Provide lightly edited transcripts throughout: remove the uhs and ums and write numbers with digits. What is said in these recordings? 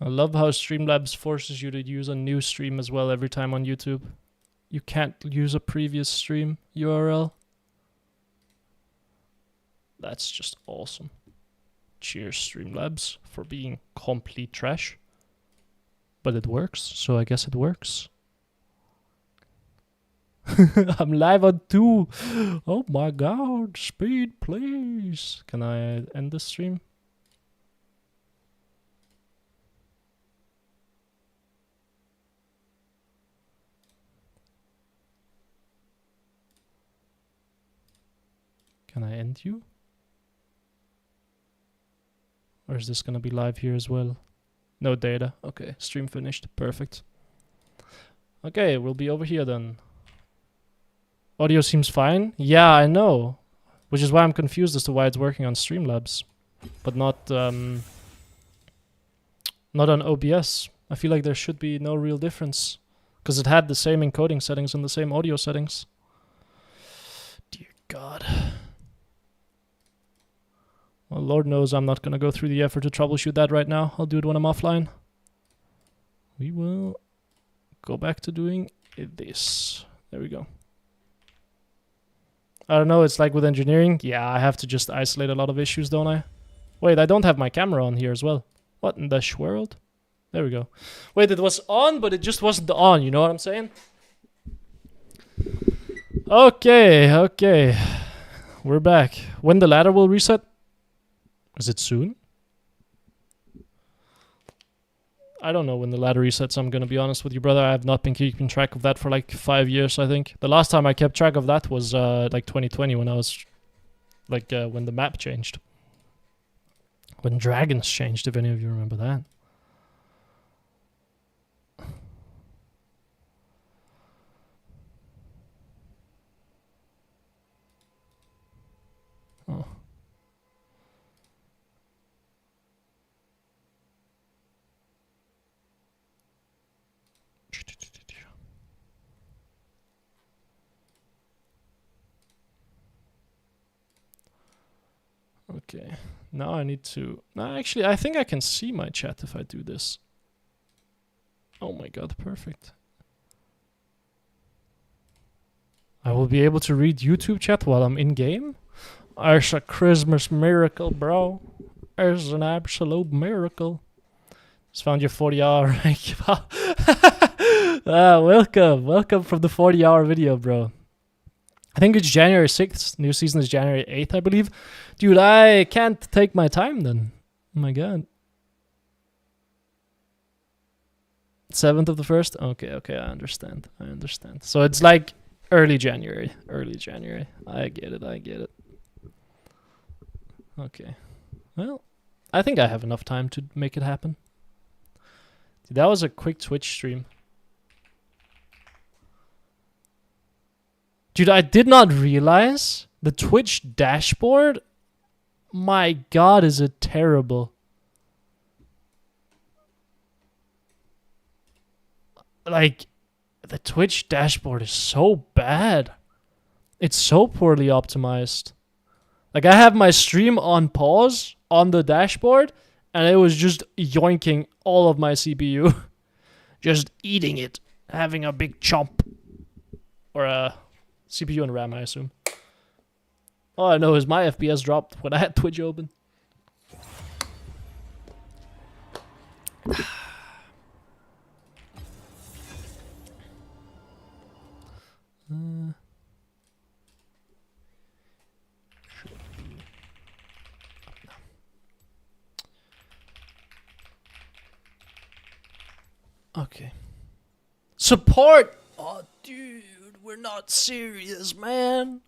I love how Streamlabs forces you to use a new stream as well every time on YouTube. You can't use a previous stream URL. That's just awesome. Cheers, Streamlabs, for being complete trash. But it works, so I guess it works. I'm live on 2. Oh my god, speed, please. Can I end the stream? Can I end you? Or is this gonna be live here as well? No data. Okay, stream finished. Perfect. Okay, we'll be over here then. Audio seems fine. Yeah, I know. Which is why I'm confused as to why it's working on Streamlabs. But not on OBS. I feel like there should be no real difference. Because it had the same encoding settings and the same audio settings. Dear God. Well, Lord knows I'm not going to go through the effort to troubleshoot that right now. I'll do it when I'm offline. We will go back to doing this. There we go. I don't know, it's like with engineering. Yeah, I have to just isolate a lot of issues, don't I? Wait, I don't have my camera on here as well. What in the world? There we go. Wait, it was on, but it just wasn't on. You know what I'm saying? Okay, okay. We're back. When the ladder will reset? Is it soon? I don't know when the ladder resets, I'm gonna be honest with you, brother. I have not been keeping track of that for like 5 years, I think. The last time I kept track of that was like 2020 when I was... Like when the map changed. When dragons changed, if any of you remember that. Oh. Okay, now I need to... No, actually, I think I can see my chat if I do this. Oh my god, perfect. I will be able to read YouTube chat while I'm in-game? There's a Christmas miracle, bro. There's an absolute miracle. Just found your 40-hour rank. Welcome. Welcome from the 40-hour video, bro. I think it's January 6th. New season is January 8th, I believe. Dude, I can't take my time then. Oh my god. 7th of the 1st? Okay, okay, I understand. I understand. So it's like early January. Early January. I get it, I get it. Okay. Well, I think I have enough time to make it happen. Dude, that was a quick Twitch stream. Dude, I did not realize the Twitch dashboard. My god, is it terrible. Like, the Twitch dashboard is so bad. It's so poorly optimized. Like, I have my stream on pause on the dashboard, and it was just yoinking all of my CPU. Just eating it. Having a big chomp. Or a... CPU and RAM, I assume. All I know is my FPS dropped when I had Twitch open. Okay. Support! Oh, dude. We're not serious, man.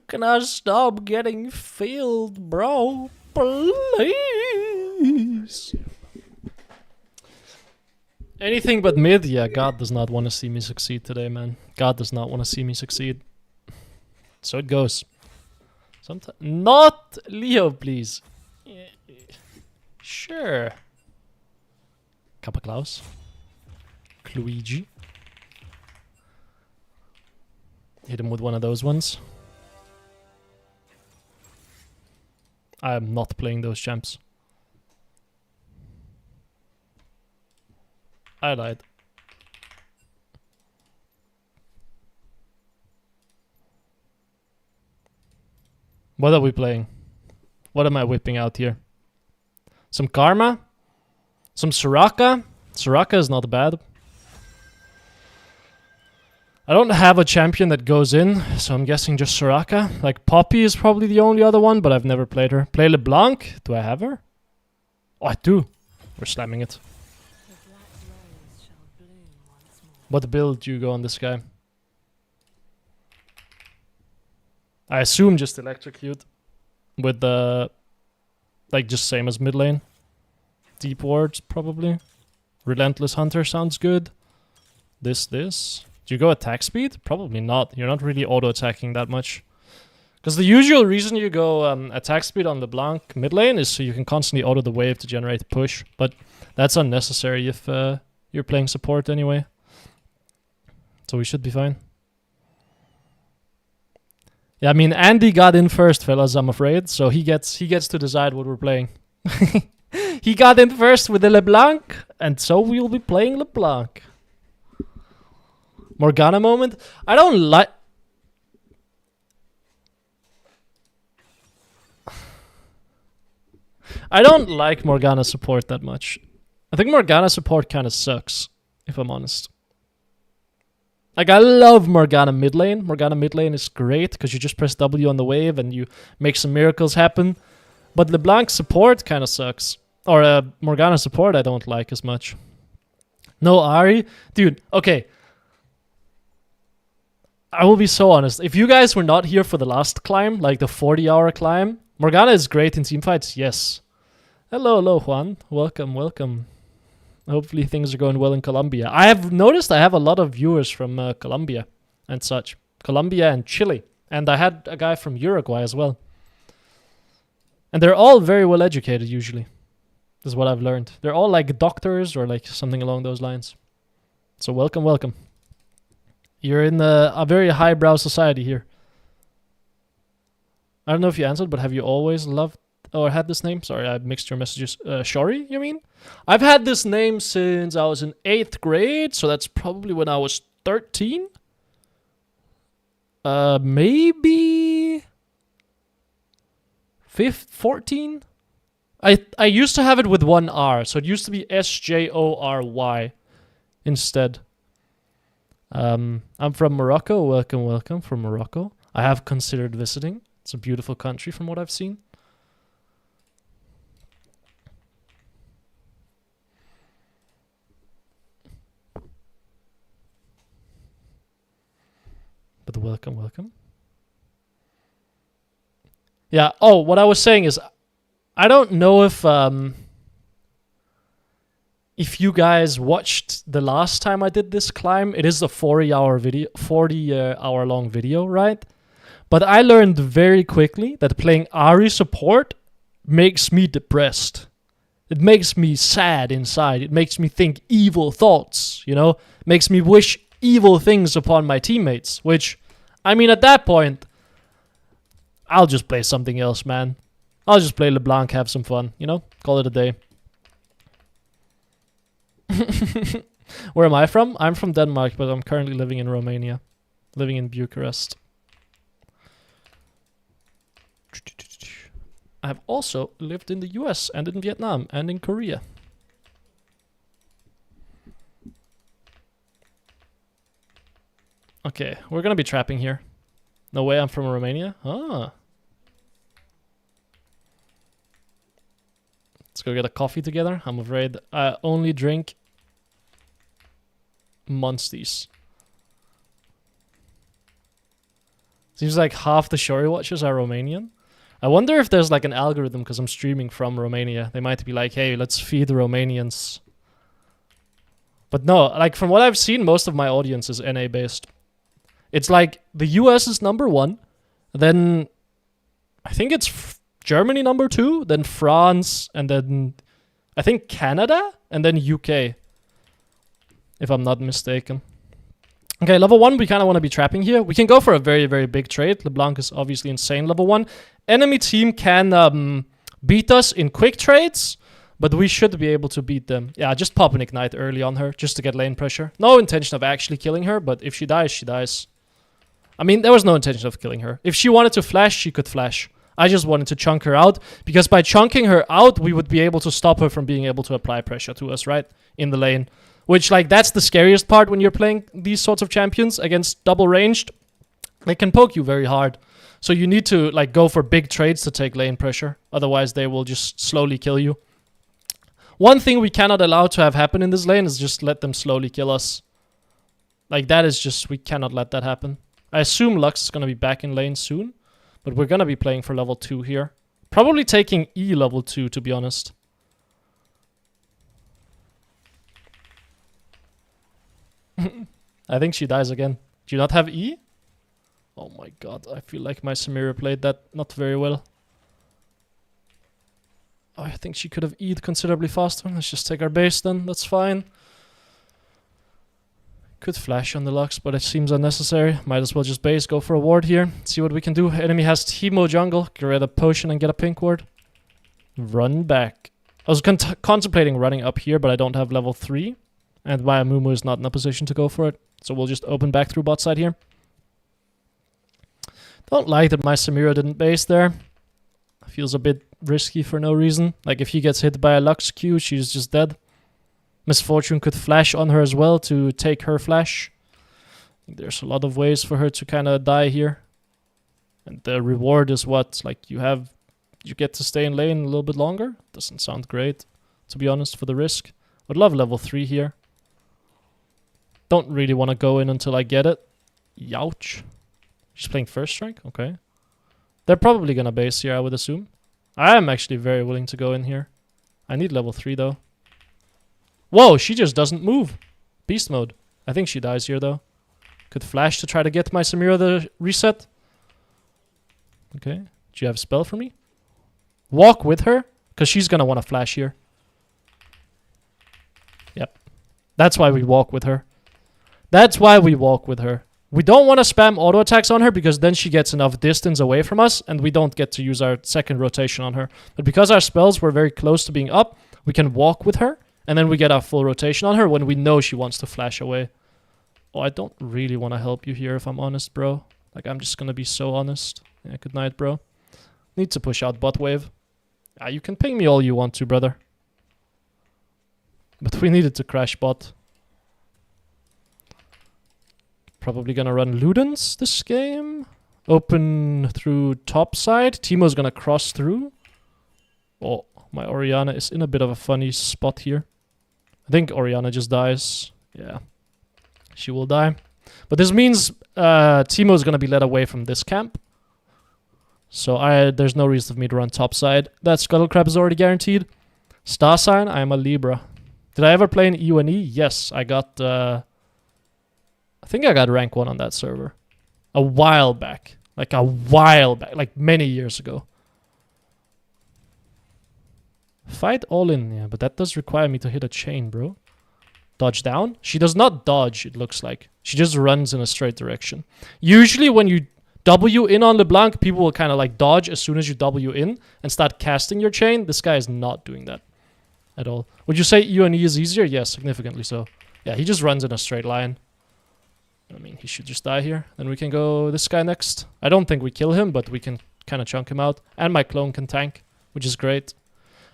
Can I stop getting filled, bro? Please. Anything but mid? Yeah, God does not want to see me succeed today, man. God does not want to see me succeed. So it goes. Sometimes. Not Leo, please. Sure. Kappa Klaus. Luigi. Hit him with one of those ones. I am not playing those champs. I lied. What are we playing? What am I whipping out here? Some Karma? Some Soraka? Soraka is not bad. I don't have a champion that goes in, so I'm guessing just Soraka. Like, Poppy is probably the only other one, but I've never played her. Play LeBlanc? Do I have her? Oh, I do. We're slamming it. What build do you go on this guy? I assume just Electrocute. With the... like, just same as mid lane. Deep wards, probably. Relentless Hunter sounds good. This. Do you go attack speed? Probably not. You're not really auto-attacking that much. Because the usual reason you go attack speed on LeBlanc mid lane is so you can constantly auto the wave to generate a push. But that's unnecessary if you're playing support anyway. So we should be fine. Yeah, I mean, Andy got in first, fellas, I'm afraid. So he gets to decide what we're playing. He got in first with the LeBlanc, and so we'll be playing LeBlanc. Morgana moment? I don't like... I don't like Morgana support that much. I think Morgana support kind of sucks, if I'm honest. Like, I love Morgana mid lane. Morgana mid lane is great, because you just press W on the wave and you make some miracles happen. But LeBlanc support kind of sucks. Or Morgana support I don't like as much. No Ahri? Dude, okay. I will be so honest. If you guys were not here for the last climb, like the 40-hour climb, Morgana is great in teamfights, yes. Hello, Juan. Welcome. Hopefully things are going well in Colombia. I have noticed I have a lot of viewers from Colombia and such. Colombia and Chile. And I had a guy from Uruguay as well. And they're all very well educated usually. This is what I've learned. They're all like doctors or like something along those lines. So welcome. You're in a very highbrow society here. I don't know if you answered, but have you always loved or had this name? Sorry, I mixed your messages. Shori, you mean? I've had this name since I was in 8th grade, so that's probably when I was 13. Maybe 14? I used to have it with one R, so it used to be SJORY instead. I'm from Morocco. Welcome from Morocco. I have considered visiting. It's a beautiful country from what I've seen. But welcome. Yeah, oh, what I was saying is, I don't know if you guys watched the last time I did this climb. It is a 40-hour long video, right? But I learned very quickly that playing Ahri support makes me depressed. It makes me sad inside. It makes me think evil thoughts, you know? Makes me wish evil things upon my teammates, which, I mean, at that point, I'll just play something else, man. I'll just play LeBlanc, have some fun, you know? Call it a day. Where am I from? I'm from Denmark, but I'm currently living in Romania. Living in Bucharest. I have also lived in the US and in Vietnam and in Korea. Okay, we're gonna be trapping here. No way, I'm from Romania? Ah. Let's go get a coffee together. I'm afraid I only drink Monsties. Seems like half the Shori watchers are Romanian. I wonder if there's like an algorithm because I'm streaming from Romania. They might be like, hey, let's feed the Romanians. But no, like from what I've seen, most of my audience is NA based. It's like the US is number 1. Then I think it's Germany number 2. Then France. And then I think Canada. And then UK. If I'm not mistaken. Okay, level 1, we kind of want to be trapping here. We can go for a very, very big trade. LeBlanc is obviously insane level 1. Enemy team can beat us in quick trades. But we should be able to beat them. Yeah, just pop an ignite early on her, just to get lane pressure. No intention of actually killing her, but if she dies, she dies. I mean, there was no intention of killing her. If she wanted to flash, she could flash. I just wanted to chunk her out, because by chunking her out, we would be able to stop her from being able to apply pressure to us, right? In the lane. Which, like, that's the scariest part when you're playing these sorts of champions against double ranged. They can poke you very hard. So you need to, like, go for big trades to take lane pressure. Otherwise, they will just slowly kill you. One thing we cannot allow to have happen in this lane is just let them slowly kill us. Like, that is just... we cannot let that happen. I assume Lux is going to be back in lane soon. But we're going to be playing for level 2 here. Probably taking E level 2, to be honest. I think she dies again. Do you not have E? Oh my god, I feel like my Samira played that not very well. Oh, I think she could have E'd considerably faster. Let's just take our base then, that's fine. Could flash on the Lux, but it seems unnecessary. Might as well just base, go for a ward here. See what we can do. Enemy has Teemo jungle. Get a potion and get a pink ward. Run back. I was contemplating running up here, but I don't have level 3. And my Amumu is not in a position to go for it. So we'll just open back through bot side here. Don't like that my Samira didn't base there. Feels a bit risky for no reason. Like if he gets hit by a Lux Q, she's just dead. Misfortune could flash on her as well to take her flash. There's a lot of ways for her to kind of die here. And the reward is what? Like you get to stay in lane a little bit longer? Doesn't sound great, to be honest, for the risk. Would love level 3 here. Don't really want to go in until I get it. Youch. She's playing first rank? Okay. They're probably going to base here, I would assume. I am actually very willing to go in here. I need level 3 though. Whoa, she just doesn't move. Beast mode. I think she dies here though. Could flash to try to get my Samira the reset. Okay. Do you have a spell for me? Walk with her? Because she's going to want to flash here. Yep. That's why we walk with her. That's why we walk with her. We don't want to spam auto attacks on her because then she gets enough distance away from us and we don't get to use our second rotation on her. But because our spells were very close to being up, we can walk with her and then we get our full rotation on her when we know she wants to flash away. Oh, I don't really want to help you here if I'm honest, bro. Like, I'm just going to be so honest. Yeah, good night, bro. Need to push out bot wave. Ah, you can ping me all you want to, brother. But we needed to crash bot. Probably gonna run Ludens this game. Open through top side. Teemo's gonna cross through. Oh, my Orianna is in a bit of a funny spot here. I think Orianna just dies. Yeah. She will die. But this means Teemo's gonna be led away from this camp. So there's no reason for me to run top side. That Scuttle Crab is already guaranteed. Star sign, I am a Libra. Did I ever play in UNE? Yes, I got... I think I got rank 1 on that server. A while back. Like a while back. Like many years ago. Fight all in. Yeah, but that does require me to hit a chain, bro. Dodge down? She does not dodge, it looks like. She just runs in a straight direction. Usually when you W in on LeBlanc, people will kind of like dodge as soon as you W in and start casting your chain. This guy is not doing that at all. Would you say UNE is easier? Yes, significantly so. Yeah, he just runs in a straight line. I mean, he should just die here. Then we can go this guy next. I don't think we kill him, but we can kind of chunk him out. And my clone can tank, which is great.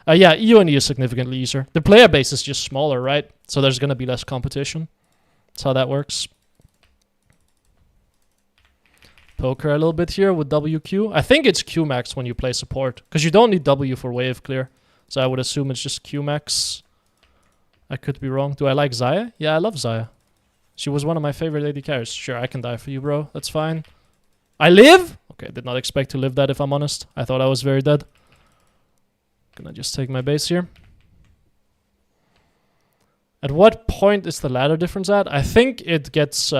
Yeah, UNE is significantly easier. The player base is just smaller, right? So there's going to be less competition. That's how that works. Poke her a little bit here with WQ. I think it's Q max when you play support. Because you don't need W for wave clear. So I would assume it's just Q max. I could be wrong. Do I like Xayah? Yeah, I love Xayah. She was one of my favorite AD carries. Sure, I can die for you, bro. That's fine. I live? Okay, did not expect to live that if I'm honest. I thought I was very dead. Gonna just take my base here. At what point is the ladder difference at? I think it gets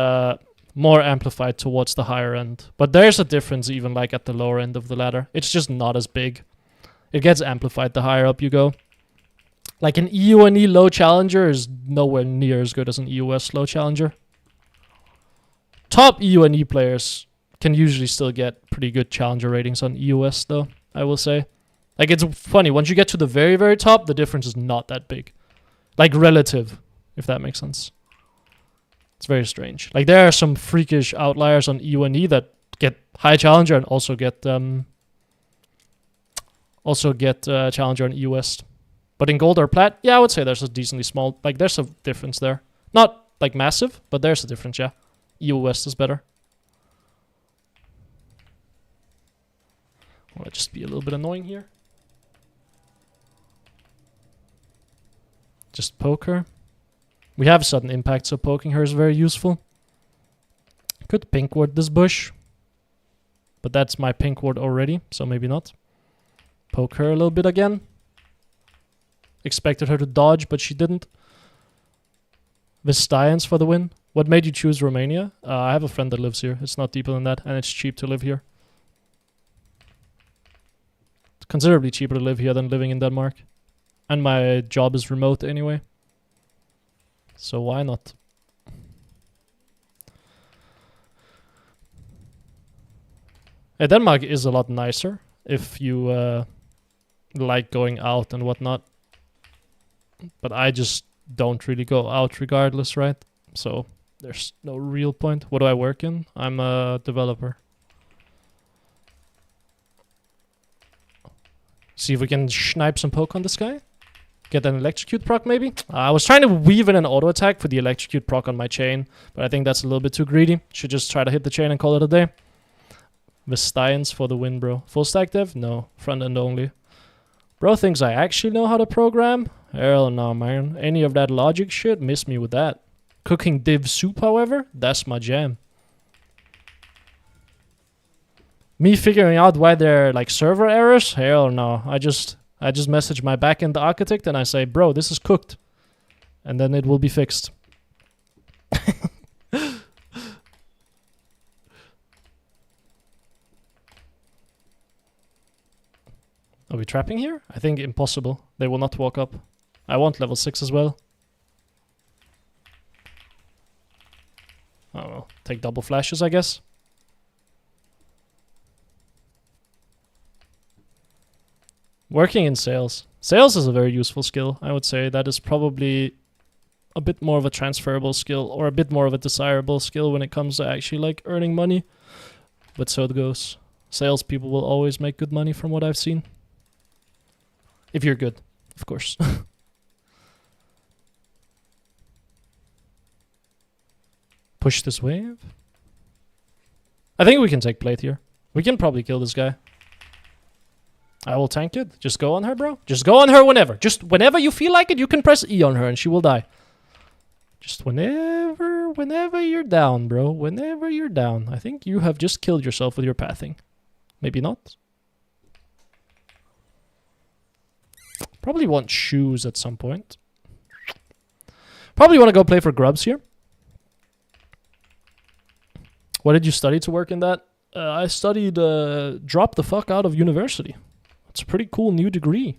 more amplified towards the higher end. But there's a difference even like at the lower end of the ladder. It's just not as big. It gets amplified the higher up you go. Like an EUNE low challenger is nowhere near as good as an EUS low challenger. Top EUNE players can usually still get pretty good challenger ratings on EUS though, I will say. Like, it's funny. Once you get to the very, very top, the difference is not that big. Like, relative, if that makes sense. It's very strange. Like, there are some freakish outliers on EU and E that get high challenger and also get challenger on EU West. But in gold or plat, yeah, I would say there's a decently small... Like, there's a difference there. Not, like, massive, but there's a difference, yeah. EU West is better. I want to just be a little bit annoying here. Just poke her. We have sudden impact, so poking her is very useful. Could pink ward this bush. But that's my pink ward already, so maybe not. Poke her a little bit again. Expected her to dodge, but she didn't. Vistians for the win. What made you choose Romania? I have a friend that lives here. It's not deeper than that, and it's cheap to live here. It's considerably cheaper to live here than living in Denmark. And my job is remote anyway. So why not? Denmark is a lot nicer if you like going out and whatnot. But I just don't really go out regardless, right? So there's no real point. What do I work in? I'm a developer. See if we can snipe some poke on this guy. Get an electrocute proc maybe? I was trying to weave in an auto attack for the electrocute proc on my chain, but I think that's a little bit too greedy. Should just try to hit the chain and call it a day. Vistians for the win, bro. Full stack dev? No. Front end only. Bro thinks I actually know how to program? Hell no, man. Any of that logic shit? Miss me with that. Cooking div soup, however? That's my jam. Me figuring out why they're like server errors? Hell no. I just message my backend architect and I say, bro, this is cooked. And then it will be fixed. Are we trapping here? I think impossible. They will not walk up. I want level 6 as well. Oh well. Take double flashes, I guess. Working in sales. Sales is a very useful skill, I would say. That is probably a bit more of a transferable skill or a bit more of a desirable skill when it comes to actually like earning money. But so it goes. Salespeople will always make good money from what I've seen. If you're good, of course. Push this wave. I think we can take plate here. We can probably kill this guy. I will tank it. Just go on her, bro. Just go on her whenever. Just whenever you feel like it, you can press E on her and she will die. Just whenever you're down, bro. Whenever you're down. I think you have just killed yourself with your pathing. Maybe not. Probably want shoes at some point. Probably want to go play for grubs here. What did you study to work in that? I studied drop the fuck out of university. It's a pretty cool new degree.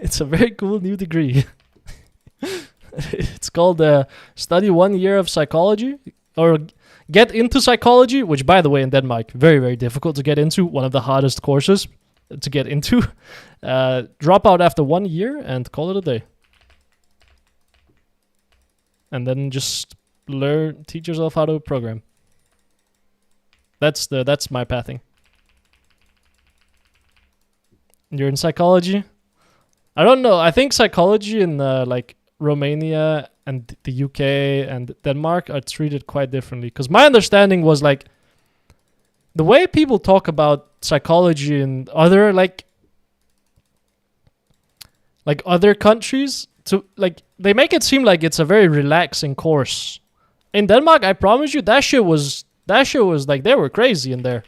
It's a very cool new degree. It's called study 1 year of psychology. Or get into psychology, which by the way in Denmark, very, very difficult to get into. One of the hardest courses to get into. Drop out after 1 year and call it a day. And then just teach yourself how to program. That's my pathing. You're in psychology? I don't know. I think psychology in like Romania and the UK and Denmark are treated quite differently. Because my understanding was like the way people talk about psychology in other like other countries, to like they make it seem like it's a very relaxing course. In Denmark, I promise you, that shit was like they were crazy in there.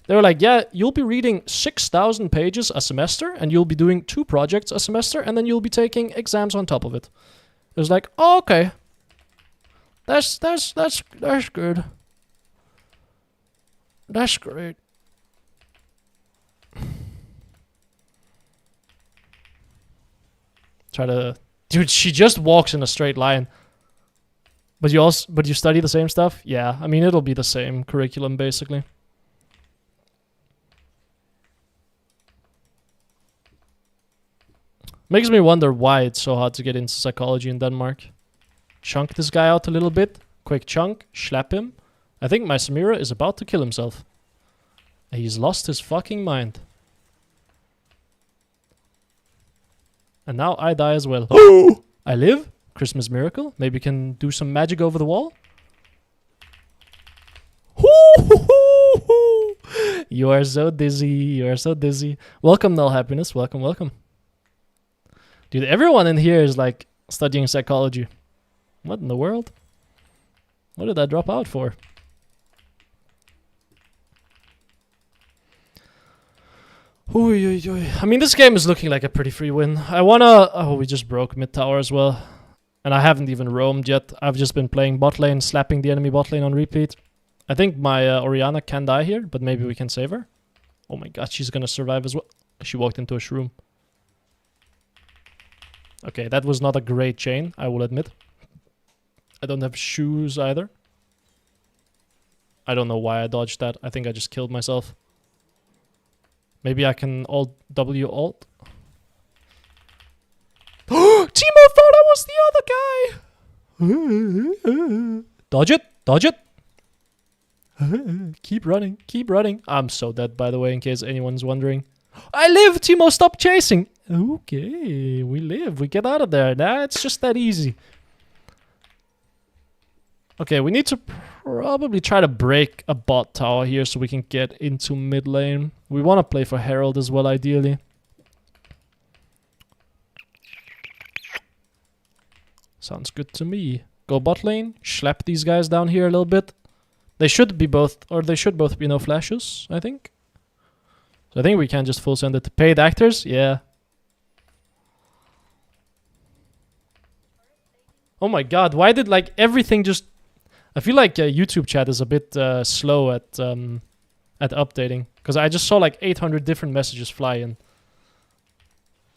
They were like, yeah, you'll be reading 6,000 pages a semester, and you'll be doing 2 projects a semester, and then you'll be taking exams on top of it. It was like, oh, okay, that's good. That's great. Try to, dude. She just walks in a straight line. But you study the same stuff? Yeah, I mean it'll be the same curriculum basically. Makes me wonder why it's so hard to get into psychology in Denmark. Chunk this guy out a little bit. Quick chunk. Slap him. I think my Samira is about to kill himself. He's lost his fucking mind. And now I die as well. Oh! I live? Christmas miracle? Maybe can do some magic over the wall? You are so dizzy. You are so dizzy. Welcome, Null Happiness. Welcome, welcome. Dude, everyone in here is like studying psychology. What in the world? What did I drop out for? I mean, this game is looking like a pretty free win. I wanna... Oh, we just broke mid tower as well. And I haven't even roamed yet. I've just been playing bot lane, slapping the enemy bot lane on repeat. I think my Orianna can die here, but maybe we can save her. Oh my god, she's gonna survive as well. She walked into a shroom. Okay, that was not a great chain, I will admit. I don't have shoes either. I don't know why I dodged that. I think I just killed myself. Maybe I can alt W alt. Timo thought I was the other guy! Dodge it! Dodge it! Keep running, keep running. I'm so dead, by the way, in case anyone's wondering. I live, Timo, stop chasing. Okay, we live, we get out of there. Nah, it's just that easy. Okay, we need to probably try to break a bot tower here so we can get into mid lane. We want to play for Herald as well, ideally. Sounds good to me. Go bot lane, slap these guys down here a little bit. They should be both, or they should both be no flashes, I think. So I think we can just full send it to paid actors. Yeah. Oh my god, why did like everything just... I feel like YouTube chat is a bit slow at updating. Because I just saw like 800 different messages fly in.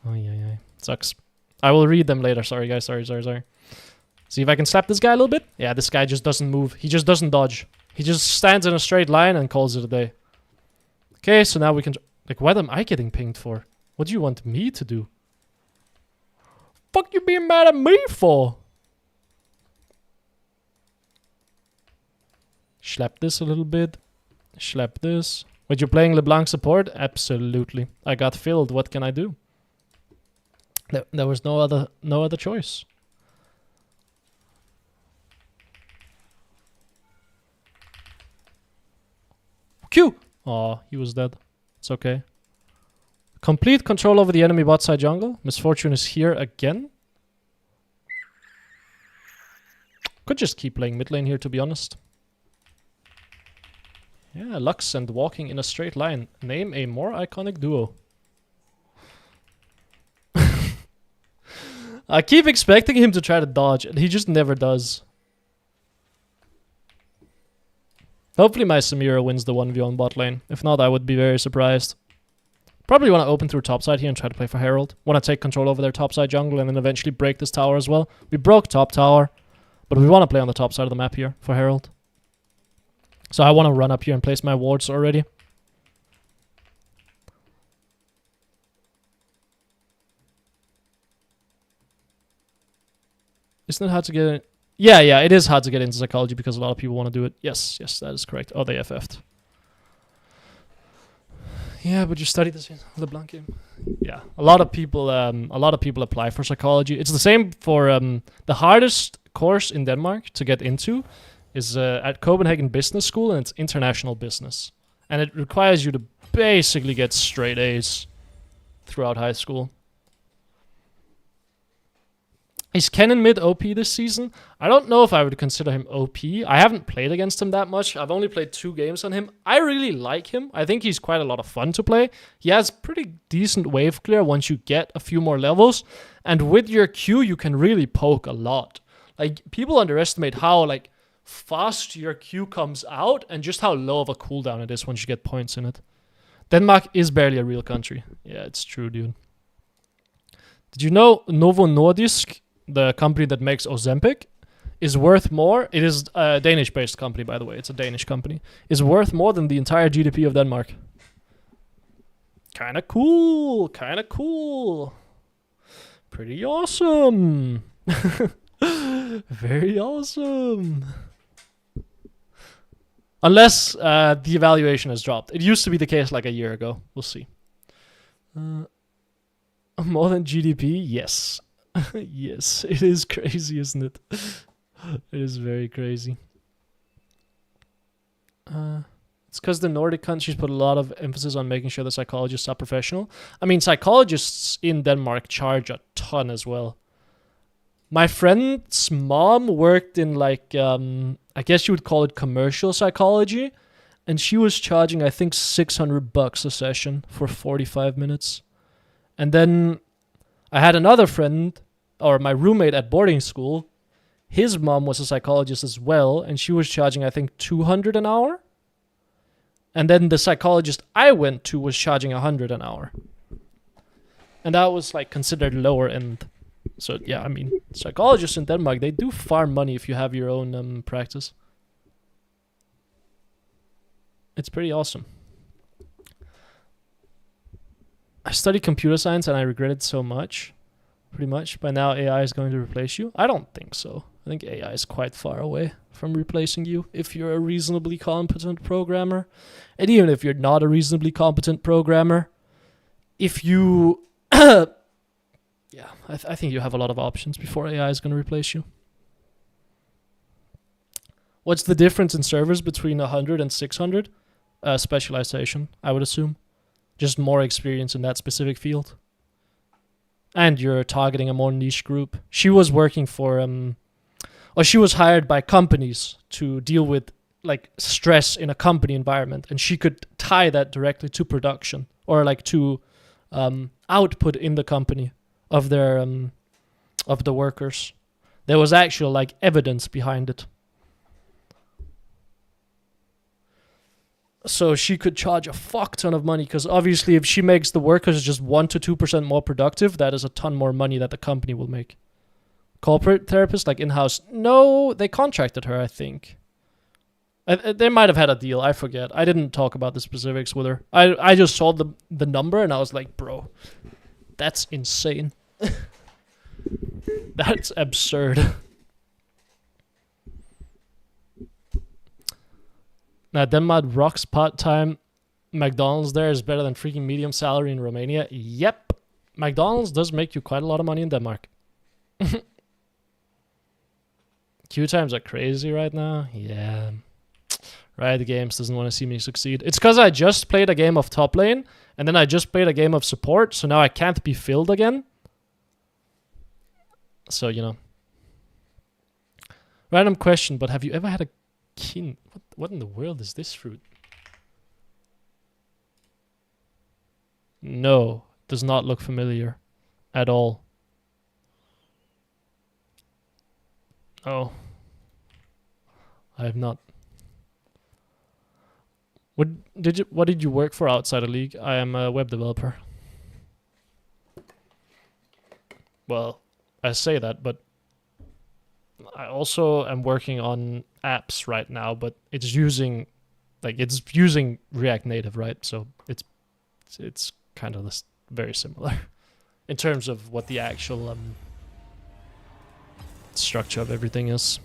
Oh yeah. Sucks. I will read them later. Sorry guys, sorry. See if I can slap this guy a little bit. Yeah, this guy just doesn't move. He just doesn't dodge. He just stands in a straight line and calls it a day. Okay, so now we can... Like, what am I getting pinged for? What do you want me to do? Fuck you being mad at me for? Slap this a little bit. Slap this. But you're playing LeBlanc support? Absolutely. I got filled. What can I do? There was no other choice. Q! Aw, he was dead. It's okay. Complete control over the enemy bot side jungle. Misfortune is here again. Could just keep playing mid lane here, to be honest. Yeah, Lux and walking in a straight line. Name a more iconic duo. I keep expecting him to try to dodge, and he just never does. Hopefully my Samira wins the 1v1 bot lane. If not, I would be very surprised. Probably want to open through topside here and try to play for Herald. Want to take control over their topside jungle and then eventually break this tower as well. We broke top tower, but we want to play on the top side of the map here for Herald. So I want to run up here and place my wards already. Isn't it hard to get in? Yeah, it is hard to get into psychology because a lot of people want to do it. Yes, that is correct. Oh, they FF'd. Yeah, but you studied this in LeBlanc game. Yeah, a lot of people apply for psychology. It's the same for the hardest course in Denmark to get into is at Copenhagen Business School, and it's international business, and it requires you to basically get straight A's throughout high school. Is Kennen mid OP this season? I don't know if I would consider him OP. I haven't played against him that much. I've only played 2 games on him. I really like him. I think he's quite a lot of fun to play. He has pretty decent wave clear once you get a few more levels. And with your Q, you can really poke a lot. Like, people underestimate how, like, fast your Q comes out and just how low of a cooldown it is once you get points in it. Denmark is barely a real country. Yeah, it's true, dude. Did you know Novo Nordisk, the company that makes Ozempic, is worth more? It is a Danish-based company, by the way. It's a Danish company. Is worth more than the entire GDP of Denmark. Kinda cool. Pretty awesome. Very awesome. Unless the evaluation has dropped. It used to be the case like a year ago. We'll see. More than GDP? Yes. Yes. It is crazy, isn't it? It is very crazy. It's because the Nordic countries put a lot of emphasis on making sure the psychologists are professional. I mean, psychologists in Denmark charge a ton as well. My friend's mom worked in like, I guess you would call it commercial psychology. And she was charging, I think, $600 a session for 45 minutes. And then I had another friend, or my roommate at boarding school. His mom was a psychologist as well. And she was charging, I think, $200 an hour. And then the psychologist I went to was charging $100 an hour. And that was like considered lower end. So yeah, I mean, psychologists in Denmark, they do farm money if you have your own practice. It's pretty awesome. I studied computer science and I regret it so much. Pretty much. By now AI is going to replace you. I don't think so. I think AI is quite far away from replacing you if you're a reasonably competent programmer. And even if you're not a reasonably competent programmer, if you... yeah, I think you have a lot of options before AI is going to replace you. What's the difference in servers between 100 and 600? Specialization, I would assume. Just more experience in that specific field. And you're targeting a more niche group. She was working for... or she was hired by companies to deal with like stress in a company environment, and she could tie that directly to production or like to output in the company of their of the workers. There was actual like evidence behind it. So she could charge a fuck ton of money, because obviously if she makes the workers just 1 to 2% more productive, that is a ton more money that the company will make. Corporate therapist, like in-house? No, they contracted her, I think. They might have had a deal, I forget. I didn't talk about the specifics with her. I just saw the number and I was like, bro, that's insane. That's absurd. Now, Denmark rocks part-time. McDonald's there is better than freaking medium salary in Romania. Yep. McDonald's does make you quite a lot of money in Denmark. Queue times are crazy right now. Yeah. Riot Games doesn't want to see me succeed. It's because I just played a game of top lane, and then I just played a game of support, so now I can't be filled again. So, you know. Random question, but have you ever had a kin? What in the world is this fruit? No, does not look familiar at all. Oh. I have not. What did you work for outside of League? I am a web developer. Well, I say that, but I also am working on apps right now, but it's using React Native, right? So it's kind of very similar in terms of what the actual structure of everything is.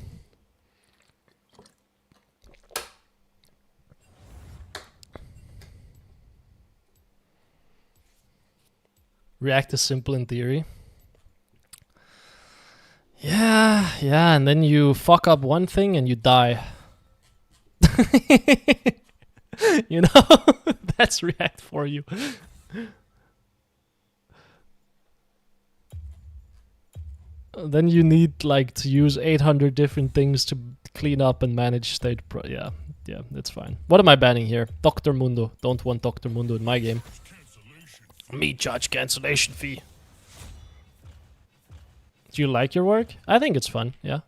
React is simple in theory. Yeah, and then you fuck up one thing and you die. You know? That's React for you. Then you need like to use 800 different things to clean up and manage state yeah, that's fine. What am I banning here? Dr. Mundo. Don't want Dr. Mundo in my game. Me charge cancellation fee. Do you like your work? I think it's fun, yeah.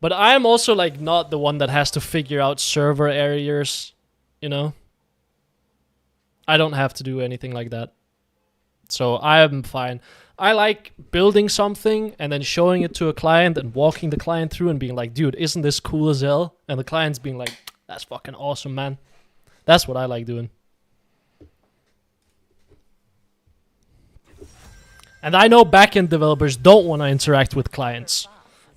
But I am also like not the one that has to figure out server errors, you know? I don't have to do anything like that. So I am fine. I like building something and then showing it to a client and walking the client through and being like, dude, isn't this cool as hell? And the client's being like, that's fucking awesome, man. That's what I like doing. And I know backend developers don't want to interact with clients.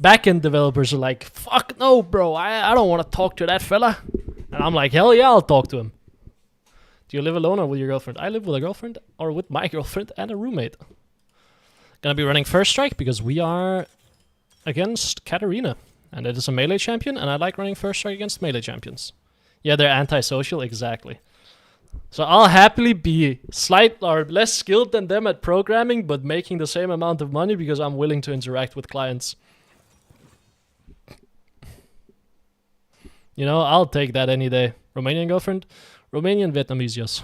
Backend developers are like, fuck no, bro, I don't want to talk to that fella. And I'm like, hell yeah, I'll talk to him. Do you live alone or with your girlfriend? I live with a girlfriend or with my girlfriend and a roommate. Gonna be running first strike because we are against Katarina. And it is a melee champion, and I like running first strike against melee champions. Yeah, they're antisocial, exactly. So I'll happily be slight or less skilled than them at programming, but making the same amount of money because I'm willing to interact with clients. You know, I'll take that any day. Romanian girlfriend? Romanian Vietnamese, yes.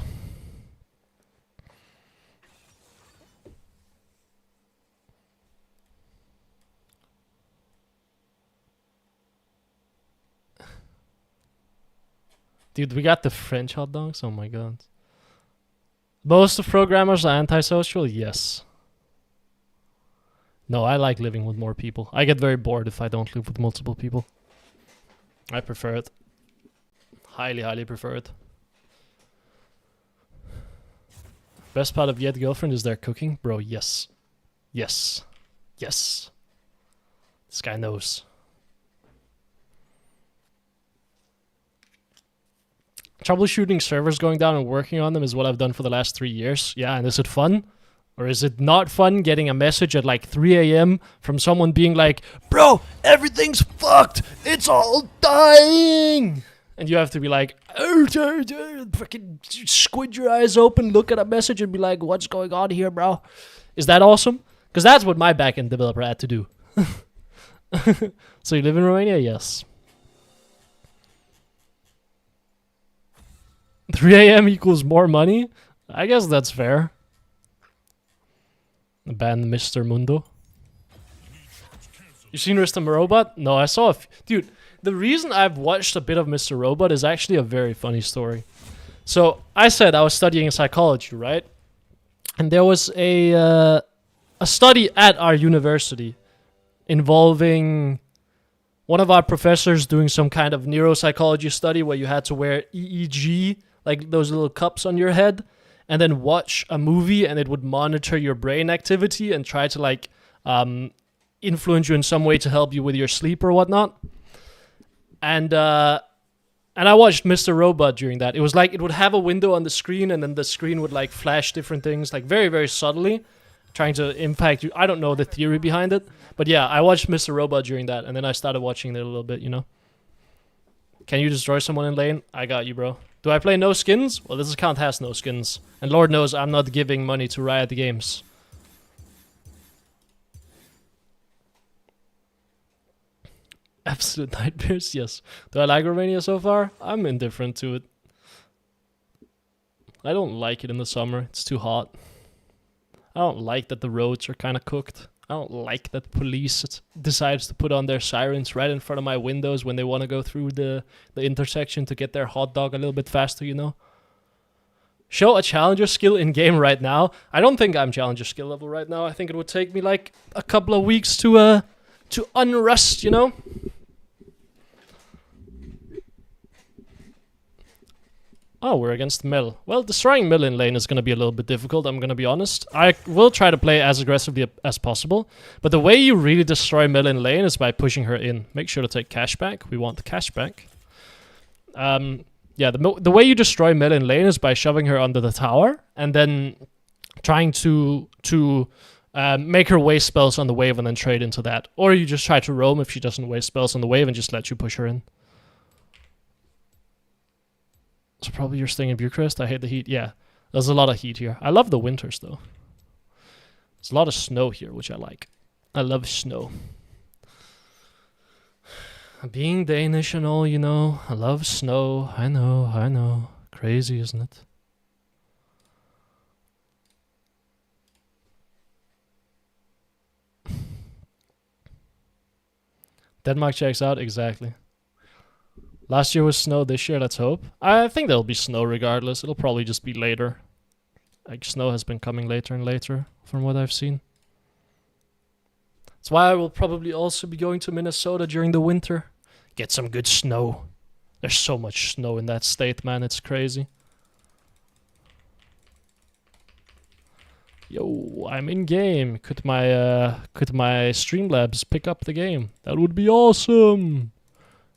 Dude, we got the French hot dogs? Oh my god. Most of programmers are antisocial? Yes. No, I like living with more people. I get very bored if I don't live with multiple people. I prefer it. Highly, highly prefer it. Best part of Yet Girlfriend is their cooking? Bro, yes. Yes. Yes. This guy knows. Troubleshooting servers going down and working on them is what I've done for the last 3 years. Yeah, and is it fun? Or is it not fun getting a message at like 3 a.m. from someone being like, bro, everything's fucked! It's all dying! And you have to be like, fucking squint your eyes open, look at a message and be like, what's going on here, bro? Is that awesome? Because that's what my backend developer had to do. So you live in Romania? Yes. 3 a.m. equals more money? I guess that's fair. Ban Mr. Mundo. You seen Mr. Robot? No, I saw dude, the reason I've watched a bit of Mr. Robot is actually a very funny story. So, I said I was studying psychology, right? And there was a study at our university involving one of our professors doing some kind of neuropsychology study where you had to wear EEG, like those little cups on your head, and then watch a movie and it would monitor your brain activity and try to like influence you in some way to help you with your sleep or whatnot. And I watched Mr. Robot during that. It was like it would have a window on the screen and then the screen would like flash different things like very, very subtly, trying to impact you. I don't know the theory behind it, but yeah, I watched Mr. Robot during that and then I started watching it a little bit, you know. Can you destroy someone in lane? I got you, bro. Do I play no skins? Well, this account has no skins. And Lord knows I'm not giving money to Riot Games. Absolute nightmares, yes. Do I like Romania so far? I'm indifferent to it. I don't like it in the summer. It's too hot. I don't like that the roads are kind of cooked. I don't like that police decides to put on their sirens right in front of my windows when they want to go through the intersection to get their hot dog a little bit faster, you know? Show a challenger skill in game right now. I don't think I'm challenger skill level right now. I think it would take me like a couple of weeks to unrust, you know? Oh, we're against Mill. Well, destroying Mill in lane is going to be a little bit difficult, I'm going to be honest. I will try to play as aggressively as possible, but the way you really destroy Mill in lane is by pushing her in. Make sure to take cash back. We want the cash back. Yeah, the way you destroy Mill in lane is by shoving her under the tower and then trying to make her waste spells on the wave and then trade into that. Or you just try to roam if she doesn't waste spells on the wave and just let you push her in. So probably you're staying in Bucharest. I hate the heat. Yeah, there's a lot of heat here. I love the winters, though. There's a lot of snow here, which I like. I love snow. Being Danish and all, you know, I love snow. I know. Crazy, isn't it? Denmark checks out, exactly. Last year was snow, this year, let's hope. I think there'll be snow regardless. It'll probably just be later. Like, snow has been coming later and later, from what I've seen. That's why I will probably also be going to Minnesota during the winter. Get some good snow. There's so much snow in that state, man. It's crazy. Yo, I'm in game. Could my Streamlabs pick up the game? That would be awesome.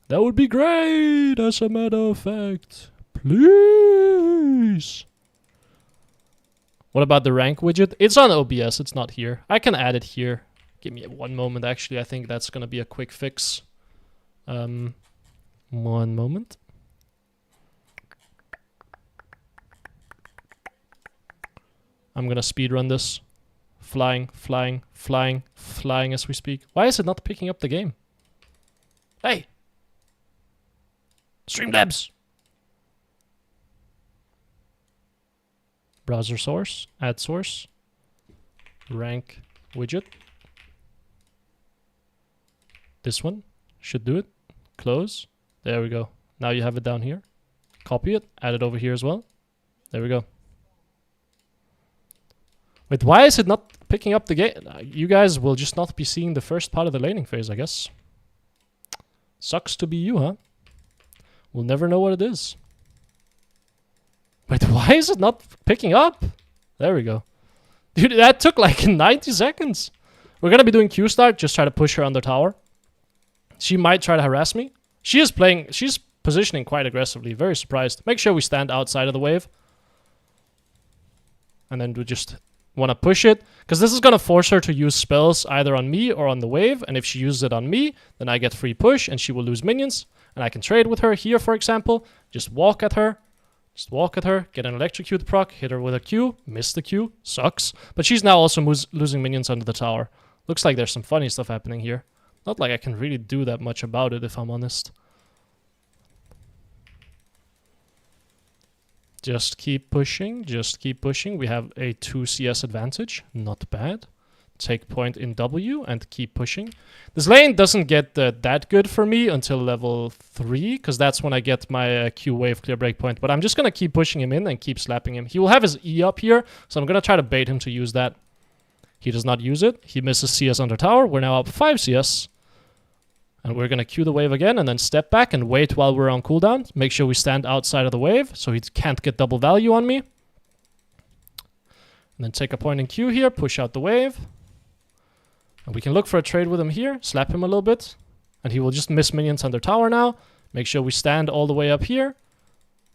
That would be great, as a matter of fact. Please. What about the rank widget? It's on OBS, it's not here. I can add it here. Give me one moment, actually. I think that's gonna be a quick fix. One moment. I'm gonna speedrun this. Flying, flying, flying, flying as we speak. Why is it not picking up the game? Hey! Streamlabs! Browser source, add source, rank widget. This one should do it. Close. There we go. Now you have it down here. Copy it, add it over here as well. There we go. Wait, why is it not picking up the game? You guys will just not be seeing the first part of the laning phase, I guess. Sucks to be you, huh? We'll never know what it is. Wait, why is it not picking up? There we go. Dude, that took like 90 seconds. We're gonna be doing Q start, just try to push her on the tower. She might try to harass me. She's positioning quite aggressively, very surprised. Make sure we stand outside of the wave. And then we just want to push it, because this is going to force her to use spells either on me or on the wave, and if she uses it on me, then I get free push, and she will lose minions, and I can trade with her here, for example. Just walk at her, get an electrocute proc, hit her with a Q, miss the Q, sucks, but she's now also losing minions under the tower. Looks like there's some funny stuff happening here. Not like I can really do that much about it, if I'm honest. Just keep pushing, just keep pushing. We have a 2 CS advantage, not bad. Take point in W and keep pushing. This lane doesn't get that good for me until level 3, because that's when I get my Q wave clear breakpoint. But I'm just going to keep pushing him in and keep slapping him. He will have his E up here, so I'm going to try to bait him to use that. He does not use it. He misses CS under tower. We're now up 5 CS. And we're going to Q the wave again and then step back and wait while we're on cooldown. Make sure we stand outside of the wave so he can't get double value on me. And then take a point in Q here, push out the wave. And we can look for a trade with him here, slap him a little bit. And he will just miss minions under tower now. Make sure we stand all the way up here.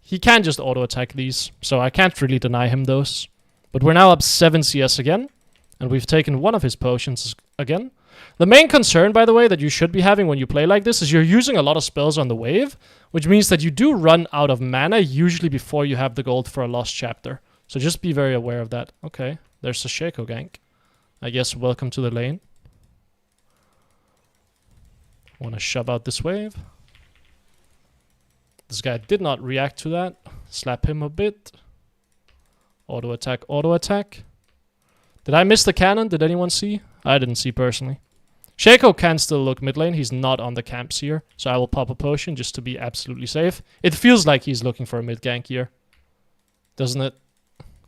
He can just auto-attack these, so I can't really deny him those. But we're now up 7 CS again. And we've taken one of his potions again. The main concern, by the way, that you should be having when you play like this is you're using a lot of spells on the wave, which means that you do run out of mana usually before you have the gold for a lost chapter. So just be very aware of that. Okay, there's a Shaco gank. I guess welcome to the lane. Want to shove out this wave. This guy did not react to that. Slap him a bit. Auto attack, auto attack. Did I miss the cannon? Did anyone see? I didn't see personally. Shaco can still look mid lane. He's not on the camps here. So I will pop a potion just to be absolutely safe. It feels like he's looking for a mid gank here. Doesn't it?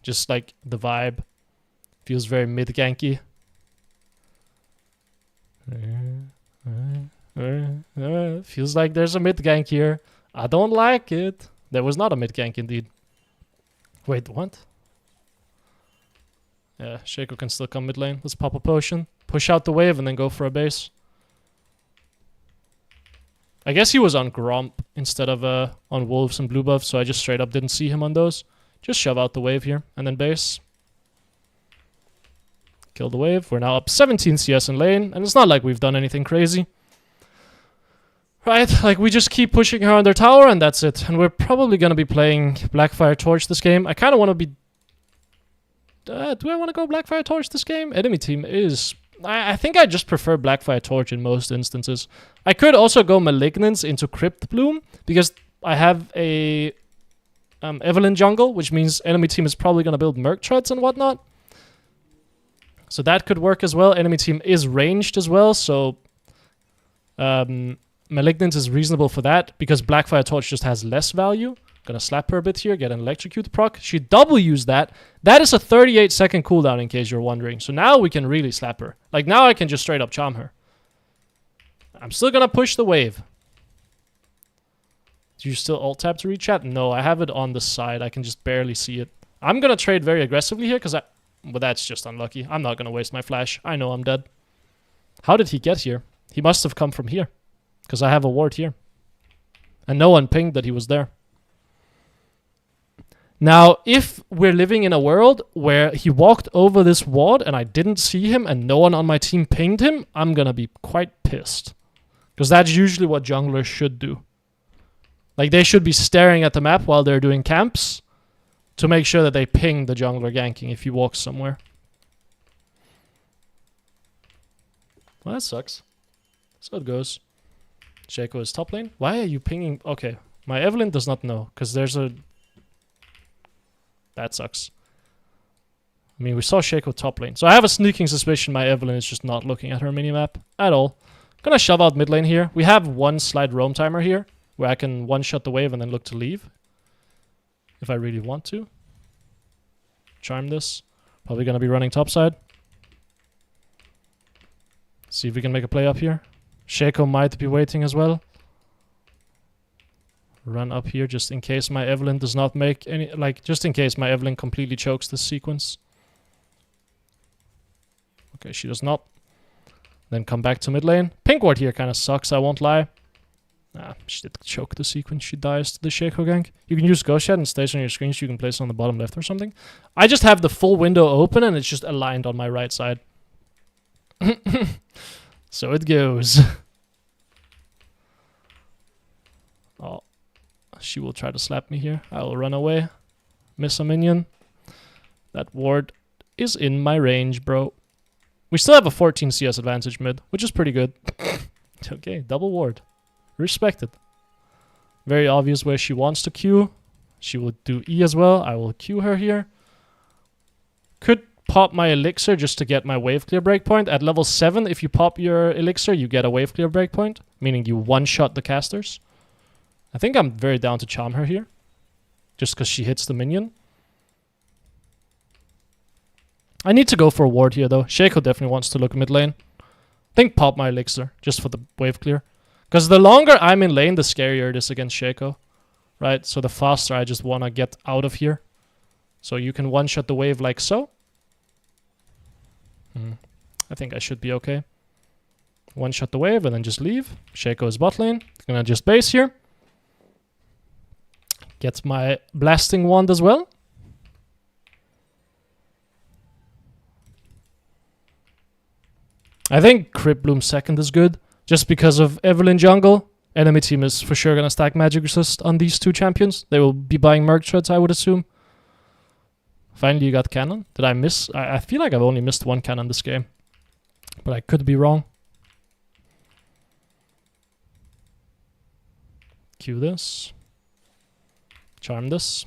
Just like the vibe. Feels very mid ganky. Feels like there's a mid gank here. I don't like it. There was not a mid gank indeed. Wait, what? Yeah, Shaco can still come mid lane. Let's pop a potion. Push out the wave and then go for a base. I guess he was on Gromp instead of on Wolves and Blue Buff, so I just straight up didn't see him on those. Just shove out the wave here and then base. Kill the wave. We're now up 17 CS in lane, and it's not like we've done anything crazy. Right, like we just keep pushing her on their tower and that's it. And we're probably going to be playing Blackfire Torch this game. I kind of want to be... do I want to go Blackfire Torch this game? Enemy team is... I think I just prefer Blackfire Torch in most instances. I could also go Malignance into Crypt Bloom, because I have a Evelyn jungle, which means enemy team is probably going to build Merc Treads and whatnot. So that could work as well. Enemy team is ranged as well, so... Malignance is reasonable for that, because Blackfire Torch just has less value. Gonna slap her a bit here, get an electrocute proc. She W's that. That is a 38-second cooldown, in case you're wondering. So now we can really slap her. Like, now I can just straight up charm her. I'm still gonna push the wave. Do you still alt tab to reach chat? No, I have it on the side. I can just barely see it. I'm gonna trade very aggressively here, because But that's just unlucky. I'm not gonna waste my flash. I know I'm dead. How did he get here? He must have come from here. Because I have a ward here. And no one pinged that he was there. Now, if we're living in a world where he walked over this ward and I didn't see him and no one on my team pinged him, I'm gonna be quite pissed. Because that's usually what junglers should do. Like, they should be staring at the map while they're doing camps to make sure that they ping the jungler ganking if he walks somewhere. Well, that sucks. So it goes. Shaco is top lane. Why are you pinging? Okay, my Evelyn does not know, because there's a... That sucks. I mean, we saw Shaco top lane. So I have a sneaking suspicion my Evelyn is just not looking at her minimap at all. Gonna shove out mid lane here. We have one slide roam timer here, where I can one-shot the wave and then look to leave. If I really want to. Charm this. Probably gonna be running topside. See if we can make a play up here. Shaco might be waiting as well. Run up here just in case my Evelyn does not make any... Like, just in case my Evelyn completely chokes this sequence. Okay, she does not. Then come back to mid lane. Pink ward here kind of sucks, I won't lie. Nah, she did choke the sequence. She dies to the Shaco gank. You can use Ghost Shed and stays on your screen so you can place it on the bottom left or something. I just have the full window open and it's just aligned on my right side. So it goes. Oh, she will try to slap me here. I will run away. Miss a minion. That ward is in my range, bro. We still have a 14 CS advantage mid, which is pretty good. Okay, double ward. Respected. Very obvious where she wants to Q. She will do E as well. I will Q her here. Could pop my elixir just to get my wave clear breakpoint. At level 7, if you pop your elixir, you get a wave clear breakpoint, meaning you one-shot the casters. I think I'm very down to charm her here, just because she hits the minion. I need to go for a ward here, though. Shaco definitely wants to look mid lane. I think pop my elixir, just for the wave clear. Because the longer I'm in lane, the scarier it is against Shaco. Right? So the faster I just want to get out of here. So you can one-shot the wave like so. I think I should be okay. One-shot the wave and then just leave. Shaco is bot lane. Gonna just base here. Get my blasting wand as well. I think Crypt Bloom second is good. Just because of Evelyn jungle. Enemy team is for sure gonna stack magic resist on these two champions. They will be buying Merc Treads, I would assume. Finally, you got cannon. Did I miss? I feel like I've only missed one cannon this game. But I could be wrong. Q this. Charm this.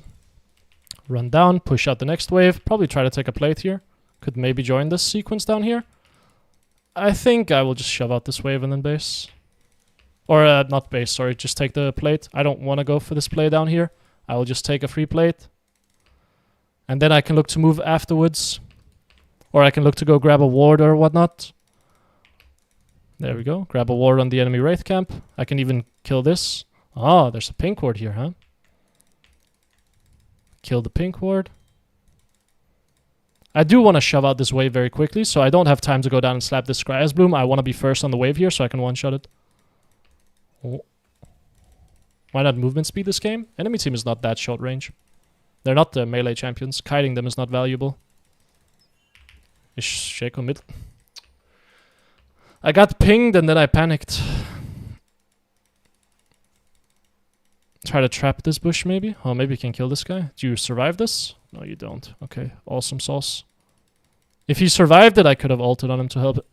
Run down, push out the next wave. Probably try to take a plate here. Could maybe join this sequence down here. I think I will just shove out this wave and then base. Or not base, sorry. Just take the plate. I don't want to go for this play down here. I will just take a free plate. And then I can look to move afterwards. Or I can look to go grab a ward or whatnot. There we go. Grab a ward on the enemy Wraith camp. I can even kill this. Oh, there's a pink ward here, huh? Kill the pink ward. I do want to shove out this wave very quickly, so I don't have time to go down and slap this Grass Bloom. I want to be first on the wave here so I can one-shot it. Oh. Why not movement speed this game? Enemy team is not that short range. They're not the melee champions. Kiting them is not valuable. Is Shaco mid? I got pinged and then I panicked. Try to trap this bush maybe? Oh, maybe you can kill this guy. Do you survive this? No, you don't. Okay, awesome sauce. If he survived it, I could have ulted on him to help.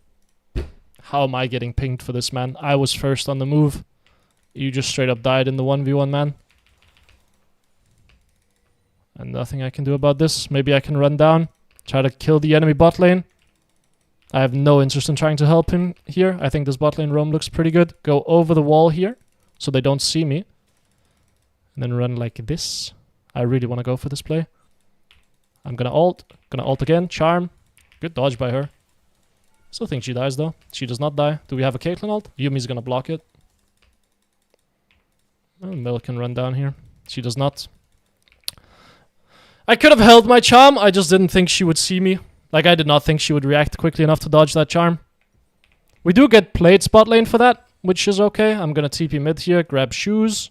How am I getting pinged for this, man? I was first on the move. You just straight up died in the 1v1, man. And nothing I can do about this. Maybe I can run down. Try to kill the enemy bot lane. I have no interest in trying to help him here. I think this bot lane roam looks pretty good. Go over the wall here, so they don't see me. And then run like this. I really want to go for this play. I'm gonna ult. Gonna ult again. Charm. Good dodge by her. Still think she dies though. She does not die. Do we have a Caitlyn ult? Yumi's gonna block it. Oh, Mel can run down here. She does not. I could have held my charm. I just didn't think she would see me. Like, I did not think she would react quickly enough to dodge that charm. We do get played spot lane for that, which is okay. I'm gonna TP mid here, grab shoes.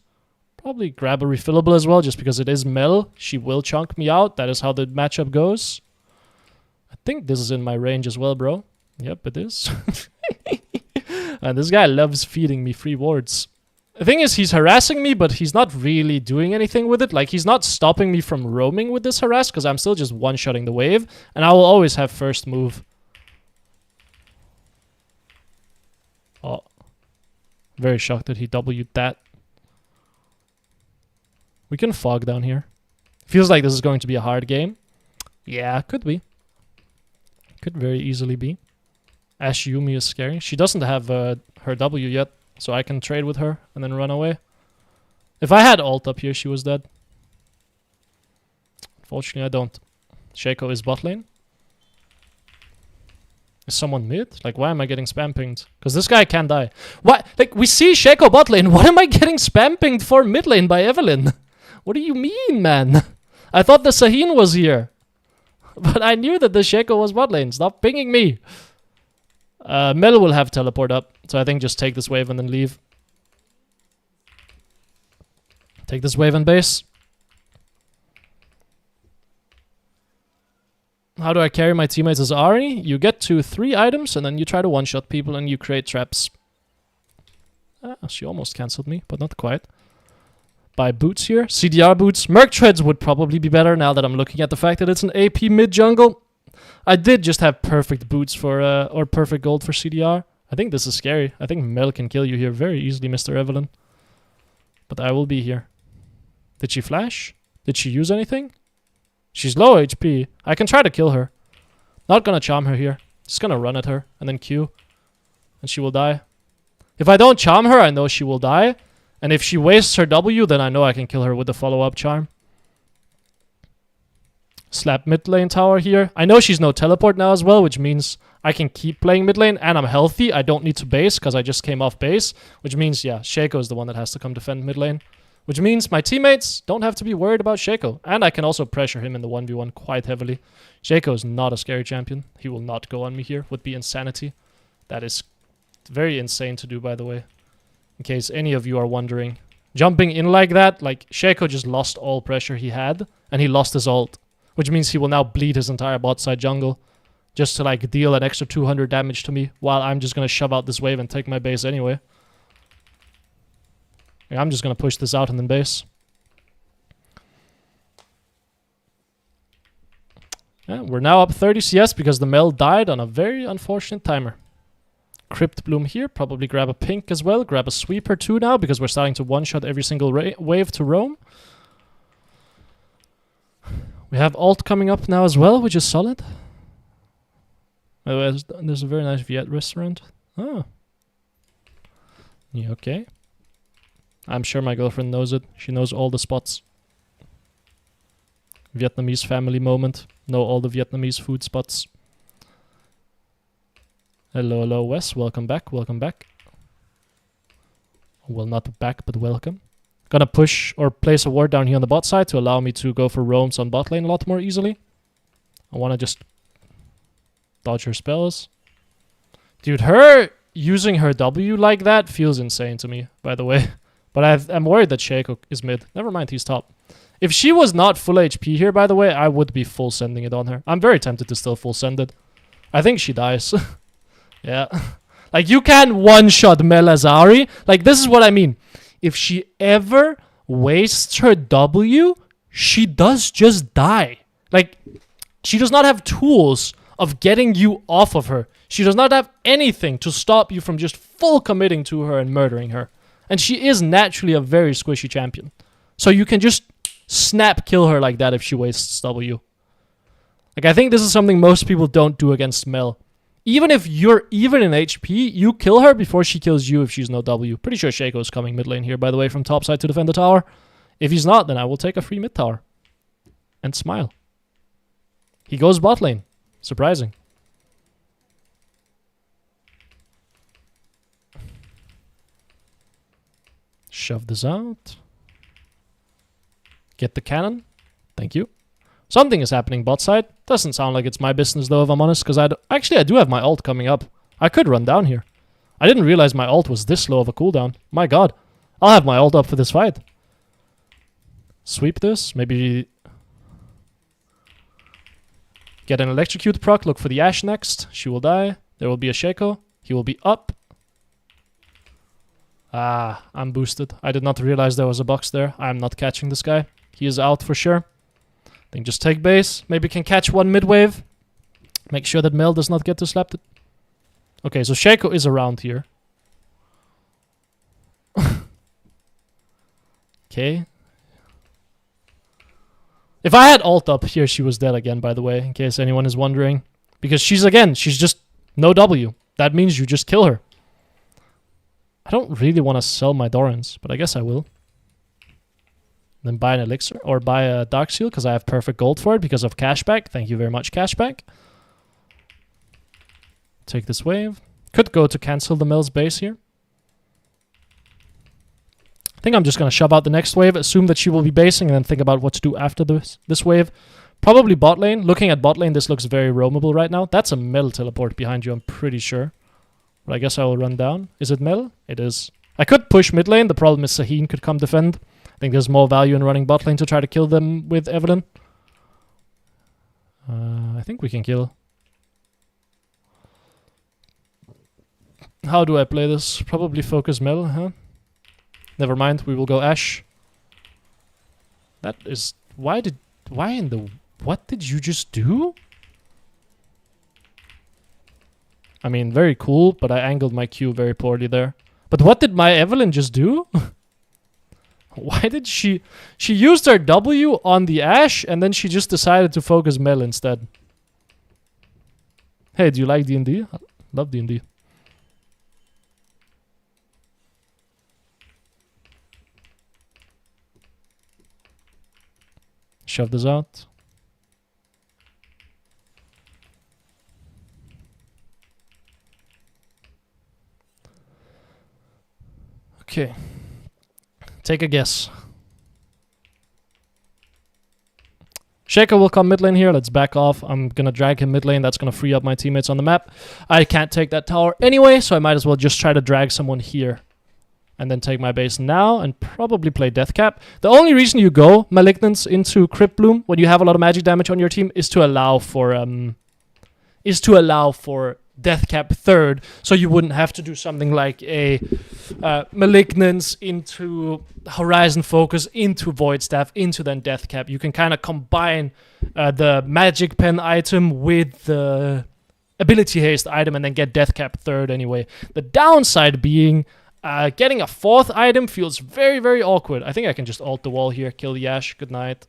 Probably grab a refillable as well, just because it is Mel. She will chunk me out. That is how the matchup goes. I think this is in my range as well, bro. Yep, it is. And this guy loves feeding me free wards. The thing is, he's harassing me, but he's not really doing anything with it. Like, he's not stopping me from roaming with this harass, because I'm still just one-shotting the wave, and I will always have first move. Oh. Very shocked that he W'd that. We can fog down here. Feels like this is going to be a hard game. Yeah, could be. Could very easily be. Ash Yumi is scary. She doesn't have her W yet, so I can trade with her and then run away. If I had ult up here, she was dead. Unfortunately, I don't. Shaco is bot lane. Is someone mid? Like, why am I getting spam pinged? Because this guy can die. What? Like, we see Shaco bot lane. What am I getting spam pinged for mid lane by Evelyn? What do you mean, man? I thought the Sahin was here. But I knew that the Shaco was bot lane. Stop pinging me. Mel will have teleport up. So I think just take this wave and then leave. Take this wave and base. How do I carry my teammates as Ahri? You get to 3 items and then you try to one-shot people and you create traps. She almost cancelled me, but not quite. Buy boots here. CDR boots. Merc treads would probably be better now that I'm looking at the fact that it's an AP mid-jungle. I did just have perfect boots for, or perfect gold for CDR. I think this is scary. I think Mel can kill you here very easily, Mr. Evelyn. But I will be here. Did she flash? Did she use anything? She's low HP. I can try to kill her. Not gonna charm her here. Just gonna run at her and then Q. And she will die. If I don't charm her, I know she will die. And if she wastes her W, then I know I can kill her with the follow-up charm. Slap mid lane tower here. I know she's no teleport now as well, which means I can keep playing mid lane and I'm healthy. I don't need to base because I just came off base. Which means, yeah, Shaco is the one that has to come defend mid lane. Which means my teammates don't have to be worried about Shaco. And I can also pressure him in the 1v1 quite heavily. Shaco is not a scary champion. He will not go on me here. Would be insanity. That is very insane to do, by the way. In case any of you are wondering. Jumping in like that, like, Shaco just lost all pressure he had. And he lost his ult. Which means he will now bleed his entire bot side jungle. Just to, like, deal an extra 200 damage to me. While I'm just gonna shove out this wave and take my base anyway. Yeah, I'm just gonna push this out and then base. Yeah, we're now up 30 CS because the Mel died on a very unfortunate timer. Crypt Bloom here. Probably grab a pink as well. Grab a sweeper too now because we're starting to one-shot every single wave to roam. We have ult coming up now as well, which is solid. By the way, there's a very nice Viet restaurant. Oh. Yeah, okay. I'm sure my girlfriend knows it. She knows all the spots. Vietnamese family moment. Know all the Vietnamese food spots. Hello, hello, Wes. Welcome back, welcome back. Well, not back, but welcome. Gonna push or place a ward down here on the bot side to allow me to go for roams on bot lane a lot more easily. I want to just dodge her spells. Dude, her using her W like that feels insane to me, by the way. But I'm worried that Shaco is mid. Never mind, he's top. If she was not full HP here, by the way, I would be full sending it on her. I'm very tempted to still full send it. I think she dies. Yeah. Like, you can't one-shot Mel Ahri. Like, this is what I mean. If she ever wastes her W, she does just die. Like, she does not have tools of getting you off of her. She does not have anything to stop you from just full committing to her and murdering her. And she is naturally a very squishy champion. So you can just snap kill her like that if she wastes W. Like, I think this is something most people don't do against Mel. Even if you're even in HP, you kill her before she kills you if she's no W. Pretty sure Shaco is coming mid lane here, by the way, from top side to defend the tower. If he's not, then I will take a free mid tower. And smile. He goes bot lane. Surprising. Shove this out. Get the cannon. Thank you. Something is happening bot side. Doesn't sound like it's my business though, if I'm honest, because actually I do have my ult coming up. I could run down here. I didn't realize my ult was this low of a cooldown. My god. I'll have my ult up for this fight. Sweep this. Maybe get an electrocute proc. Look for the Ashe next. She will die. There will be a Shaco. He will be up. Ah, I'm boosted. I did not realize there was a box there. I'm not catching this guy. He is out for sure. I think just take base. Maybe can catch one mid wave. Make sure that Mel does not get to slap it. Okay, so Shaco is around here. Okay. If I had ult up here, she was dead again, by the way, in case anyone is wondering. Because she's just no W. That means you just kill her. I don't really want to sell my Dorans, but I guess I will. Then buy an elixir or buy a dark seal because I have perfect gold for it because of cashback. Thank you very much, cashback. Take this wave. Could go to cancel the Mel's base here. I think I'm just going to shove out the next wave, assume that she will be basing, and then think about what to do after this wave. Probably bot lane. Looking at bot lane, this looks very roamable right now. That's a Mel teleport behind you, I'm pretty sure. But I guess I will run down. Is it Mel? It is. I could push mid lane. The problem is Sahin could come defend. I think there's more value in running bot lane to try to kill them with Evelyn. I think we can kill. How do I play this? Probably focus Mel, huh? Never mind, we will go Ashe. That is... What did you just do? I mean, very cool, but I angled my Q very poorly there. But what did my Evelyn just do? Why did she... She used her W on the Ashe, and then she just decided to focus Mel instead. Hey, do you like D&D? I love D&D. Shove this out. Okay. Take a guess. Shaco will come mid lane here. Let's back off. I'm gonna drag him mid lane. That's gonna free up my teammates on the map. I can't take that tower anyway, so I might as well just try to drag someone here. And then take my base now and probably play Deathcap. The only reason you go Malignance into Crypt Bloom when you have a lot of magic damage on your team is to allow for Deathcap third, so you wouldn't have to do something like a Malignance into Horizon Focus, into Void Staff, into then Deathcap. You can kind of combine the Magic Pen item with the Ability Haste item and then get Deathcap third anyway. The downside being... getting a fourth item feels very, very awkward. I think I can just ult the wall here, kill the Ashe. Good night.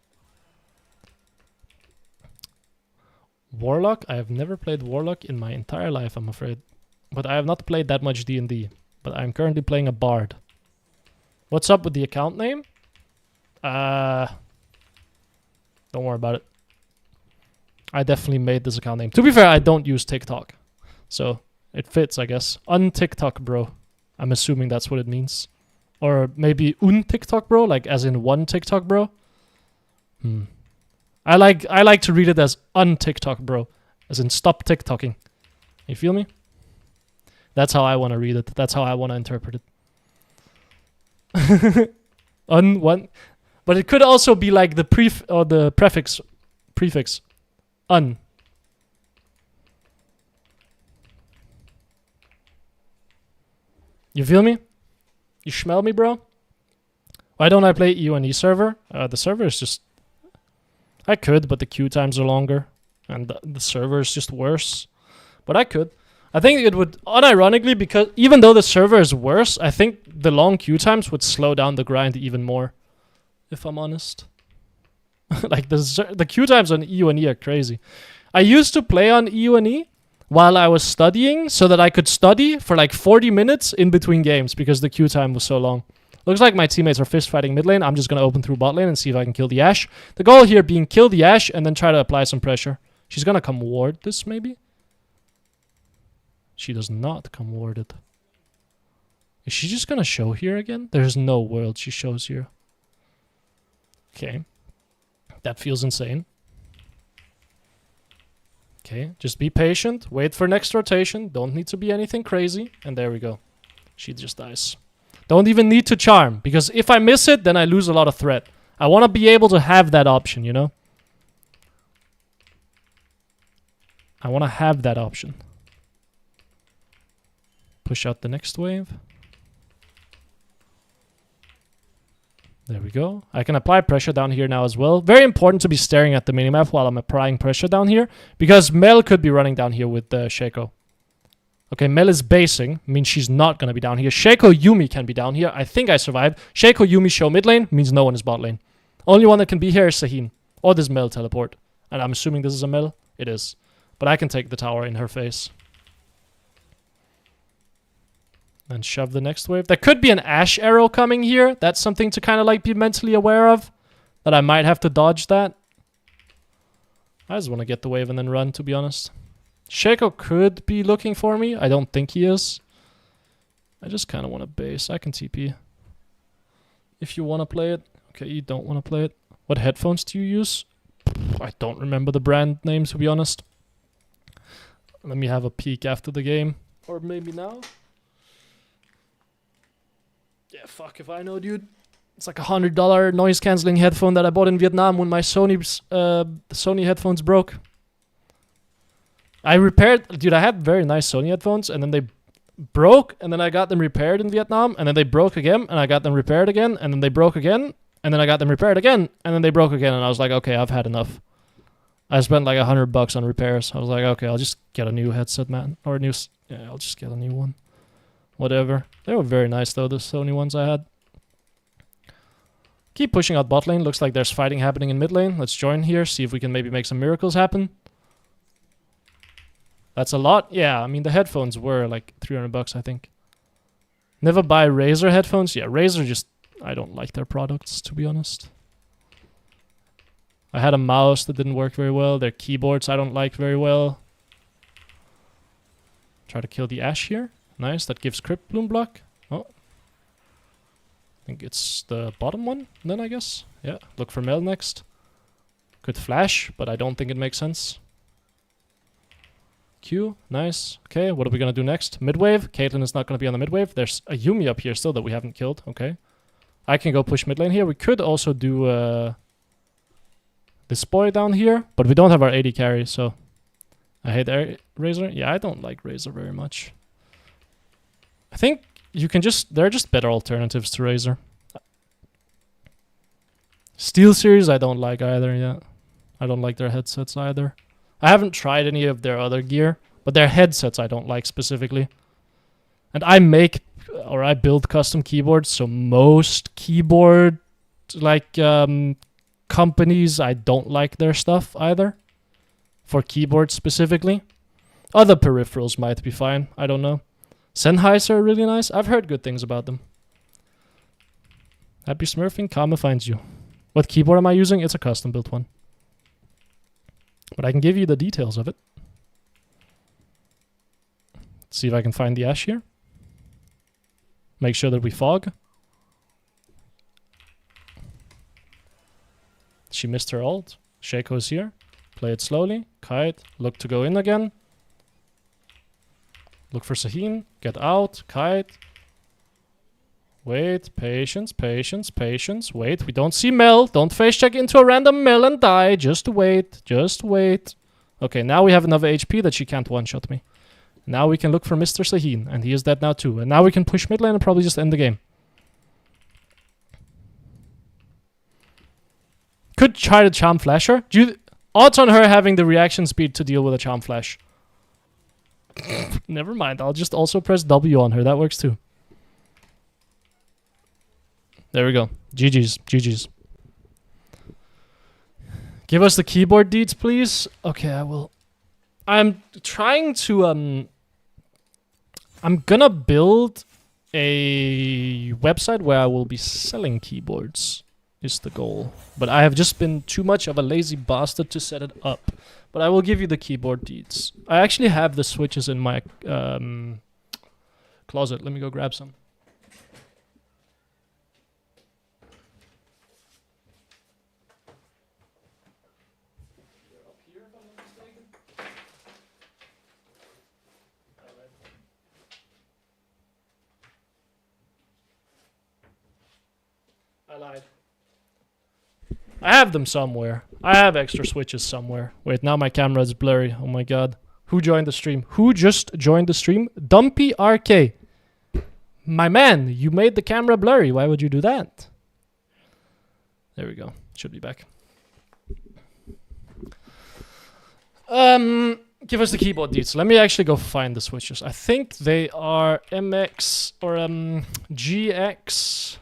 Warlock? I have never played Warlock in my entire life, I'm afraid. But I have not played that much D&D. But I'm currently playing a Bard. What's up with the account name? Don't worry about it. I definitely made this account name. To be fair, I don't use TikTok. So, it fits, I guess. Un-TikTok, bro. I'm assuming that's what it means. Or maybe un TikTok bro, like as in one TikTok bro. I like to read it as un TikTok bro, as in stop TikToking. You feel me? That's how I want to read it. That's how I want to interpret it. One, but it could also be like the prefix. Un. You feel me? You smell me, bro? Why don't I play EUNE server? The server is just... I could, but the queue times are longer. And the server is just worse. But I could. I think it would... Unironically, because even though the server is worse, I think the long queue times would slow down the grind even more. If I'm honest. Like, the queue times on EUNE are crazy. I used to play on EUNE while I was studying, so that I could study for like 40 minutes in between games, because the queue time was so long. Looks like my teammates are fist fighting mid lane. I'm just going to open through bot lane and see if I can kill the Ashe. The goal here being kill the Ashe and then try to apply some pressure. She's going to come ward this, maybe? She does not come warded. Is she just going to show here again? There's no world she shows here. Okay. That feels insane. Okay, just be patient. Wait for next rotation. Don't need to be anything crazy. And there we go. She just dies. Don't even need to charm, because if I miss it, then I lose a lot of threat. I want to be able to have that option, you know? I want to have that option. Push out the next wave. There we go. I can apply pressure down here now as well. Very important to be staring at the minimap while I'm applying pressure down here, because Mel could be running down here with Shaco. Okay, Mel is basing, means she's not going to be down here. Shaco Yumi can be down here. I think I survived. Shaco Yumi show mid lane means no one is bot lane. Only one that can be here is Sahin. Or this Mel teleport. And I'm assuming this is a Mel. It is. But I can take the tower in her face. And shove the next wave. There could be an Ashe arrow coming here. That's something to kind of like be mentally aware of. That I might have to dodge that. I just want to get the wave and then run, to be honest. Shaco could be looking for me. I don't think he is. I just kind of want to base. I can TP. If you want to play it. Okay, you don't want to play it. What headphones do you use? I don't remember the brand name, to be honest. Let me have a peek after the game. Or maybe now. Yeah, fuck if I know, dude. It's like $100 noise cancelling headphone that I bought in Vietnam when my Sony headphones broke. I repaired, dude, I had very nice Sony headphones, and then they broke, and then I got them repaired in Vietnam, and then they broke again, and I got them repaired again, and then they broke again, and then I got them repaired again, and then they broke again, and I was like, okay, I've had enough. I spent like $100 on repairs. I was like, okay, I'll just get a new headset, man, or a new, yeah, I'll just get a new one. Whatever. They were very nice, though, the Sony ones I had. Keep pushing out bot lane. Looks like there's fighting happening in mid lane. Let's join here, see if we can maybe make some miracles happen. That's a lot. Yeah, I mean, the headphones were like $300, I think. Never buy Razer headphones. Yeah, Razer just... I don't like their products, to be honest. I had a mouse that didn't work very well. Their keyboards I don't like very well. Try to kill the Ashe here. Nice, that gives Crypt Bloom block. Oh. I think it's the bottom one then, I guess. Yeah, look for Mel next. Could flash, but I don't think it makes sense. Q, nice. Okay, what are we gonna do next? Midwave. Caitlyn is not gonna be on the midwave. There's a Yumi up here still that we haven't killed. Okay. I can go push mid lane here. We could also do this boy down here, but we don't have our 80 carry, so I hate Razer. Yeah, I don't like Razer very much. I think you can just... There are just better alternatives to Razer. Steel Series I don't like either, yeah. I don't like their headsets either. I haven't tried any of their other gear, but their headsets I don't like specifically. And I make, or I build custom keyboards, so most keyboard, like, companies, I don't like their stuff either. For keyboards specifically. Other peripherals might be fine, I don't know. Sennheiser are really nice. I've heard good things about them. Happy smurfing, Karma finds you. What keyboard am I using? It's a custom built one. But I can give you the details of it. Let's see if I can find the Ashe here. Make sure that we fog. She missed her ult. Shaco's here. Play it slowly. Kite. Look to go in again. Look for Sahin. Get out. Kite. Wait. Patience. Patience. Patience. Wait. We don't see Mel. Don't face check into a random Mel and die. Just wait. Just wait. Okay, now we have another HP that she can't one-shot me. Now we can look for Mr. Sahin. And he is dead now too. And now we can push mid lane and probably just end the game. Could try to Charm Flasher. Odds on her having the reaction speed to deal with a Charm Flash. Never mind. I'll just also press W on her. That works too. There we go. GG's. GG's. Give us the keyboard deeds, please. Okay, I will. I'm trying to... I'm gonna build a website where I will be selling keyboards. Is the goal. But I have just been too much of a lazy bastard to set it up. But I will give you the keyboard deeds. I actually have the switches in my closet. Let me go grab some. lied. I have them somewhere. I have extra switches somewhere. Wait, now my camera is blurry. Oh my god. Who joined the stream? Who just joined the stream? Dumpy RK. My man, you made the camera blurry. Why would you do that? There we go. Should be back. Give us the keyboard deets. Let me actually go find the switches. I think they are MX or GX.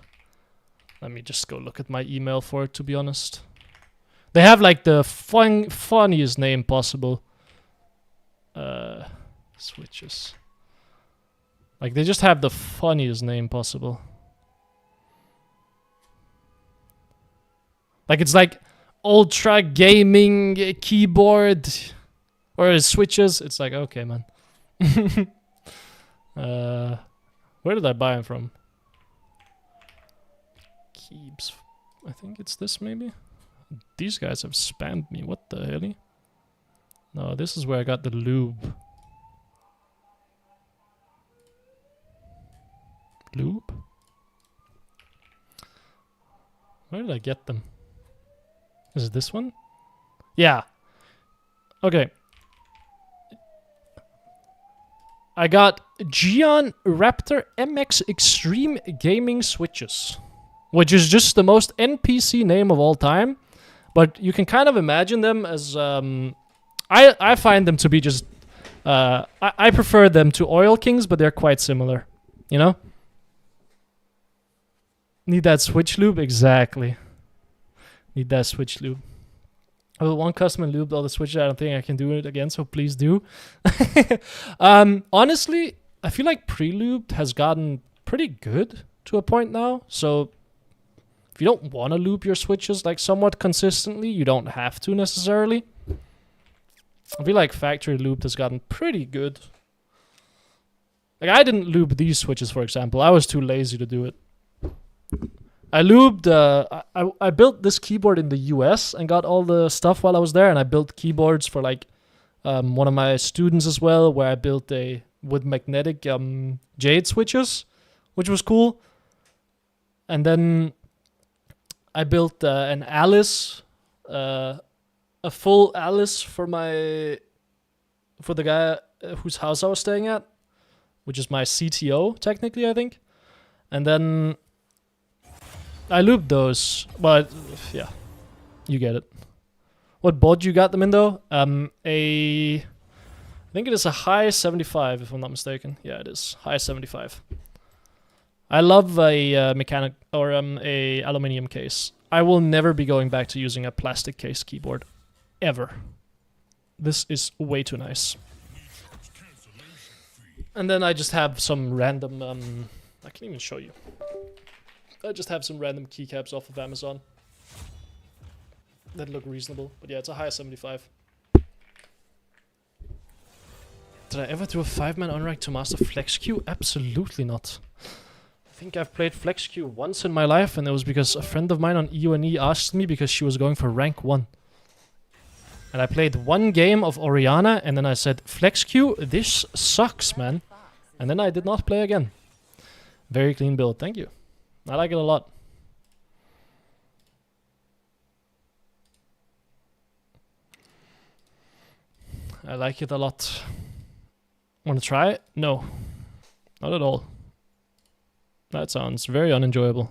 Let me just go look at my email for it, to be honest. They have like the funniest name possible. Switches. Like they just have the funniest name possible. Like it's like Ultra Gaming Keyboard or switches. It's like, okay, man. Where did I buy them from? Keeps. I think it's this maybe. These guys have spammed me. What the hell? No, this is where I got the lube. Lube? Where did I get them? Is it this one? Yeah. Okay. I got Gion Raptor MX Extreme Gaming Switches, which is just the most NPC name of all time. But you can kind of imagine them as... I find them to be just... I prefer them to Oil Kings, but they're quite similar. You know? Need that switch lube? Exactly. Need that switch lube. I will want custom and lube all the switches. I don't think I can do it again, so please do. Honestly, I feel like pre-lubed has gotten pretty good to a point now. So if you don't want to lube your switches like somewhat consistently, you don't have to necessarily. I feel like factory lubed has gotten pretty good. Like I didn't lube these switches, for example. I was too lazy to do it. I lubed, I built this keyboard in the US and got all the stuff while I was there, and I built keyboards for like one of my students as well, where I built with magnetic jade switches, which was cool. And then I built an Alice, a full Alice for the guy whose house I was staying at, which is my CTO technically, I think. And then I looped those, but yeah, you get it. What board you got them in though? I think it is a high 75 if I'm not mistaken. Yeah, it is high 75. I love a mechanic or a aluminium case. I will never be going back to using a plastic case keyboard, ever. This is way too nice. And then I just have some random. I can even show you. I just have some random keycaps off of Amazon that look reasonable. But yeah, it's a high 75. Did I ever do a 5-man unranked to master Flex Q? Absolutely not. I think I've played Flex Q once in my life, and it was because a friend of mine on EUNE asked me because she was going for rank 1. And I played one game of Oriana, and then I said, Flex Q, this sucks, man. And then I did not play again. Very clean build, thank you. I like it a lot. I like it a lot. Want to try it? No. Not at all. That sounds very unenjoyable.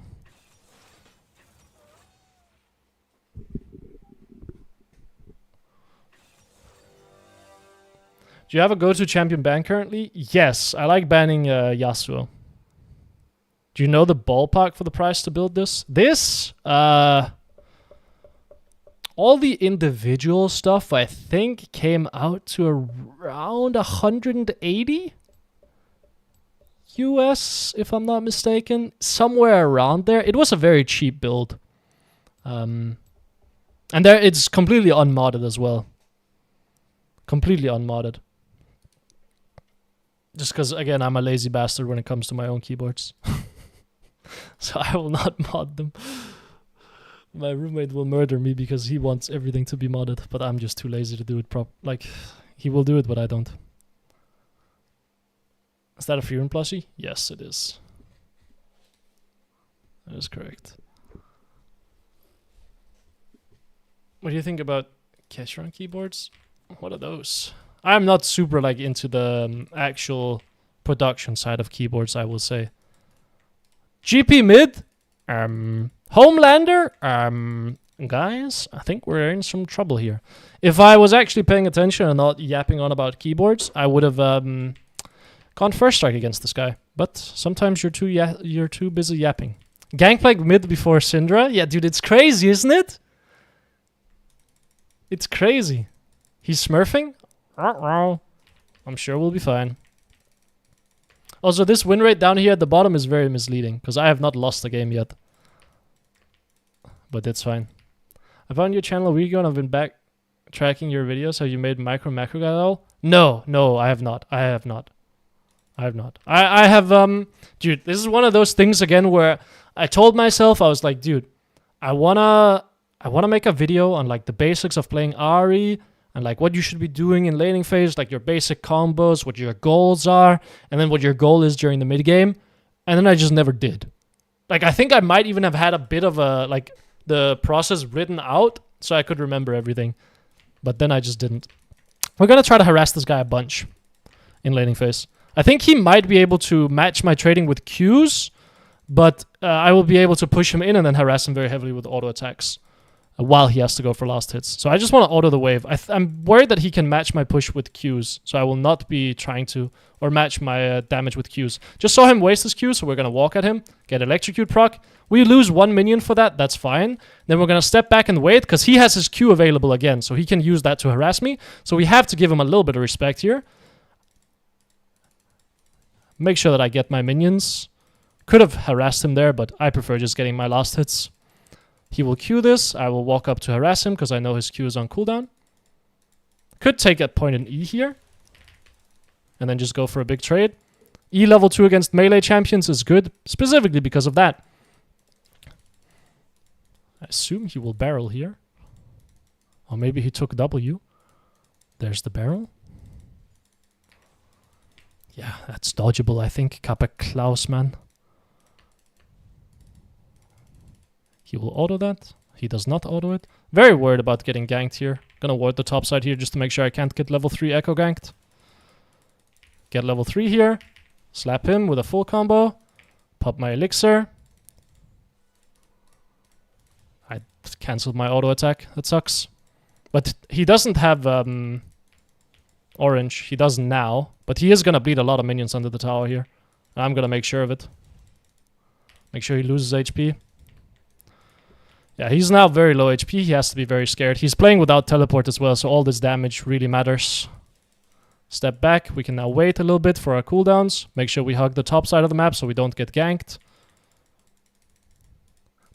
Do you have a go-to champion ban currently? Yes, I like banning Yasuo. Do you know the ballpark for the price to build this? This? All the individual stuff, I think, came out to around 180 US, if I'm not mistaken. Somewhere around there. It was a very cheap build. And there, it's completely unmodded as well. Completely unmodded. Just because, again, I'm a lazy bastard when it comes to my own keyboards. So I will not mod them. My roommate will murder me because he wants everything to be modded, but I'm just too lazy to do it like, he will do it, but I don't. Is that a Furin plushie? Yes, it is. That is correct. What do you think about Kesharon keyboards? What are those? I'm not super like into the actual production side of keyboards, I will say. GP mid? Homelander? Guys, I think we're in some trouble here. If I was actually paying attention and not yapping on about keyboards, I would have gone first strike against this guy. But sometimes you're too busy yapping. Gangplank mid before Syndra? Yeah, dude, it's crazy, isn't it? It's crazy. He's smurfing? I'm sure we'll be fine. Also, this win rate down here at the bottom is very misleading, because I have not lost the game yet. But that's fine. I found your channel a week ago and I've been back tracking your videos. Have you made macro guy at all? No, I have not. I have, dude, this is one of those things again where I told myself, I was like, dude, I wanna make a video on like the basics of playing Ahri and like what you should be doing in laning phase, like your basic combos, what your goals are, and then what your goal is during the mid game. And then I just never did. Like, I think I might even have had a bit of a, like, the process written out so I could remember everything. But then I just didn't. We're going to try to harass this guy a bunch in laning phase. I think he might be able to match my trading with Qs, but I will be able to push him in and then harass him very heavily with auto attacks while he has to go for last hits. So I just want to auto the wave. I'm worried that he can match my push with Qs, so I will not be trying to, or match my damage with Qs. Just saw him waste his Q, so we're going to walk at him, get electrocute proc. We lose 1 minion for that, that's fine. Then we're going to step back and wait, because he has his Q available again, so he can use that to harass me. So we have to give him a little bit of respect here. Make sure that I get my minions. Could have harassed him there, but I prefer just getting my last hits. He will Q this. I will walk up to harass him because I know his Q is on cooldown. Could take a point in E here. And then just go for a big trade. E level 2 against melee champions is good, specifically because of that. I assume he will barrel here. Or maybe he took W. There's the barrel. Yeah, that's dodgeable, I think. Kappa Klaus, man. He will auto that. He does not auto it. Very worried about getting ganked here. Gonna ward the top side here just to make sure I can't get level 3 echo ganked. Get level 3 here. Slap him with a full combo. Pop my elixir. I cancelled my auto attack. That sucks. But he doesn't have orange. He doesn't now. But he is gonna bleed a lot of minions under the tower here. I'm gonna make sure of it. Make sure he loses HP. Yeah, he's now very low HP. He has to be very scared. He's playing without teleport as well, so all this damage really matters. Step back. We can now wait a little bit for our cooldowns. Make sure we hug the top side of the map so we don't get ganked.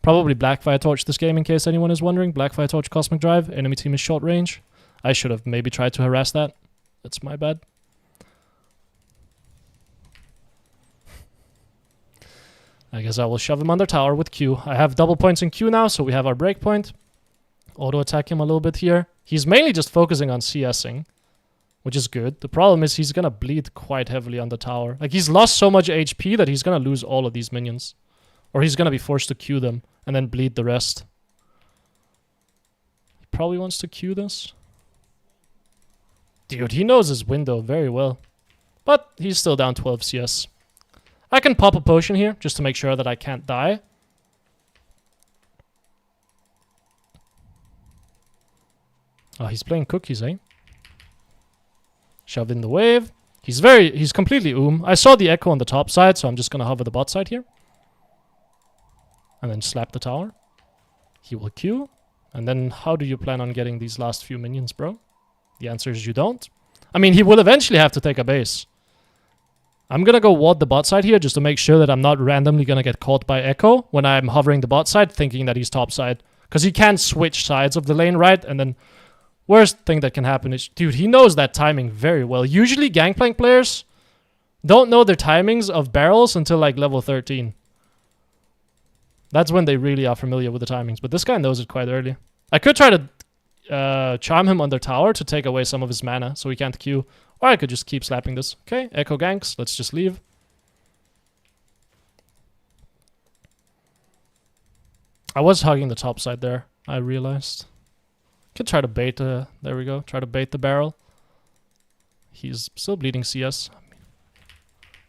Probably Blackfire Torch this game in case anyone is wondering. Blackfire Torch Cosmic Drive. Enemy team is short range. I should have maybe tried to harass that. That's my bad. I guess I will shove him under tower with Q. I have double points in Q now, so we have our break point. Auto attack him a little bit here. He's mainly just focusing on CSing, which is good. The problem is he's going to bleed quite heavily on the tower. Like, he's lost so much HP that he's going to lose all of these minions. Or he's going to be forced to Q them and then bleed the rest. He probably wants to Q this. Dude, he knows his window very well. But he's still down 12 CS. I can pop a potion here, just to make sure that I can't die. Oh, he's playing cookies, eh? Shove in the wave. He's completely I saw the echo on the top side, so I'm just gonna hover the bot side here. And then slap the tower. He will Q. And then how do you plan on getting these last few minions, bro? The answer is you don't. I mean, he will eventually have to take a base. I'm gonna go ward the bot side here just to make sure that I'm not randomly gonna get caught by echo when I'm hovering the bot side thinking that he's top side. Because he can switch sides of the lane, right? And then worst thing that can happen is... Dude, he knows that timing very well. Usually Gangplank players don't know their timings of barrels until like level 13. That's when they really are familiar with the timings. But this guy knows it quite early. I could try to charm him under tower to take away some of his mana so he can't Q. Or I could just keep slapping this. Okay, echo ganks. Let's just leave. I was hugging the top side there, I realized. Could try to bait there we go. Try to bait the barrel. He's still bleeding CS.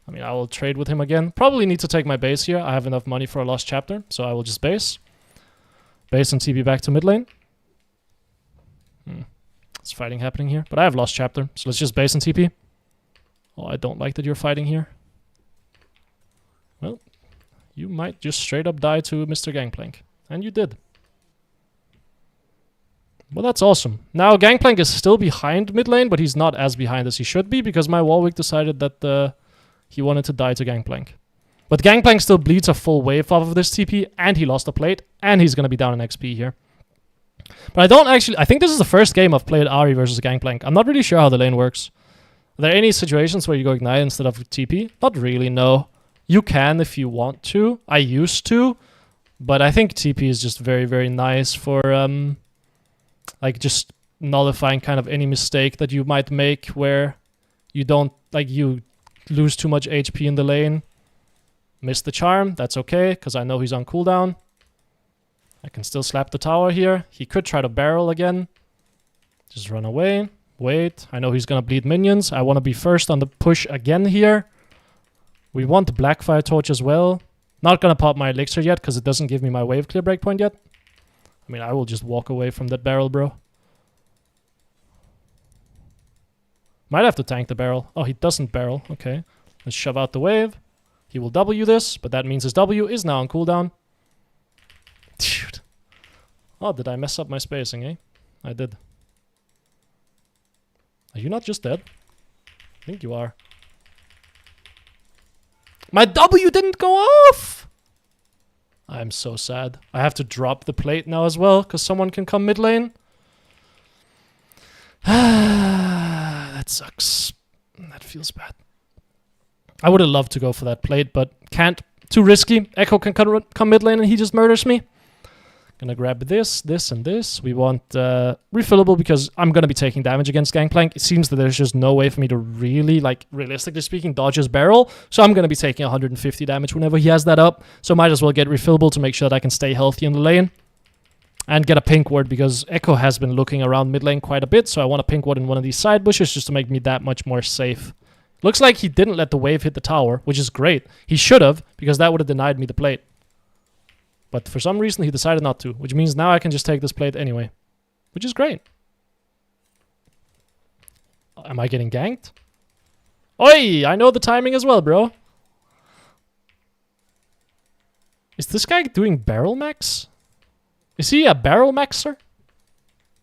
I mean, I will trade with him again. Probably need to take my base here. I have enough money for a lost chapter, so I will just base. Base and TP back to mid lane. There's fighting happening here, but I have lost chapter, so let's just base and TP. Oh, I don't like that you're fighting here. Well, you might just straight up die to Mr. Gangplank. And you did. Well, that's awesome. Now, Gangplank is still behind mid lane, but he's not as behind as he should be because my Warwick decided that he wanted to die to Gangplank. But Gangplank still bleeds a full wave off of this TP, and he lost a plate, and he's going to be down in XP here. But I think this is the first game I've played Ahri versus Gangplank. I'm not really sure how the lane works. Are there any situations where you go Ignite instead of TP? Not really, no. You can if you want to. I used to. But I think TP is just very, very nice for like just nullifying kind of any mistake that you might make where you don't, like you lose too much HP in the lane. Miss the charm, that's okay, because I know he's on cooldown. I can still slap the tower here. He could try to barrel again. Just run away. Wait, I know he's gonna bleed minions. I want to be first on the push again here. We want the Blackfire Torch as well. Not gonna pop my elixir yet, because it doesn't give me my wave clear breakpoint yet. I mean, I will just walk away from that barrel, bro. Might have to tank the barrel. Oh, he doesn't barrel. Okay. Let's shove out the wave. He will W this, but that means his W is now on cooldown. Dude. Oh, did I mess up my spacing, eh? I did. Are you not just dead? I think you are. My W didn't go off! I'm so sad. I have to drop the plate now as well, because someone can come mid lane. That sucks. That feels bad. I would have loved to go for that plate, but can't. Too risky. Echo can come mid lane and he just murders me. Gonna grab this, and this. We want refillable because I'm gonna be taking damage against Gangplank. It seems that there's just no way for me to really, like, realistically speaking, dodge his barrel. So I'm gonna be taking 150 damage whenever he has that up. So might as well get refillable to make sure that I can stay healthy in the lane. And get a pink ward because Echo has been looking around mid lane quite a bit. So I want a pink ward in one of these side bushes just to make me that much more safe. Looks like he didn't let the wave hit the tower, which is great. He should have, because that would have denied me the plate. But for some reason, he decided not to, which means now I can just take this plate anyway. Which is great. Am I getting ganked? Oi! I know the timing as well, bro. Is this guy doing barrel max? Is he a barrel maxer?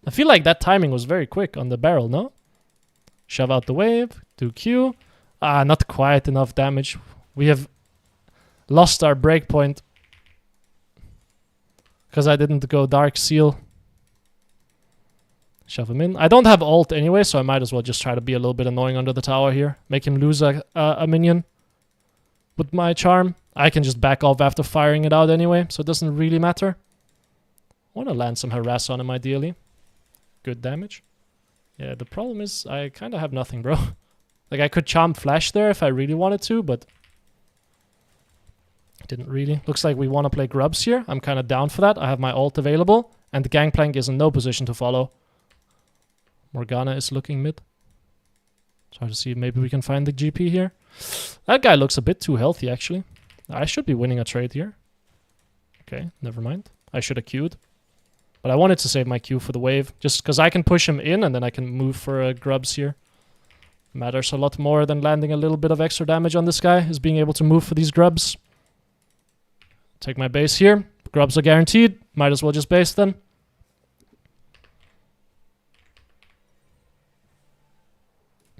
I feel like that timing was very quick on the barrel, no? Shove out the wave, do Q. Ah, not quite enough damage. We have lost our breakpoint. Because I didn't go Dark Seal. Shove him in. I don't have ult anyway, so I might as well just try to be a little bit annoying under the tower here. Make him lose a minion. With my charm. I can just back off after firing it out anyway, so it doesn't really matter. I want to land some harass on him ideally. Good damage. Yeah, the problem is I kind of have nothing, bro. Like, I could charm flash there if I really wanted to, but didn't really. Looks like we want to play grubs here. I'm kind of down for that. I have my ult available, and the Gangplank is in no position to follow. Morgana is looking mid. Try to see if maybe we can find the GP here. That guy looks a bit too healthy, actually. I should be winning a trade here. Okay, never mind. I should have queued. But I wanted to save my Q for the wave, just because I can push him in and then I can move for grubs here. Matters a lot more than landing a little bit of extra damage on this guy, is being able to move for these grubs. Take my base here. Grubs are guaranteed. Might as well just base then.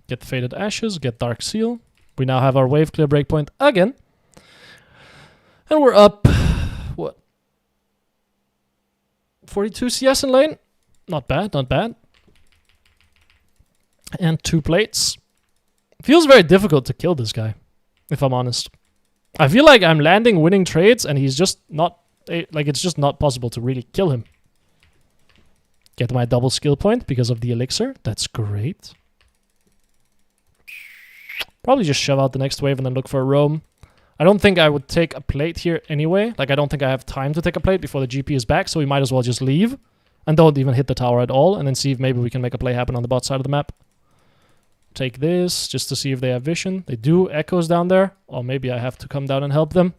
Get Faded Ashes, get Dark Seal. We now have our wave clear breakpoint again. And we're up, what? 42 CS in lane. Not bad, not bad. And 2 plates. Feels very difficult to kill this guy, if I'm honest. I feel like I'm landing winning trades and he's just not, like, it's just not possible to really kill him. Get my double skill point because of the elixir. That's great. Probably just shove out the next wave and then look for a roam. I don't think I would take a plate here anyway. Like, I don't think I have time to take a plate before the GP is back, so we might as well just leave. And don't even hit the tower at all. And then see if maybe we can make a play happen on the bot side of the map. Take this just to see if they have vision. They do. Echoes down there. Or maybe I have to come down and help them.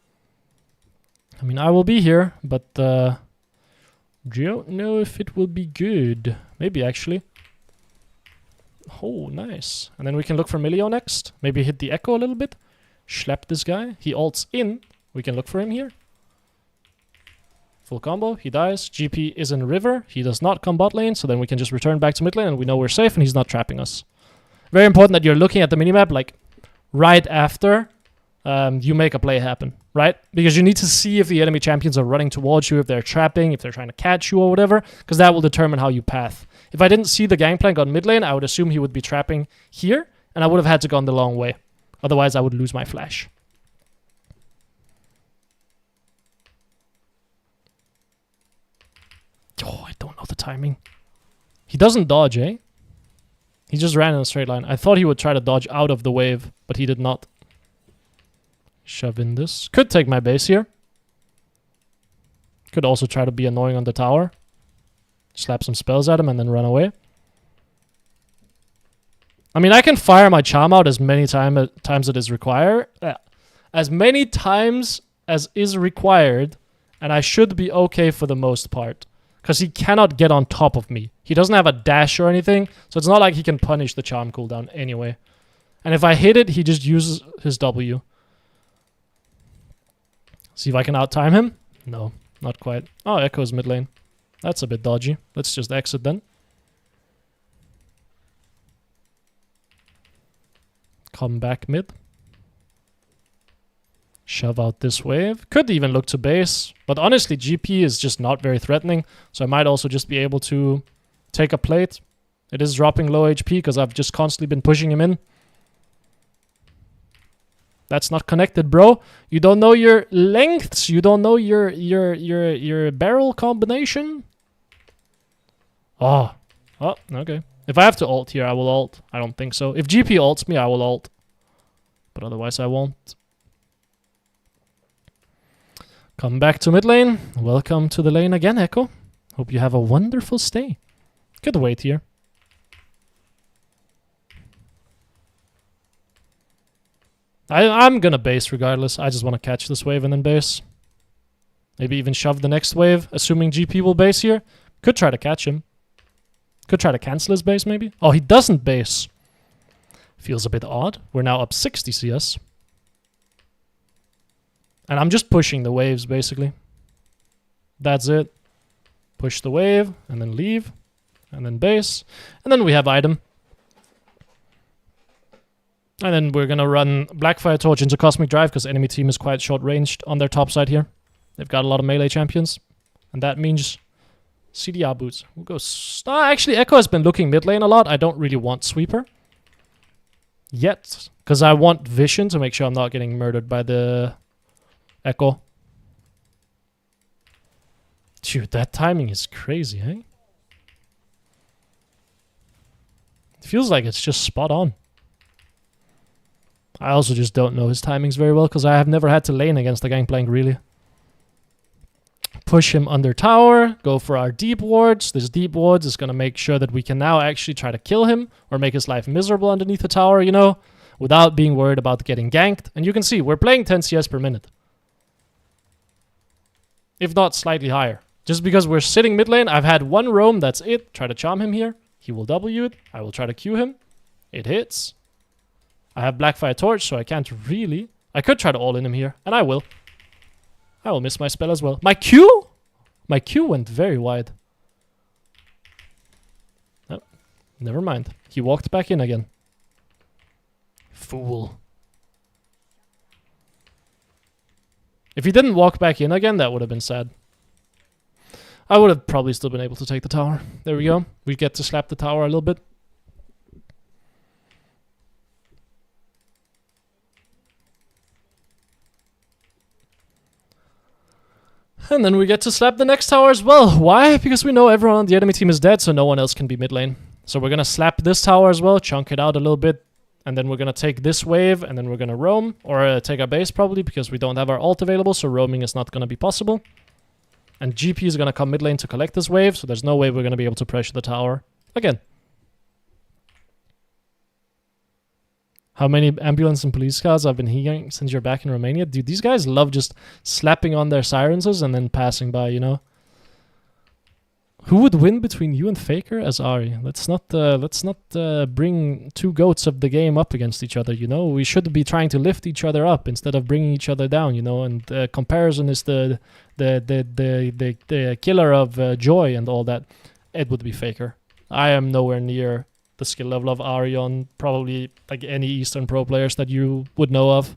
I mean, I will be here, but don't know if it will be good. Maybe, actually. Oh, nice. And then we can look for Milio next. Maybe hit the Echo a little bit. Slap this guy. He ults in. We can look for him here. Full combo. He dies. GP is in river. He does not come bot lane, so then we can just return back to mid lane and we know we're safe and he's not trapping us. Very important that you're looking at the minimap, like, right after you make a play happen, right? Because you need to see if the enemy champions are running towards you, if they're trapping, if they're trying to catch you or whatever, because that will determine how you path. If I didn't see the Gangplank on mid lane, I would assume he would be trapping here, and I would have had to gone the long way. Otherwise, I would lose my flash. Oh, I don't know the timing. He doesn't dodge, eh? He just ran in a straight line. I thought he would try to dodge out of the wave, but he did not. Shove in this. Could take my base here. Could also try to be annoying on the tower. Slap some spells at him and then run away. I mean, I can fire my charm out as many times it is required. As many times as is required, and I should be okay for the most part. Because he cannot get on top of me. He doesn't have a dash or anything, so it's not like he can punish the charm cooldown anyway. And if I hit it, he just uses his W. See if I can outtime him. No, not quite. Oh, Echo's mid lane. That's a bit dodgy. Let's just exit then. Come back mid. Shove out this wave. Could even look to base. But honestly, GP is just not very threatening. So I might also just be able to take a plate. It is dropping low HP because I've just constantly been pushing him in. That's not connected, bro. You don't know your lengths. You don't know your barrel combination. Oh. Oh, okay. If I have to ult here, I will ult. I don't think so. If GP ults me, I will ult. But otherwise, I won't. Come back to mid lane. Welcome to the lane again, Echo. Hope you have a wonderful stay. Could wait here. I'm gonna base regardless. I just want to catch this wave and then base. Maybe even shove the next wave, assuming GP will base here. Could try to catch him. Could try to cancel his base, maybe. Oh, he doesn't base. Feels a bit odd. We're now up 60 CS. And I'm just pushing the waves, basically. That's it. Push the wave, and then leave. And then base. And then we have item. And then we're gonna run Blackfire Torch into Cosmic Drive, because enemy team is quite short-ranged on their top side here. They've got a lot of melee champions. And that means CDR boots. We'll go... actually, Echo has been looking mid lane a lot. I don't really want Sweeper. Yet. Because I want Vision to make sure I'm not getting murdered by the... Echo. Dude, that timing is crazy, eh? It feels like it's just spot on. I also just don't know his timings very well, because I have never had to lane against the Gangplank, really. Push him under tower, go for our deep wards. This deep wards is going to make sure that we can now actually try to kill him, or make his life miserable underneath the tower, you know, without being worried about getting ganked. And you can see, we're playing 10 CS per minute. If not slightly higher. Just because we're sitting mid lane, I've had one roam, that's it. Try to charm him here. He will W it. I will try to Q him. It hits. I have Blackfire Torch, so I can't really... I could try to all in him here, and I will. I will miss my spell as well. My Q? My Q went very wide. Oh, never mind. He walked back in again. Fool. If he didn't walk back in again, that would have been sad. I would have probably still been able to take the tower. There we go. We get to slap the tower a little bit. And then we get to slap the next tower as well. Why? Because we know everyone on the enemy team is dead, so no one else can be mid lane. So we're going to slap this tower as well, chunk it out a little bit. And then we're going to take this wave, and then we're going to roam. Or take our base, probably, because we don't have our ult available, so roaming is not going to be possible. And GP is going to come mid lane to collect this wave, so there's no way we're going to be able to pressure the tower. Again. How many ambulance and police cars I've been hearing since you're back in Romania? Dude, these guys love just slapping on their silences and then passing by, you know? Who would win between you and Faker as Ahri? Let's not bring two goats of the game up against each other, you know? We should be trying to lift each other up instead of bringing each other down, you know? And comparison is the killer of joy and all that. It would be Faker. I am nowhere near the skill level of Ahri on probably like any Eastern Pro players that you would know of.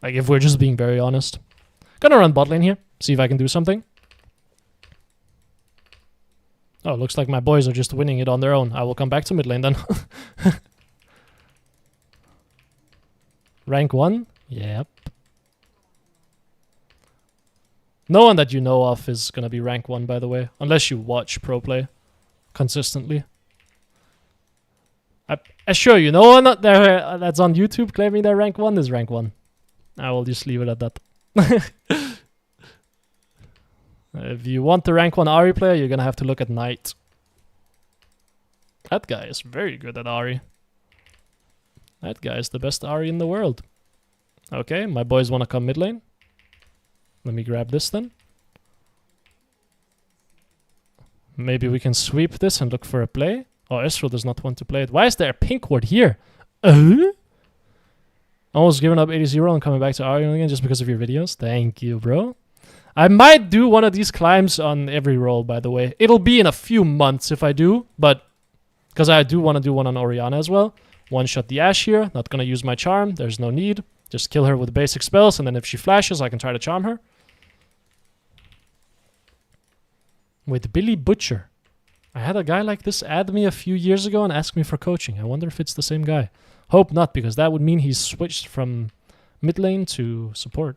Like if we're just being very honest. Gonna run bot lane here, see if I can do something. Oh, looks like my boys are just winning it on their own. I will come back to mid lane then. Rank 1? Yep. No one that you know of is gonna be rank 1, by the way. Unless you watch pro play consistently. I assure you, no one there that's on YouTube claiming they're rank 1 is rank 1. I will just leave it at that. If you want the rank 1 Ahri player, you're gonna have to look at Knight. That guy is very good at Ahri. That guy is the best Ahri in the world. Okay, my boys want to come mid lane. Let me grab this then. Maybe we can sweep this and look for a play. Oh, Ezreal does not want to play it. Why is there a pink ward here? Almost giving up 80-0 and coming back to Ahri again just because of your videos. Thank you, bro. I might do one of these climbs on every role, by the way. It'll be in a few months if I do, but because I do want to do one on Orianna as well. One shot the Ashe here. Not going to use my charm. There's no need. Just kill her with basic spells, and then if she flashes, I can try to charm her. With Billy Butcher. I had a guy like this add me a few years ago and ask me for coaching. I wonder if it's the same guy. Hope not, because that would mean he's switched from mid lane to support.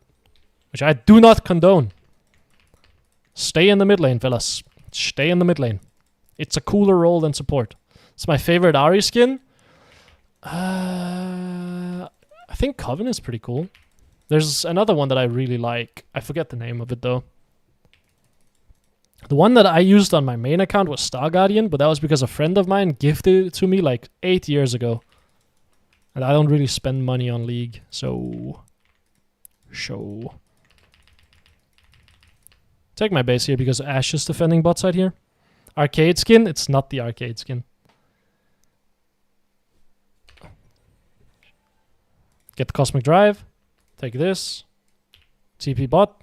Which I do not condone. Stay in the mid lane, fellas. Stay in the mid lane. It's a cooler role than support. It's my favorite Ahri skin. I think Coven is pretty cool. There's another one that I really like. I forget the name of it though. The one that I used on my main account was Star Guardian, but that was because a friend of mine gifted it to me like 8 years ago. And I don't really spend money on League, so... Take my base here because Ashe is defending bot side here. Arcade skin? It's not the arcade skin. Get the Cosmic Drive. Take this. TP bot.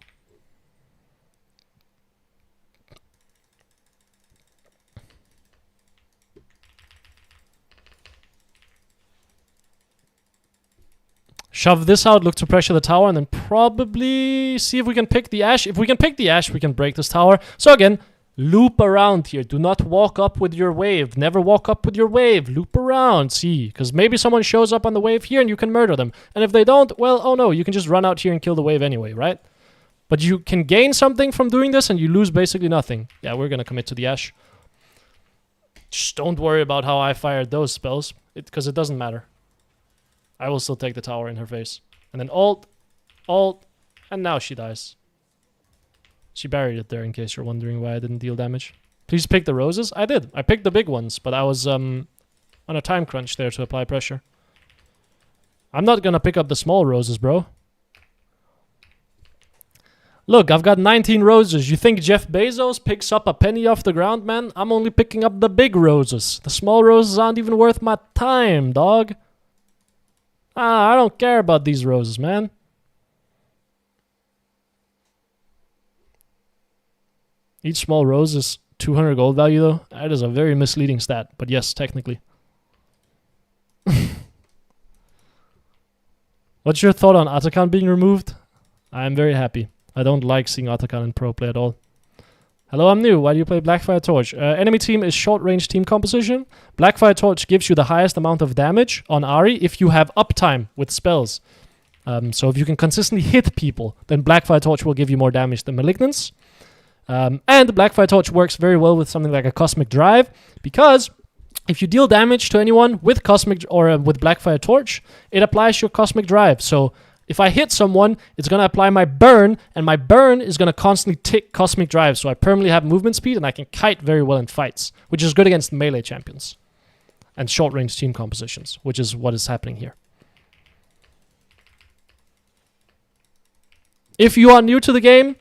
Shove this out, look to pressure the tower, and then probably see if we can pick the Ashe. If we can pick the Ashe, we can break this tower. So again, loop around here. Do not walk up with your wave. Never walk up with your wave. Loop around. See, because maybe someone shows up on the wave here and you can murder them. And if they don't, well, oh no, you can just run out here and kill the wave anyway, right? But you can gain something from doing this and you lose basically nothing. Yeah, we're going to commit to the Ashe. Just don't worry about how I fired those spells, because it doesn't matter. I will still take the tower in her face. And then ult, and now she dies. She buried it there in case you're wondering why I didn't deal damage. Please pick the roses. I did. I picked the big ones, but I was on a time crunch there to apply pressure. I'm not gonna pick up the small roses, bro. Look, I've got 19 roses. You think Jeff Bezos picks up a penny off the ground, man? I'm only picking up the big roses. The small roses aren't even worth my time, dog. I don't care about these roses, man. Each small rose is 200 gold value, though. That is a very misleading stat, but yes, technically. What's your thought on Atakan being removed? I'm very happy. I don't like seeing Atakan in pro play at all. Hello, I'm new. Why do you play Blackfire Torch? Enemy team is short-range team composition. Blackfire Torch gives you the highest amount of damage on Ahri if you have uptime with spells. So if you can consistently hit people, then Blackfire Torch will give you more damage than Malignance. And Blackfire Torch works very well with something like a Cosmic Drive, because if you deal damage to anyone with Cosmic or with Blackfire Torch, it applies your Cosmic Drive. So If I hit someone, it's going to apply my burn, and my burn is going to constantly tick Cosmic Drive, so I permanently have movement speed, and I can kite very well in fights, which is good against melee champions and short-range team compositions, which is what is happening here. If you are new to the game,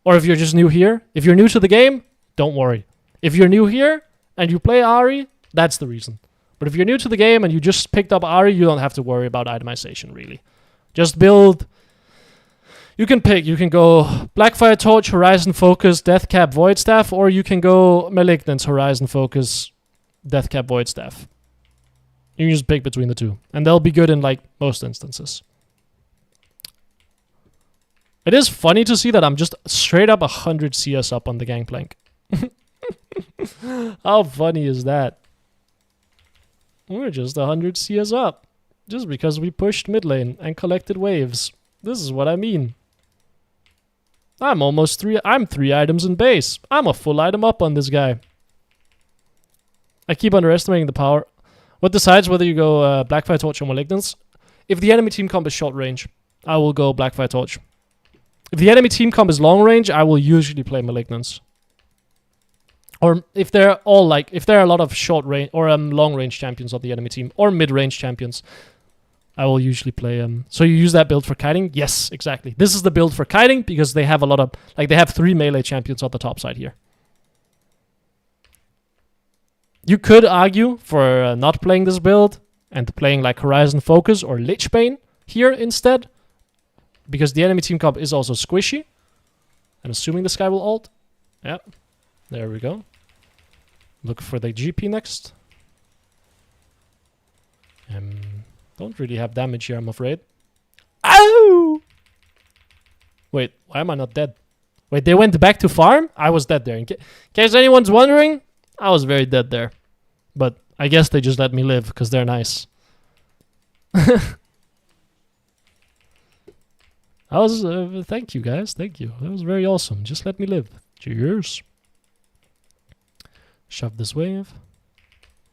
or if you're just new here, if you're new to the game, don't worry. If you're new here and you play Ahri, that's the reason. But if you're new to the game and you just picked up Ahri, you don't have to worry about itemization, really. Just build. You can pick. You can go Blackfire Torch, Horizon Focus, Deathcap, Void Staff, or you can go Malignance, Horizon Focus, Deathcap, Void Staff. You can just pick between the two. And they'll be good in, like, most instances. It is funny to see that I'm just straight up 100 CS up on the Gangplank. How funny is that? We're just 100 CS up. Just because we pushed mid lane and collected waves. This is what I mean. I'm 3 items in base. I'm a full item up on this guy. I keep underestimating the power. What decides whether you go Blackfire Torch or Malignance? If the enemy team comp is short range, I will go Blackfire Torch. If the enemy team comp is long range, I will usually play Malignance. Or if they're all like, if there are a lot of short range or long range champions of the enemy team or mid range champions, I will usually play So you use that build for kiting? Yes, exactly. This is the build for kiting because they have a lot of, like, they have 3 melee champions on the top side here. You could argue for not playing this build and playing like Horizon Focus or Lichbane here instead, because the enemy team comp is also squishy. I'm assuming this guy will ult. Yeah. There we go. Look for the GP next. Don't really have damage here, I'm afraid. Ow! Wait, why am I not dead? Wait, they went back to farm? I was dead there. In case anyone's wondering, I was very dead there. But I guess they just let me live because they're nice. Thank you guys, thank you. That was very awesome. Just let me live. Cheers. Shove this wave.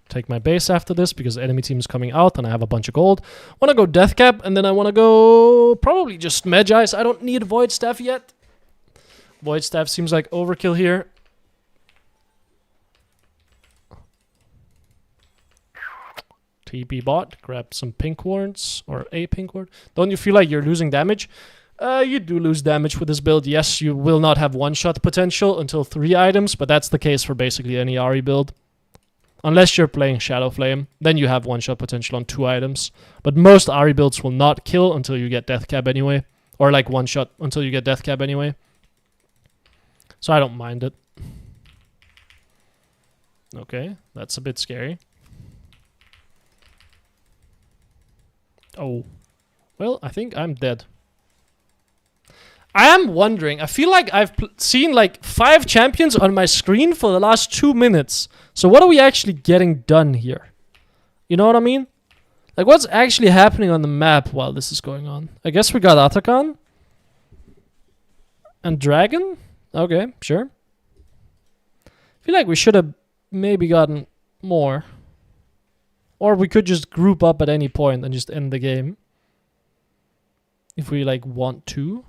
Take my base after this because the enemy team is coming out and I have a bunch of gold. Want to go Deathcap and then I want to go probably just Magi. I don't need Void Staff yet. Void Staff seems like overkill here. TP bot, grab some pink wards or a pink ward. Don't you feel like you're losing damage? You do lose damage with this build. Yes, you will not have one-shot potential until 3 items, but that's the case for basically any Ahri build. Unless you're playing Shadow Flame, then you have one-shot potential on 2 items. But most Ahri builds will not kill until you get Deathcap anyway. Or like one-shot until you get Deathcap anyway. So I don't mind it. Okay, that's a bit scary. Oh. Well, I think I'm dead. I am wondering, I feel like I've seen like 5 champions on my screen for the last 2 minutes. So what are we actually getting done here? You know what I mean? Like what's actually happening on the map while this is going on? I guess we got Atakan. And Dragon? Okay, sure. I feel like we should have maybe gotten more. Or we could just group up at any point and just end the game. If we like want to.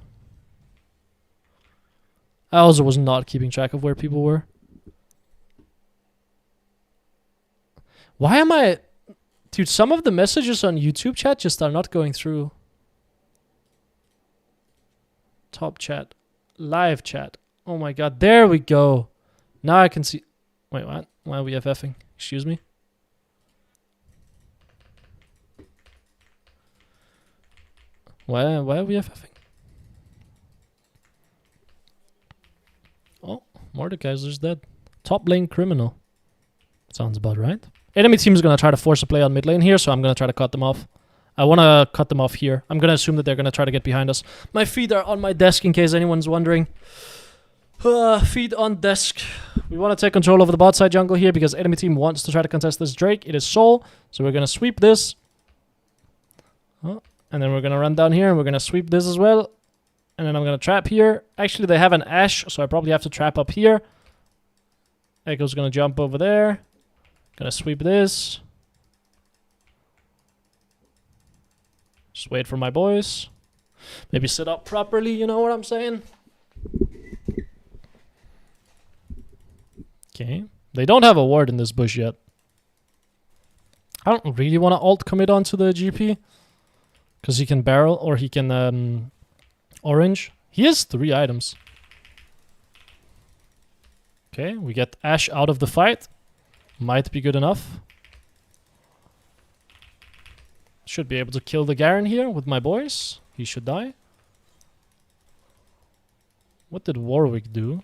I also was not keeping track of where people were. Why am I... Dude, some of the messages on YouTube chat just are not going through. Top chat. Live chat. Oh my god, there we go. Now I can see... Wait, what? Why are we FFing? Excuse me? Why are we FFing? Oh, Mordekaiser's dead. Top lane criminal. Sounds about right. Enemy team is going to try to force a play on mid lane here, so I'm going to try to cut them off. I want to cut them off here. I'm going to assume that they're going to try to get behind us. My feet are on my desk in case anyone's wondering. Feet on desk. We want to take control over the bot side jungle here because enemy team wants to try to contest this Drake. It is Soul, so we're going to sweep this. Oh, and then we're going to run down here and we're going to sweep this as well. And then I'm going to trap here. Actually, they have an Ashe, so I probably have to trap up here. Echo's going to jump over there. Going to sweep this. Just wait for my boys. Maybe sit up properly, you know what I'm saying? Okay. They don't have a ward in this bush yet. I don't really want to alt commit onto the GP. Because he can barrel or he can orange. He has 3 items. Okay, we get Ashe out of the fight. Might be good enough. Should be able to kill the Garen here with my boys. He should die. What did Warwick do?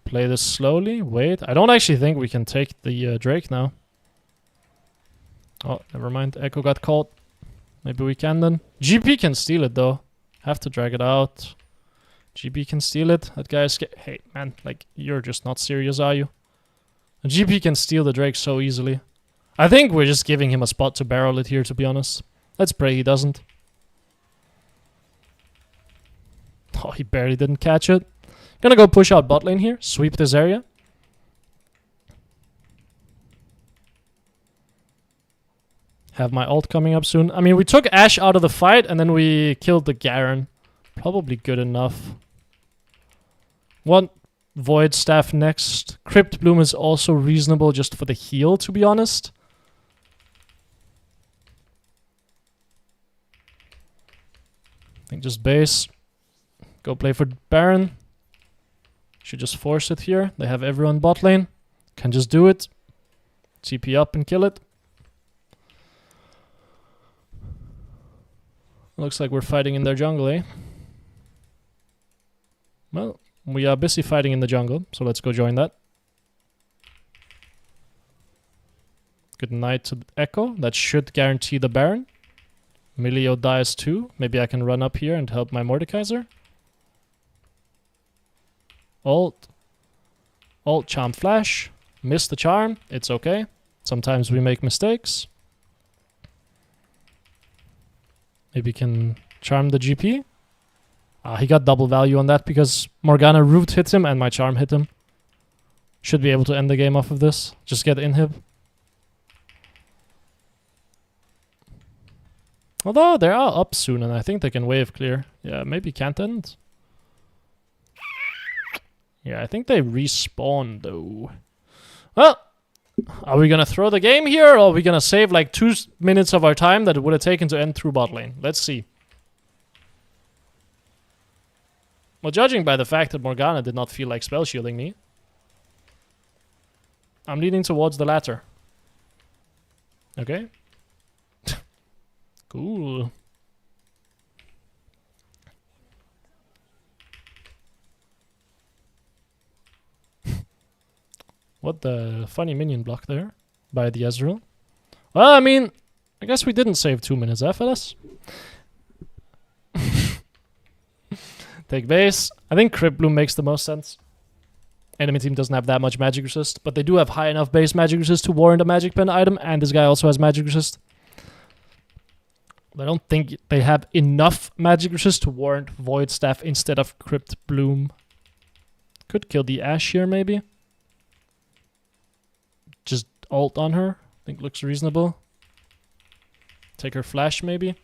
Play this slowly. Wait. I don't actually think we can take the Drake now. Oh, never mind. Echo got caught. Maybe we can then. GP can steal it though. Have to drag it out. GP can steal it. That guy is... Hey, man. Like, you're just not serious, are you? A GP can steal the Drake so easily. I think we're just giving him a spot to barrel it here, to be honest. Let's pray he doesn't. Oh, he barely didn't catch it. Gonna go push out bot lane here. Sweep this area. Have my ult coming up soon. I mean, we took Ashe out of the fight and then we killed the Garen. Probably good enough. One Void Staff next. Crypt Bloom is also reasonable just for the heal, to be honest. I think just base. Go play for Baron. Should just force it here. They have everyone bot lane. Can just do it. TP up and kill it. Looks like we're fighting in their jungle, eh? Well, we are busy fighting in the jungle, so let's go join that. Good night to Echo. That should guarantee the Baron. Milio dies too. Maybe I can run up here and help my Mordekaiser. Ult. Ult, charm, flash. Miss the charm. It's okay. Sometimes we make mistakes. Maybe can charm the GP. He got double value on that because Morgana root hit him and my charm hit him. Should be able to end the game off of this. Just get inhib. Although they are up soon and I think they can wave clear. Yeah, maybe can't end. Yeah, I think they respawn though. Well, are we gonna throw the game here or are we gonna save like 2 minutes of our time that it would have taken to end through bot lane? Let's see. Well, judging by the fact that Morgana did not feel like spell shielding me, I'm leaning towards the latter. Okay. Cool. What the funny minion block there by the Ezreal. Well, I mean, I guess we didn't save 2 minutes, fellas? Take base. I think Crypt Bloom makes the most sense. Enemy team doesn't have that much magic resist, but they do have high enough base magic resist to warrant a magic pen item, and this guy also has magic resist. I don't think they have enough magic resist to warrant Void Staff instead of Crypt Bloom. Could kill the Ashe here, maybe. Just ult on her. I think looks reasonable. Take her flash, maybe.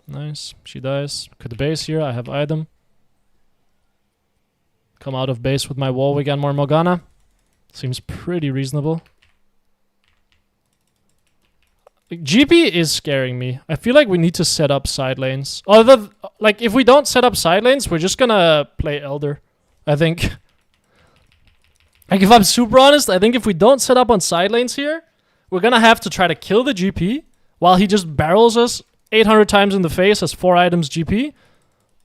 Nice. She dies. Could base here. I have item. Come out of base with my Warwick and more Morgana. Seems pretty reasonable. GP is scaring me. I feel like we need to set up side lanes. Although, like, if we don't set up side lanes, we're just gonna play Elder. I think. Like, if I'm super honest, I think if we don't set up on side lanes here, we're gonna have to try to kill the GP while he just barrels us 800 times in the face as 4 items GP.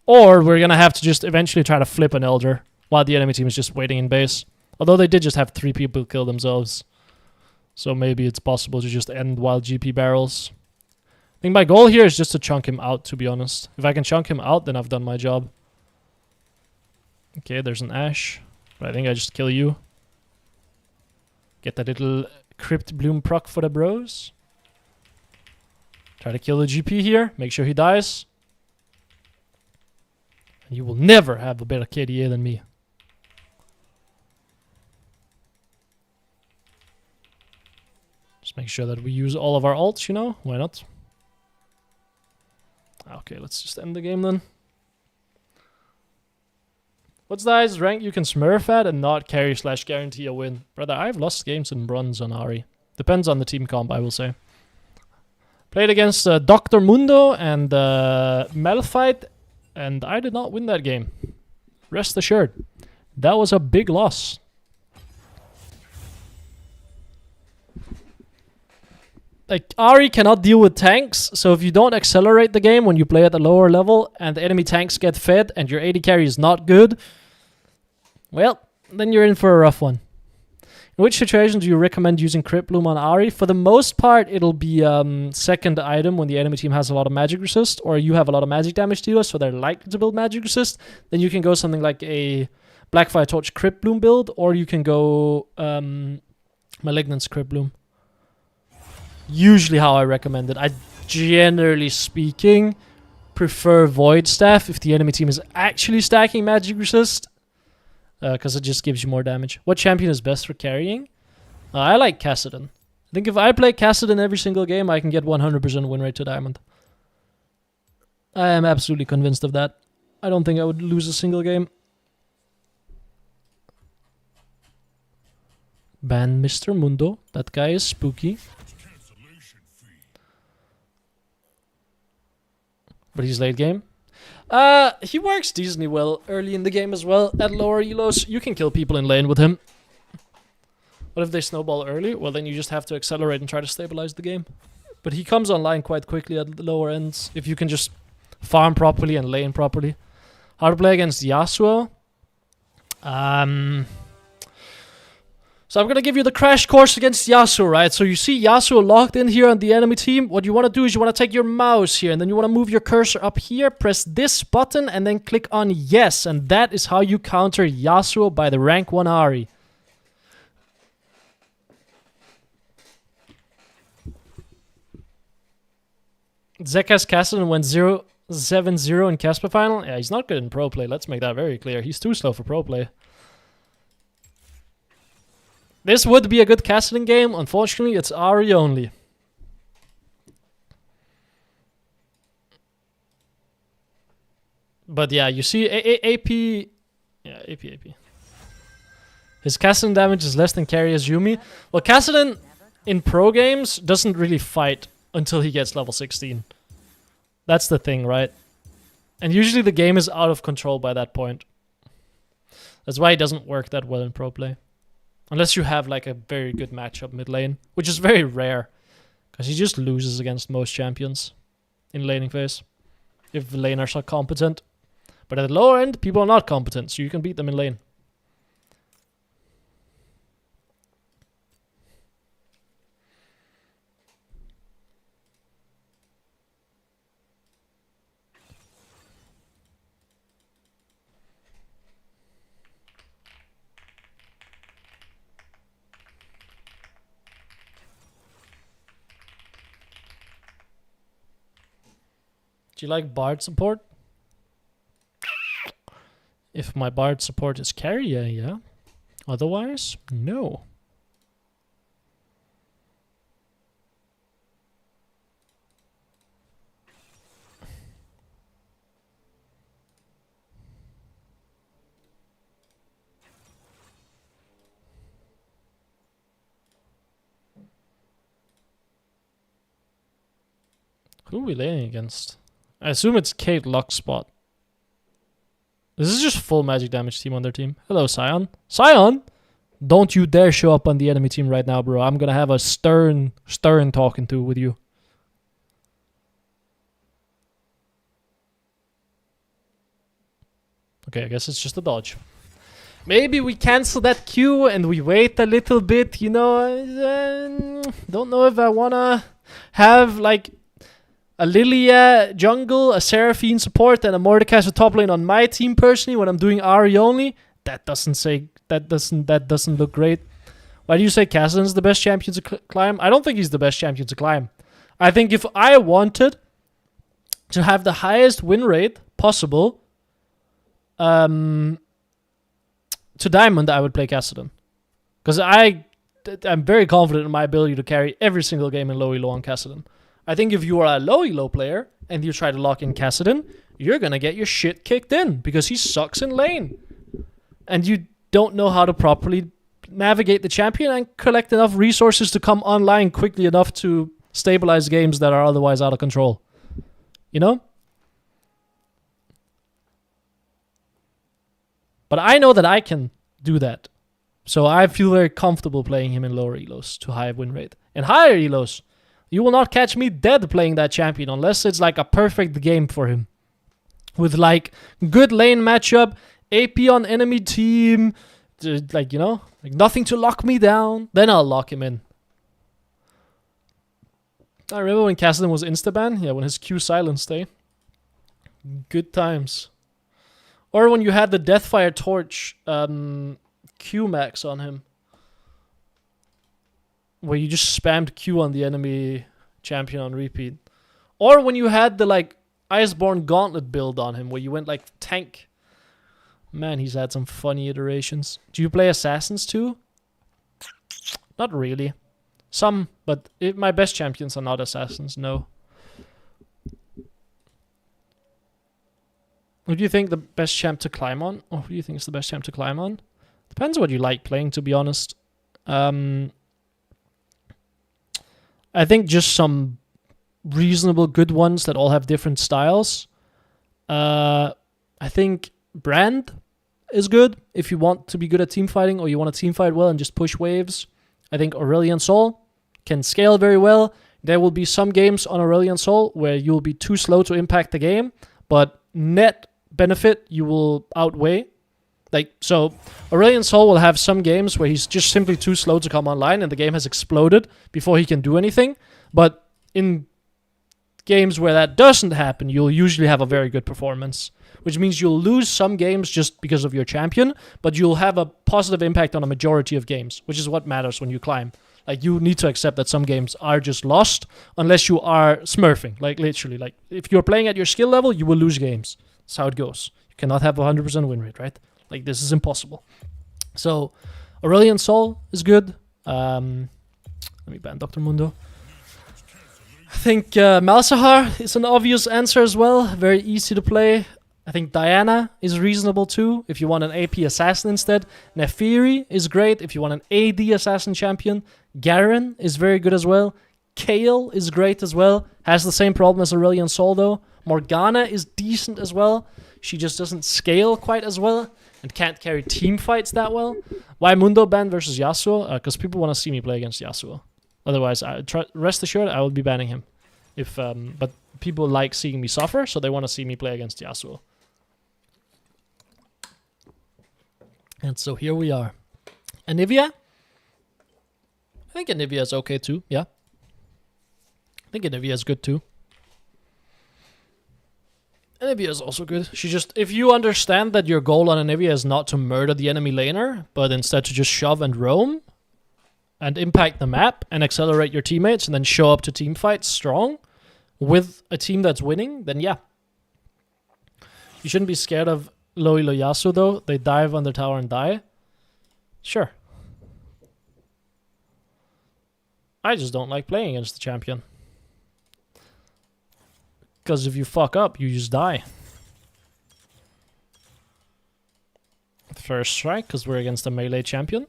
Or we're gonna have to just eventually try to flip an Elder while the enemy team is just waiting in base. Although they did just have 3 people kill themselves. So maybe it's possible to just end while GP barrels. I think my goal here is just to chunk him out, to be honest. If I can chunk him out, then I've done my job. Okay, there's an Ashe. But I think I just kill you. Get that little Crypt Bloom proc for the bros. Try to kill the GP here. Make sure he dies. And you will never have a better KDA than me. Just make sure that we use all of our ults, you know? Why not? Okay, let's just end the game then. What's the highest rank you can smurf at and not carry / guarantee a win? Brother, I've lost games in bronze on Ahri. Depends on the team comp, I will say. Played against Dr. Mundo and Malphite, and I did not win that game. Rest assured. That was a big loss. Like, Ahri cannot deal with tanks, so if you don't accelerate the game when you play at the lower level and the enemy tanks get fed and your AD carry is not good, well, then you're in for a rough one. In which situation do you recommend using Crit Bloom on Ahri? For the most part, it'll be second item when the enemy team has a lot of magic resist, or you have a lot of magic damage dealers, so they're likely to build magic resist. Then you can go something like a Blackfire Torch Crit Bloom build, or you can go Malignance Crit Bloom. Usually how I recommend it. I, generally speaking, prefer Void Staff if the enemy team is actually stacking magic resist, because it just gives you more damage. What champion is best for carrying? I like Kassadin. I think if I play Kassadin every single game, I can get 100% win rate to diamond. I am absolutely convinced of that. I don't think I would lose a single game. Ban Mr. Mundo. That guy is spooky. But he's late game. He works decently well early in the game as well. At lower elos, you can kill people in lane with him. What if they snowball early? Well, then you just have to accelerate and try to stabilize the game. But he comes online quite quickly at the lower ends, if you can just farm properly and lane properly. How to play against Yasuo? So I'm going to give you the crash course against Yasuo, right? So you see Yasuo locked in here on the enemy team. What you want to do is you want to take your mouse here, and then you want to move your cursor up here, press this button, and then click on yes. And that is how you counter Yasuo by the rank 1 Ahri. Zekas Kassadin went 0-7-0 in Casper final. Yeah, he's not good in pro play. Let's make that very clear. He's too slow for pro play. This would be a good Kassadin game. Unfortunately, it's Ahri only. But yeah, you see AP... Yeah, AP. His Kassadin damage is less than carry as Yumi. Well, Kassadin in pro games doesn't really fight until he gets level 16. That's the thing, right? And usually the game is out of control by that point. That's why he doesn't work that well in pro play. Unless you have like a very good matchup mid lane, which is very rare. Because he just loses against most champions in laning phase. If the laners are competent. But at the lower end, people are not competent, so you can beat them in lane. Do you like Bard support? If my Bard support is carry, yeah. Otherwise, no. Who are we laning against? I assume it's Kate Lockspot. This is just full magic damage team on their team. Hello, Scion. Scion! Don't you dare show up on the enemy team right now, bro. I'm gonna have a stern talking to with you. Okay, I guess it's just a dodge. Maybe we cancel that Q and we wait a little bit, you know. Don't know if I wanna have, like, a Lilia jungle, a Seraphine support, and a Mordekaiser top lane on my team personally when I'm doing Ahri only. That doesn't look great. Why do you say Kassadin's the best champion to climb? I don't think he's the best champion to climb. I think if I wanted to have the highest win rate possible to diamond, I would play Kassadin. Because I'm very confident in my ability to carry every single game in low elo on Kassadin. I think if you are a low elo player, and you try to lock in Kassadin, you're gonna get your shit kicked in because he sucks in lane. And you don't know how to properly navigate the champion and collect enough resources to come online quickly enough to stabilize games that are otherwise out of control. You know? But I know that I can do that. So I feel very comfortable playing him in lower elos to high win rate. In higher elos, you will not catch me dead playing that champion unless it's like a perfect game for him. With like good lane matchup, AP on enemy team, like, you know, like nothing to lock me down. Then I'll lock him in. I remember when Kassadin was instaban. Yeah, when his Q silenced, eh? Good times. Or when you had the Deathfire Torch Q max on him. Where you just spammed Q on the enemy champion on repeat. Or when you had the like Iceborne Gauntlet build on him, where you went like tank. Man, he's had some funny iterations. Do you play Assassins too? Not really. Some, but my best champions are not Assassins, no. Who do you think the best champ to climb on? Or who do you think is the best champ to climb on? Depends what you like playing, to be honest. I think just some reasonable good ones that all have different styles. I think Brand is good if you want to be good at team fighting or you want to team fight well and just push waves. I think Aurelion Sol can scale very well. There will be some games on Aurelion Sol where you'll be too slow to impact the game, but net benefit you will outweigh. Like, so Aurelion Sol will have some games where he's just simply too slow to come online and the game has exploded before he can do anything. But in games where that doesn't happen, you'll usually have a very good performance, which means you'll lose some games just because of your champion, but you'll have a positive impact on a majority of games, which is what matters when you climb. Like, you need to accept that some games are just lost unless you are smurfing. Like, literally, like, if you're playing at your skill level, you will lose games. That's how it goes. You cannot have a 100% win rate, right? Like, this is impossible. So, Aurelion Sol is good. Let me ban Dr. Mundo. I think Malzahar is an obvious answer as well. Very easy to play. I think Diana is reasonable too if you want an AP assassin instead. Nefiri is great if you want an AD assassin champion. Garen is very good as well. Kayle is great as well. Has the same problem as Aurelion Sol though. Morgana is decent as well. She just doesn't scale quite as well and can't carry team fights that well. Why Mundo ban versus Yasuo? Because people want to see me play against Yasuo. Otherwise, rest assured, I will be banning him. But people like seeing me suffer, so they want to see me play against Yasuo. And so here we are. Anivia? I think Anivia is okay too, yeah. I think Anivia is good too. Anivia is also good. She just, if you understand that your goal on Anivia is not to murder the enemy laner, but instead to just shove and roam, and impact the map, and accelerate your teammates, and then show up to team fights strong, with a team that's winning, then yeah. You shouldn't be scared of low elo Yasuo though. They dive on the tower and die. Sure. I just don't like playing against the champion. Because if you fuck up, you just die. First strike, because we're against a melee champion.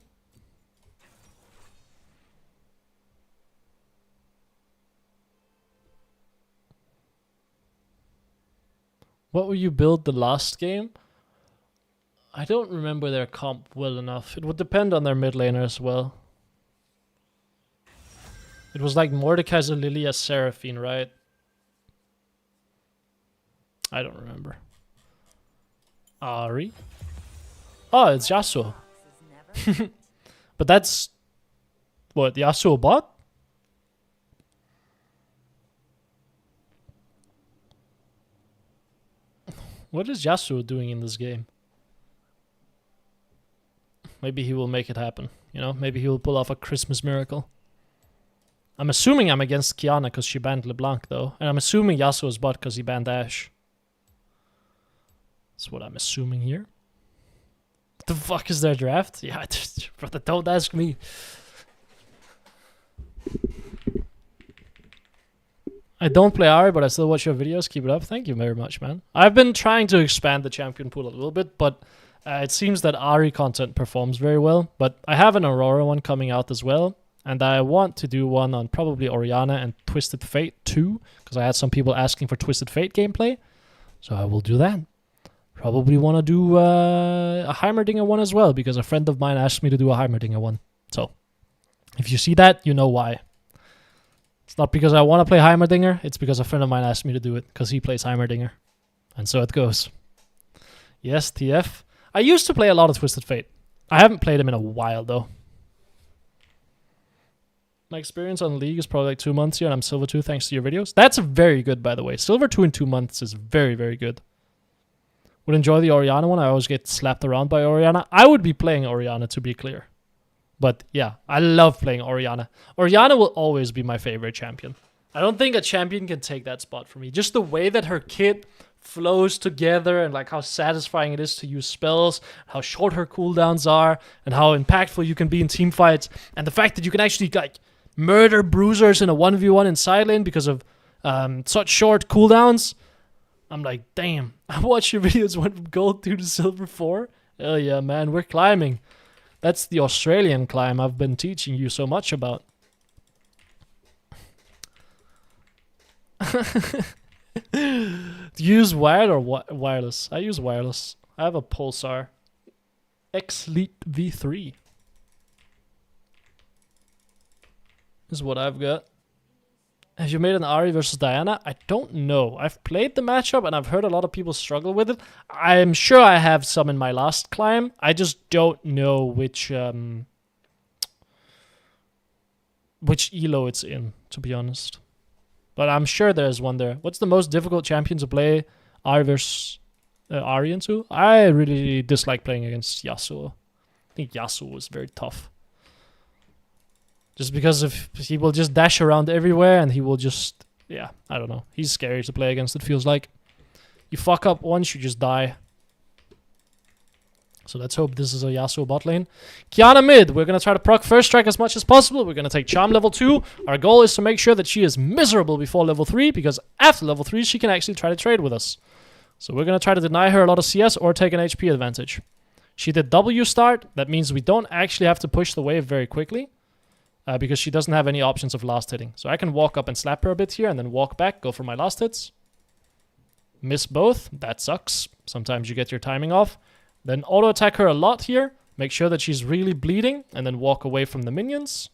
What will you build the last game? I don't remember their comp well enough. It would depend on their mid laner as well. It was like Mordekaiser, Lilia, Seraphine, right? I don't remember. Ahri? Oh, it's Yasuo. But that's... What, Yasuo bot? What is Yasuo doing in this game? Maybe he will make it happen. You know, maybe he will pull off a Christmas miracle. I'm assuming I'm against Kiana because she banned LeBlanc though. And I'm assuming Yasuo's bot because he banned Ashe. That's what I'm assuming here. What the fuck is their draft? Yeah, brother, don't ask me. I don't play Ahri, but I still watch your videos. Keep it up. Thank you very much, man. I've been trying to expand the champion pool a little bit, but it seems that Ahri content performs very well. But I have an Aurora one coming out as well, and I want to do one on probably Orianna and Twisted Fate too, because I had some people asking for Twisted Fate gameplay. So I will do that. Probably want to do a Heimerdinger one as well, because a friend of mine asked me to do a Heimerdinger one. So if you see that, you know why. It's not because I want to play Heimerdinger, it's because a friend of mine asked me to do it, because he plays Heimerdinger. And so it goes. Yes, TF. I used to play a lot of Twisted Fate. I haven't played him in a while, though. My experience on League is probably like 2 months here, and I'm Silver 2 thanks to your videos. That's very good, by the way. Silver 2 in 2 months is very, very good. Would enjoy the Orianna one. I always get slapped around by Orianna. I would be playing Orianna, to be clear. But yeah, I love playing Orianna. Orianna will always be my favorite champion. I don't think a champion can take that spot for me. Just the way that her kit flows together and like how satisfying it is to use spells, how short her cooldowns are, and how impactful you can be in team fights, and the fact that you can actually like murder bruisers in a 1v1 in side lane because of such short cooldowns. I'm like, damn. I watched your videos went from gold 2 to silver 4. Hell yeah, man, we're climbing. That's the Australian climb I've been teaching you so much about. Do you use wired or wireless? I use wireless. I have a Pulsar X-Lite V3. This is what I've got. Have you made an Ahri versus Diana? I don't know. I've played the matchup and I've heard a lot of people struggle with it. I'm sure I have some in my last climb. I just don't know which elo it's in, to be honest. But I'm sure there's one there. What's the most difficult champion to play Ahri versus Ahri into? I really dislike playing against Yasuo. I think Yasuo is very tough. Just because of he will just dash around everywhere and he will just, yeah, I don't know. He's scary to play against, it feels like. You fuck up once, you just die. So let's hope this is a Yasuo bot lane. Kiana mid, we're going to try to proc first strike as much as possible. We're going to take charm level 2. Our goal is to make sure that she is miserable before level 3, because after level 3 she can actually try to trade with us. So we're going to try to deny her a lot of CS or take an HP advantage. She did W start, that means we don't actually have to push the wave very quickly. Because she doesn't have any options of last hitting. So I can walk up and slap her a bit here and then walk back, go for my last hits. Miss both. That sucks. Sometimes you get your timing off. Then auto attack her a lot here. Make sure that she's really bleeding and then walk away from the minions.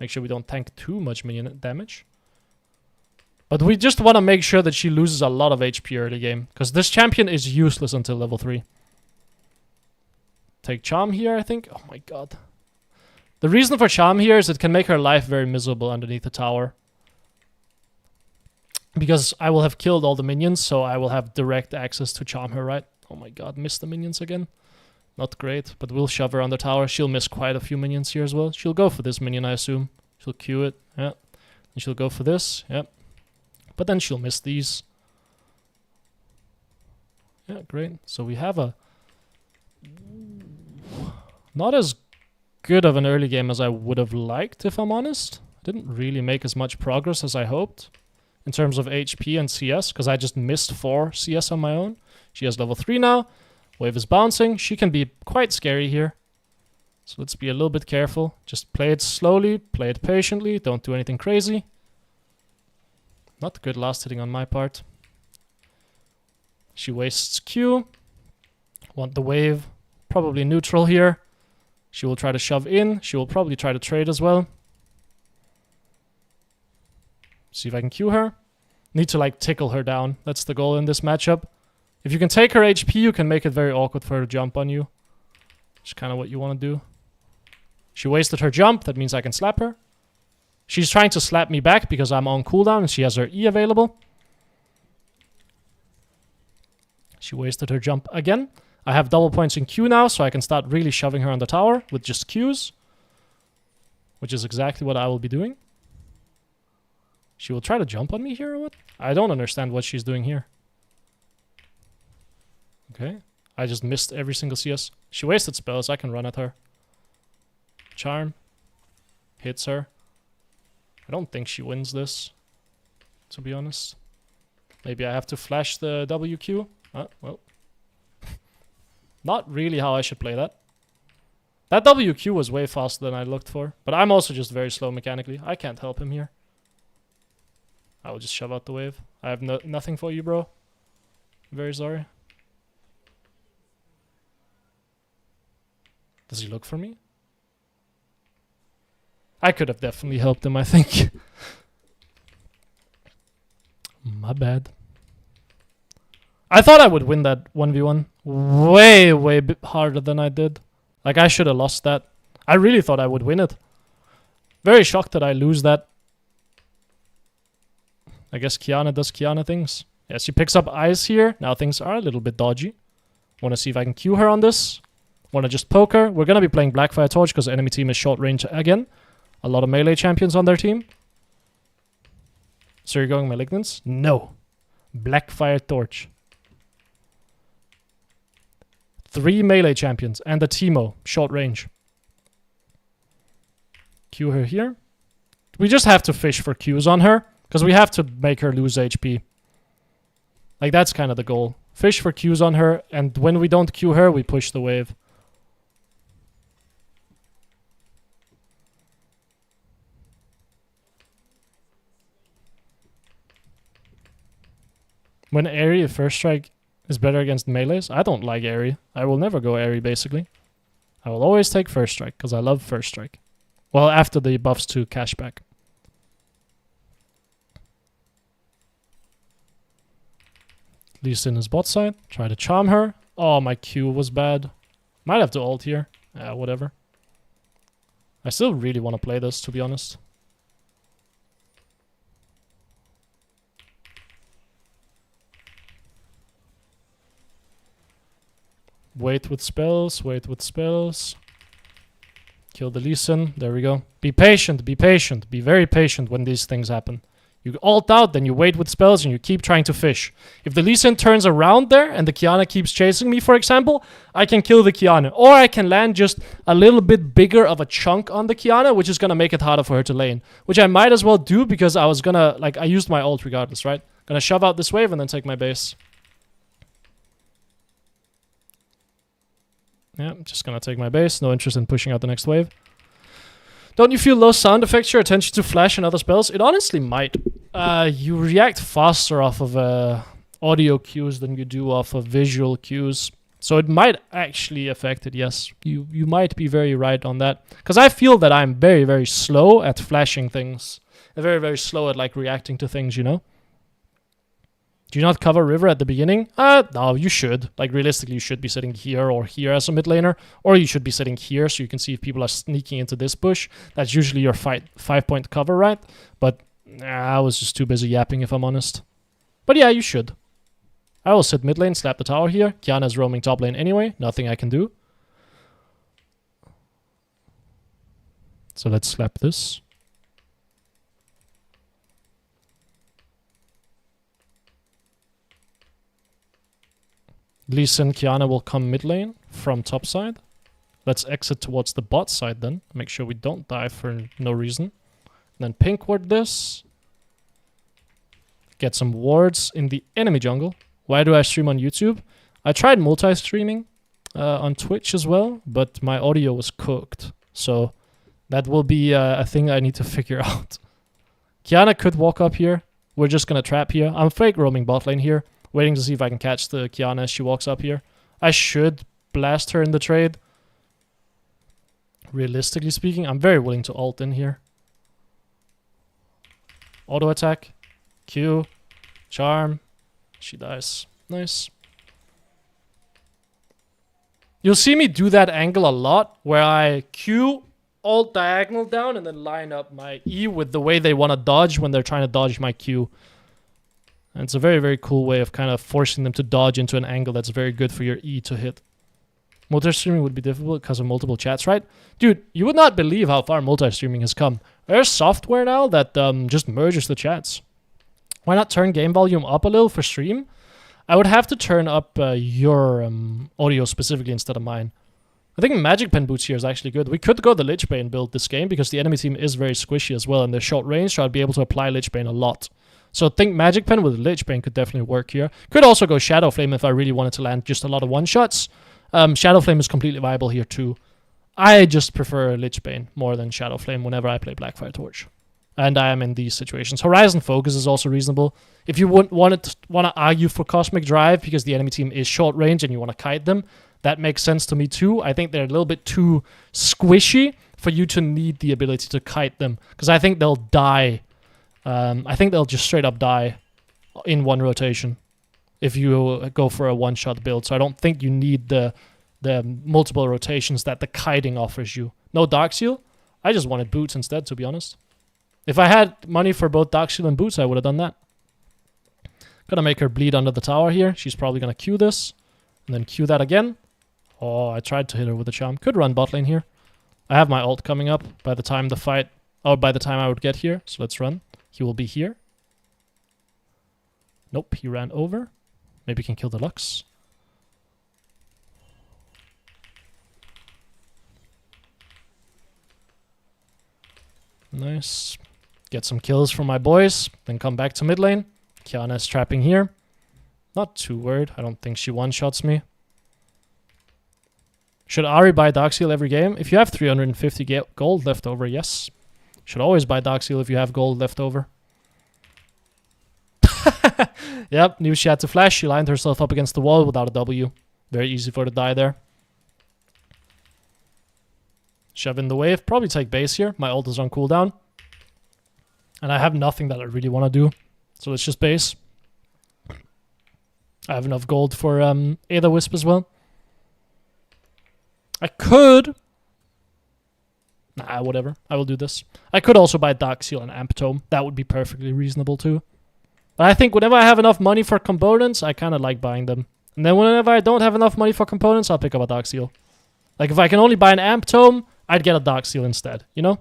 Make sure we don't tank too much minion damage. But we just want to make sure that she loses a lot of HP early game, because this champion is useless until level 3. Take charm here, I think. Oh my god. The reason for charm here is it can make her life very miserable underneath the tower. Because I will have killed all the minions, so I will have direct access to charm her, right? Oh my god, missed the minions again. Not great, but we'll shove her on the tower. She'll miss quite a few minions here as well. She'll go for this minion, I assume. She'll Q it, yeah. And she'll go for this, yeah. But then she'll miss these. Yeah, great. So we have a... not as good of an early game as I would have liked, if I'm honest. Didn't really make as much progress as I hoped in terms of HP and CS, because I just missed 4 CS on my own. She has level 3 now. Wave is bouncing. She can be quite scary here. So let's be a little bit careful. Just play it slowly, play it patiently, don't do anything crazy. Not good last hitting on my part. She wastes Q. Want the wave. Probably neutral here. She will try to shove in. She will probably try to trade as well. See if I can Q her. Need to like tickle her down. That's the goal in this matchup. If you can take her HP, you can make it very awkward for her to jump on you. Which is kind of what you want to do. She wasted her jump. That means I can slap her. She's trying to slap me back because I'm on cooldown and she has her E available. She wasted her jump again. I have double points in Q now, so I can start really shoving her on the tower with just Qs. Which is exactly what I will be doing. She will try to jump on me here or what? I don't understand what she's doing here. Okay. I just missed every single CS. She wasted spells. I can run at her. Charm. Hits her. I don't think she wins this. to be honest. Maybe I have to flash the WQ. Well. Not really how I should play that. That WQ was way faster than I looked for. But I'm also just very slow mechanically. I can't help him here. I will just shove out the wave. I have nothing for you, bro. Very sorry. Does he look for me? I could have definitely helped him, I think. My bad. I thought I would win that 1v1 way harder than I did. Like, I should have lost that. I really thought I would win it. Very shocked that I lose that. I guess Kiana does Kiana things. Yeah, she picks up ice here. Now things are a little bit dodgy. Want to see if I can Q her on this. Want to just poke her. We're going to be playing Blackfire Torch because the enemy team is short range again. A lot of melee champions on their team. So you're going Malignants? No. Blackfire Torch. 3 melee champions and a Teemo, short range. Q her here. We just have to fish for Qs on her, because we have to make her lose HP. Like, that's kind of the goal. Fish for Qs on her, and when we don't Q her, we push the wave. When Ahri first strike is better against melees, I don't like Ahri. I will never go Ahri, basically. I will always take first strike, because I love first strike. Well, after the buffs to cashback. Lee Sin is bot side. Try to charm her. Oh, my Q was bad. Might have to ult here. Yeah, whatever. I still really want to play this, to be honest. Wait with spells, wait with spells. Kill the Lee Sin. There we go. Be patient, be patient. Be very patient when these things happen. You ult out, then you wait with spells, and you keep trying to fish. If the Lee Sin turns around there, and the Kiana keeps chasing me, for example, I can kill the Kiana. Or I can land just a little bit bigger of a chunk on the Kiana, which is going to make it harder for her to lane. Which I might as well do, because I was going to, like, I used my ult regardless, right? Gonna shove out this wave, and then take my base. Yeah, I'm just gonna take my base. No interest in pushing out the next wave. Don't you feel low sound affects your attention to flash and other spells? It honestly might. You react faster off of audio cues than you do off of visual cues. So it might actually affect it, yes. You might be very right on that. Because I feel that I'm very, very slow at flashing things. And very, very slow at, like, reacting to things, you know? Do you not cover river at the beginning? No, you should. Like, realistically, you should be sitting here or here as a mid laner. Or you should be sitting here so you can see if people are sneaking into this bush. That's usually your 5-point cover, right? But I was just too busy yapping, if I'm honest. But yeah, you should. I will sit mid lane, slap the tower here. Kiana's roaming top lane anyway. Nothing I can do. So let's slap this. Lee Sin, Kiana will come mid lane from top side. Let's exit towards the bot side then. Make sure we don't die for no reason. And then pink ward this. Get some wards in the enemy jungle. Why do I stream on YouTube? I tried multi-streaming on Twitch as well, but my audio was cooked. So that will be a thing I need to figure out. Kiana could walk up here. We're just going to trap here. I'm fake roaming bot lane here. Waiting to see if I can catch the Kiana as she walks up here. I should blast her in the trade. Realistically speaking, I'm very willing to ult in here. Auto attack. Q. Charm. She dies. Nice. You'll see me do that angle a lot, where I Q, ult diagonal down, and then line up my E with the way they want to dodge when they're trying to dodge my Q. And it's a very, very cool way of kind of forcing them to dodge into an angle that's very good for your E to hit. Multi-streaming would be difficult because of multiple chats, right? Dude, you would not believe how far multi-streaming has come. There's software now that just merges the chats. Why not turn game volume up a little for stream? I would have to turn up your audio specifically instead of mine. I think Magic Pen Boots here is actually good. We could go the Lich Bane build this game because the enemy team is very squishy as well and they're short range, so I'd be able to apply Lich Bane a lot. So think Magic Pen with Lich Bane could definitely work here. Could also go Shadow Flame if I really wanted to land just a lot of one-shots. Shadow Flame is completely viable here too. I just prefer Lich Bane more than Shadow Flame whenever I play Blackfire Torch. And I am in these situations. Horizon Focus is also reasonable. If you want to argue for Cosmic Drive because the enemy team is short range and you want to kite them, that makes sense to me too. I think they're a little bit too squishy for you to need the ability to kite them. Because I think they'll die. I think they'll just straight up die in one rotation if you go for a one-shot build. So I don't think you need the multiple rotations that the kiting offers you. No Dark Seal. I just wanted boots instead, to be honest. If I had money for both Dark Seal and boots, I would have done that. Gonna make her bleed under the tower here. She's probably gonna Q this. And then Q that again. Oh, I tried to hit her with a charm. Could run bot lane here. I have my ult coming up by the time the fight... Oh, by the time I would get here. So let's run. He will be here. Nope, he ran over. Maybe he can kill the Lux. Nice. Get some kills from my boys. Then come back to mid lane. Kiana is trapping here. Not too worried. I don't think she one-shots me. Should Ahri buy Dark Seal every game? If you have 350 gold left over, yes. Should always buy Dark Seal if you have gold left over. Yep, knew she had to flash. She lined herself up against the wall without a W. Very easy for her to die there. Shove in the wave. Probably take base here. My ult is on cooldown. And I have nothing that I really want to do. So let's just base. I have enough gold for Aether Wisp as well. I could... Nah, whatever. I will do this. I could also buy Dark Seal and Amp Tome. That would be perfectly reasonable too. But I think whenever I have enough money for components, I kind of like buying them. And then whenever I don't have enough money for components, I'll pick up a Dark Seal. Like if I can only buy an Amp Tome, I'd get a Dark Seal instead, you know?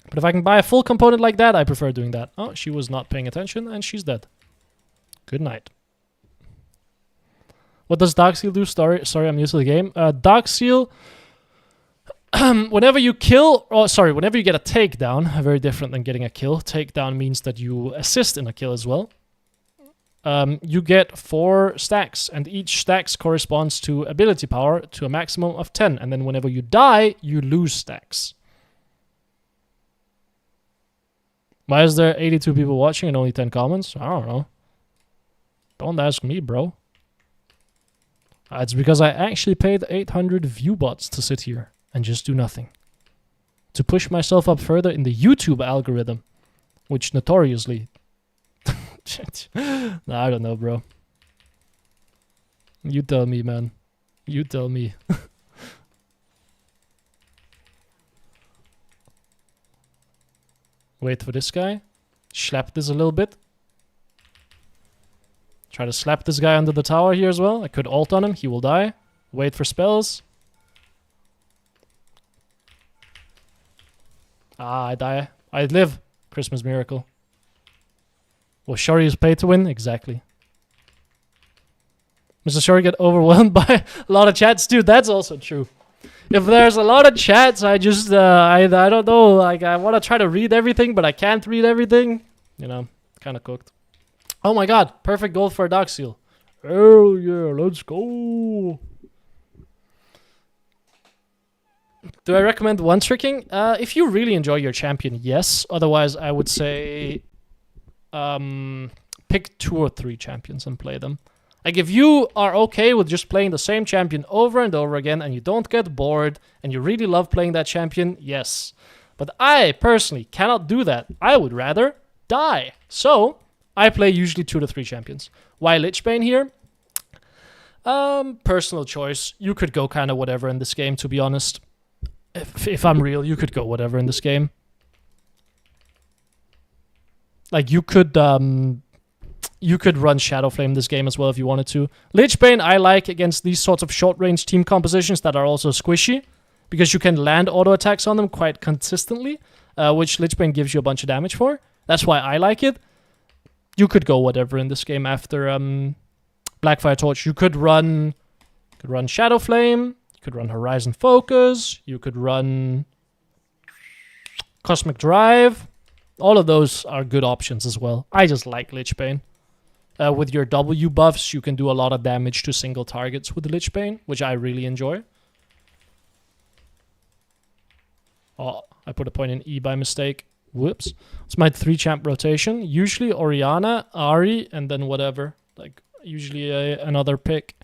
But if I can buy a full component like that, I prefer doing that. Oh, she was not paying attention and she's dead. Good night. What does Dark Seal do? Sorry, I'm new to the game. Dark Seal... whenever you kill, whenever you get a takedown, very different than getting a kill. Takedown means that you assist in a kill as well. You get 4 stacks, and each stacks corresponds to ability power to a maximum of 10. And then whenever you die, you lose stacks. Why is there 82 people watching and only 10 comments? I don't know. Don't ask me, bro. It's because I actually paid 800 view bots to sit here and just do nothing. To push myself up further in the YouTube algorithm. Which notoriously... Nah, I don't know, bro. You tell me, man. You tell me. Wait for this guy. Slap this a little bit. Try to slap this guy under the tower here as well. I could ult on him. He will die. Wait for spells. Ah, I die. I live. Christmas miracle. Well, Shori is pay to win? Exactly. Mr. Shori get overwhelmed by a lot of chats? Dude, that's also true. If there's a lot of chats, I just, I don't know, like, I want to try to read everything, but I can't read everything. You know, kind of cooked. Oh my god, perfect gold for a Dark Seal. Hell yeah, let's go. Do I recommend one-tricking? If you really enjoy your champion, yes. Otherwise, I would say pick 2 or 3 champions and play them. Like, if you are okay with just playing the same champion over and over again and you don't get bored and you really love playing that champion, yes. But I, personally, cannot do that. I would rather die. So, I play usually 2 to 3 champions. Why Lich Bane here? Personal choice. You could go kind of whatever in this game, to be honest. If I'm real, you could go whatever in this game. Like, you could run Shadow Flame this game as well if you wanted to. Lich Bane I like against these sorts of short-range team compositions that are also squishy, because you can land auto-attacks on them quite consistently, which Lich Bane gives you a bunch of damage for. That's why I like it. You could go whatever in this game after Blackfire Torch. You could run Shadow Flame, you could run Horizon Focus, you could run Cosmic Drive. All of those are good options as well. I just like Lich Bane. With your W buffs, you can do a lot of damage to single targets with the Lich Bane, which I really enjoy. Oh, I put a point in E by mistake. Whoops. It's my 3-champ rotation. Usually Orianna, Ahri, and then whatever. Like, usually another pick.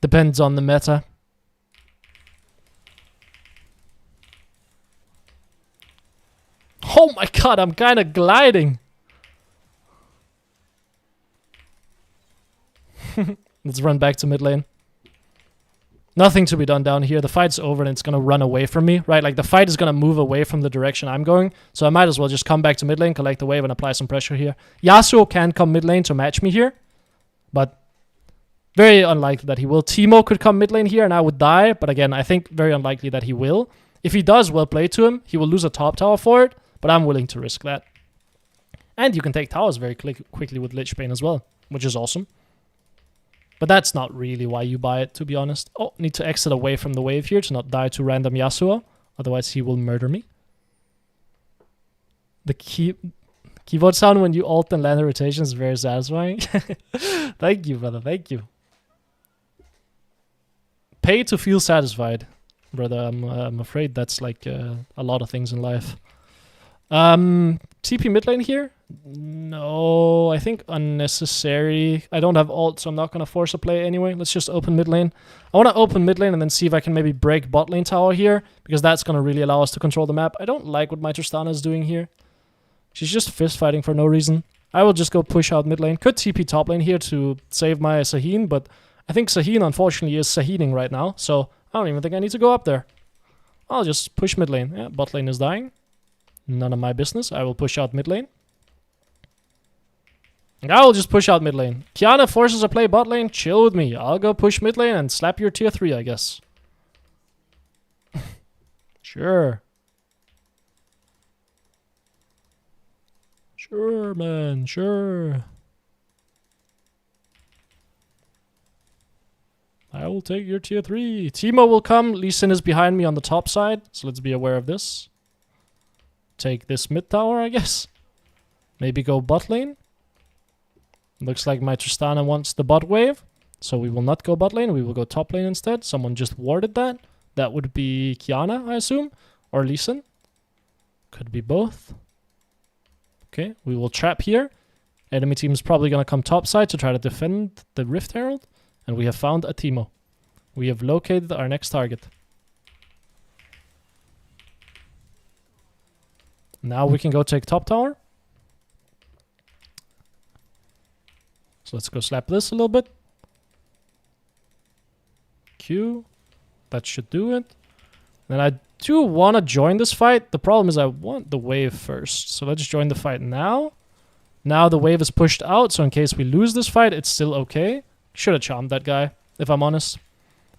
Depends on the meta. Oh my god, I'm kind of gliding. Let's run back to mid lane. Nothing to be done down here. The fight's over and it's going to run away from me, right? Like, the fight is going to move away from the direction I'm going. So I might as well just come back to mid lane, collect the wave, and apply some pressure here. Yasuo can come mid lane to match me here. But very unlikely that he will. Teemo could come mid lane here and I would die. But again, I think very unlikely that he will. If he does, well played to him. He will lose a top tower for it. But I'm willing to risk that. And you can take towers very quickly with Lich Bane as well, which is awesome. But that's not really why you buy it, to be honest. Oh, need to exit away from the wave here to not die to random Yasuo. Otherwise, he will murder me. The keyboard sound when you ult and land a rotation is very satisfying. Thank you, brother. Thank you. Pay to feel satisfied, brother. I'm afraid that's like a lot of things in life. TP mid lane here? No, I think unnecessary. I don't have ult, so I'm not going to force a play anyway. Let's just open mid lane. I want to open mid lane and then see if I can maybe break bot lane tower here, because that's going to really allow us to control the map. I don't like what my Tristana is doing here. She's just fist fighting for no reason. I will just go push out mid lane. Could TP top lane here to save my Sahin, but I think Sahin unfortunately is Sahining right now, so I don't even think I need to go up there. I'll just push mid lane. Yeah, bot lane is dying. None of my business. I will push out mid lane. I will just push out mid lane. Kiana forces a play bot lane. Chill with me. I'll go push mid lane and slap your tier 3, I guess. Sure. Sure, man. Sure. I will take your tier 3. Teemo will come. Lee Sin is behind me on the top side, so let's be aware of this. Take this mid tower, I guess. Maybe go bot lane. Looks like my Tristana wants the bot wave, so we will not go bot lane. We will go top lane instead. Someone just warded that. That would be Kiana, I assume, or Lee Sin. Could be both. Okay, we will trap here. Enemy team is probably going to come top side to try to defend the Rift Herald. And we have found a Teemo. We have located our next target. Now we can go take top tower. So let's go slap this a little bit. Q. That should do it. Then I do want to join this fight. The problem is I want the wave first. So let's join the fight now. Now the wave is pushed out, so in case we lose this fight, it's still okay. Should have charmed that guy, if I'm honest.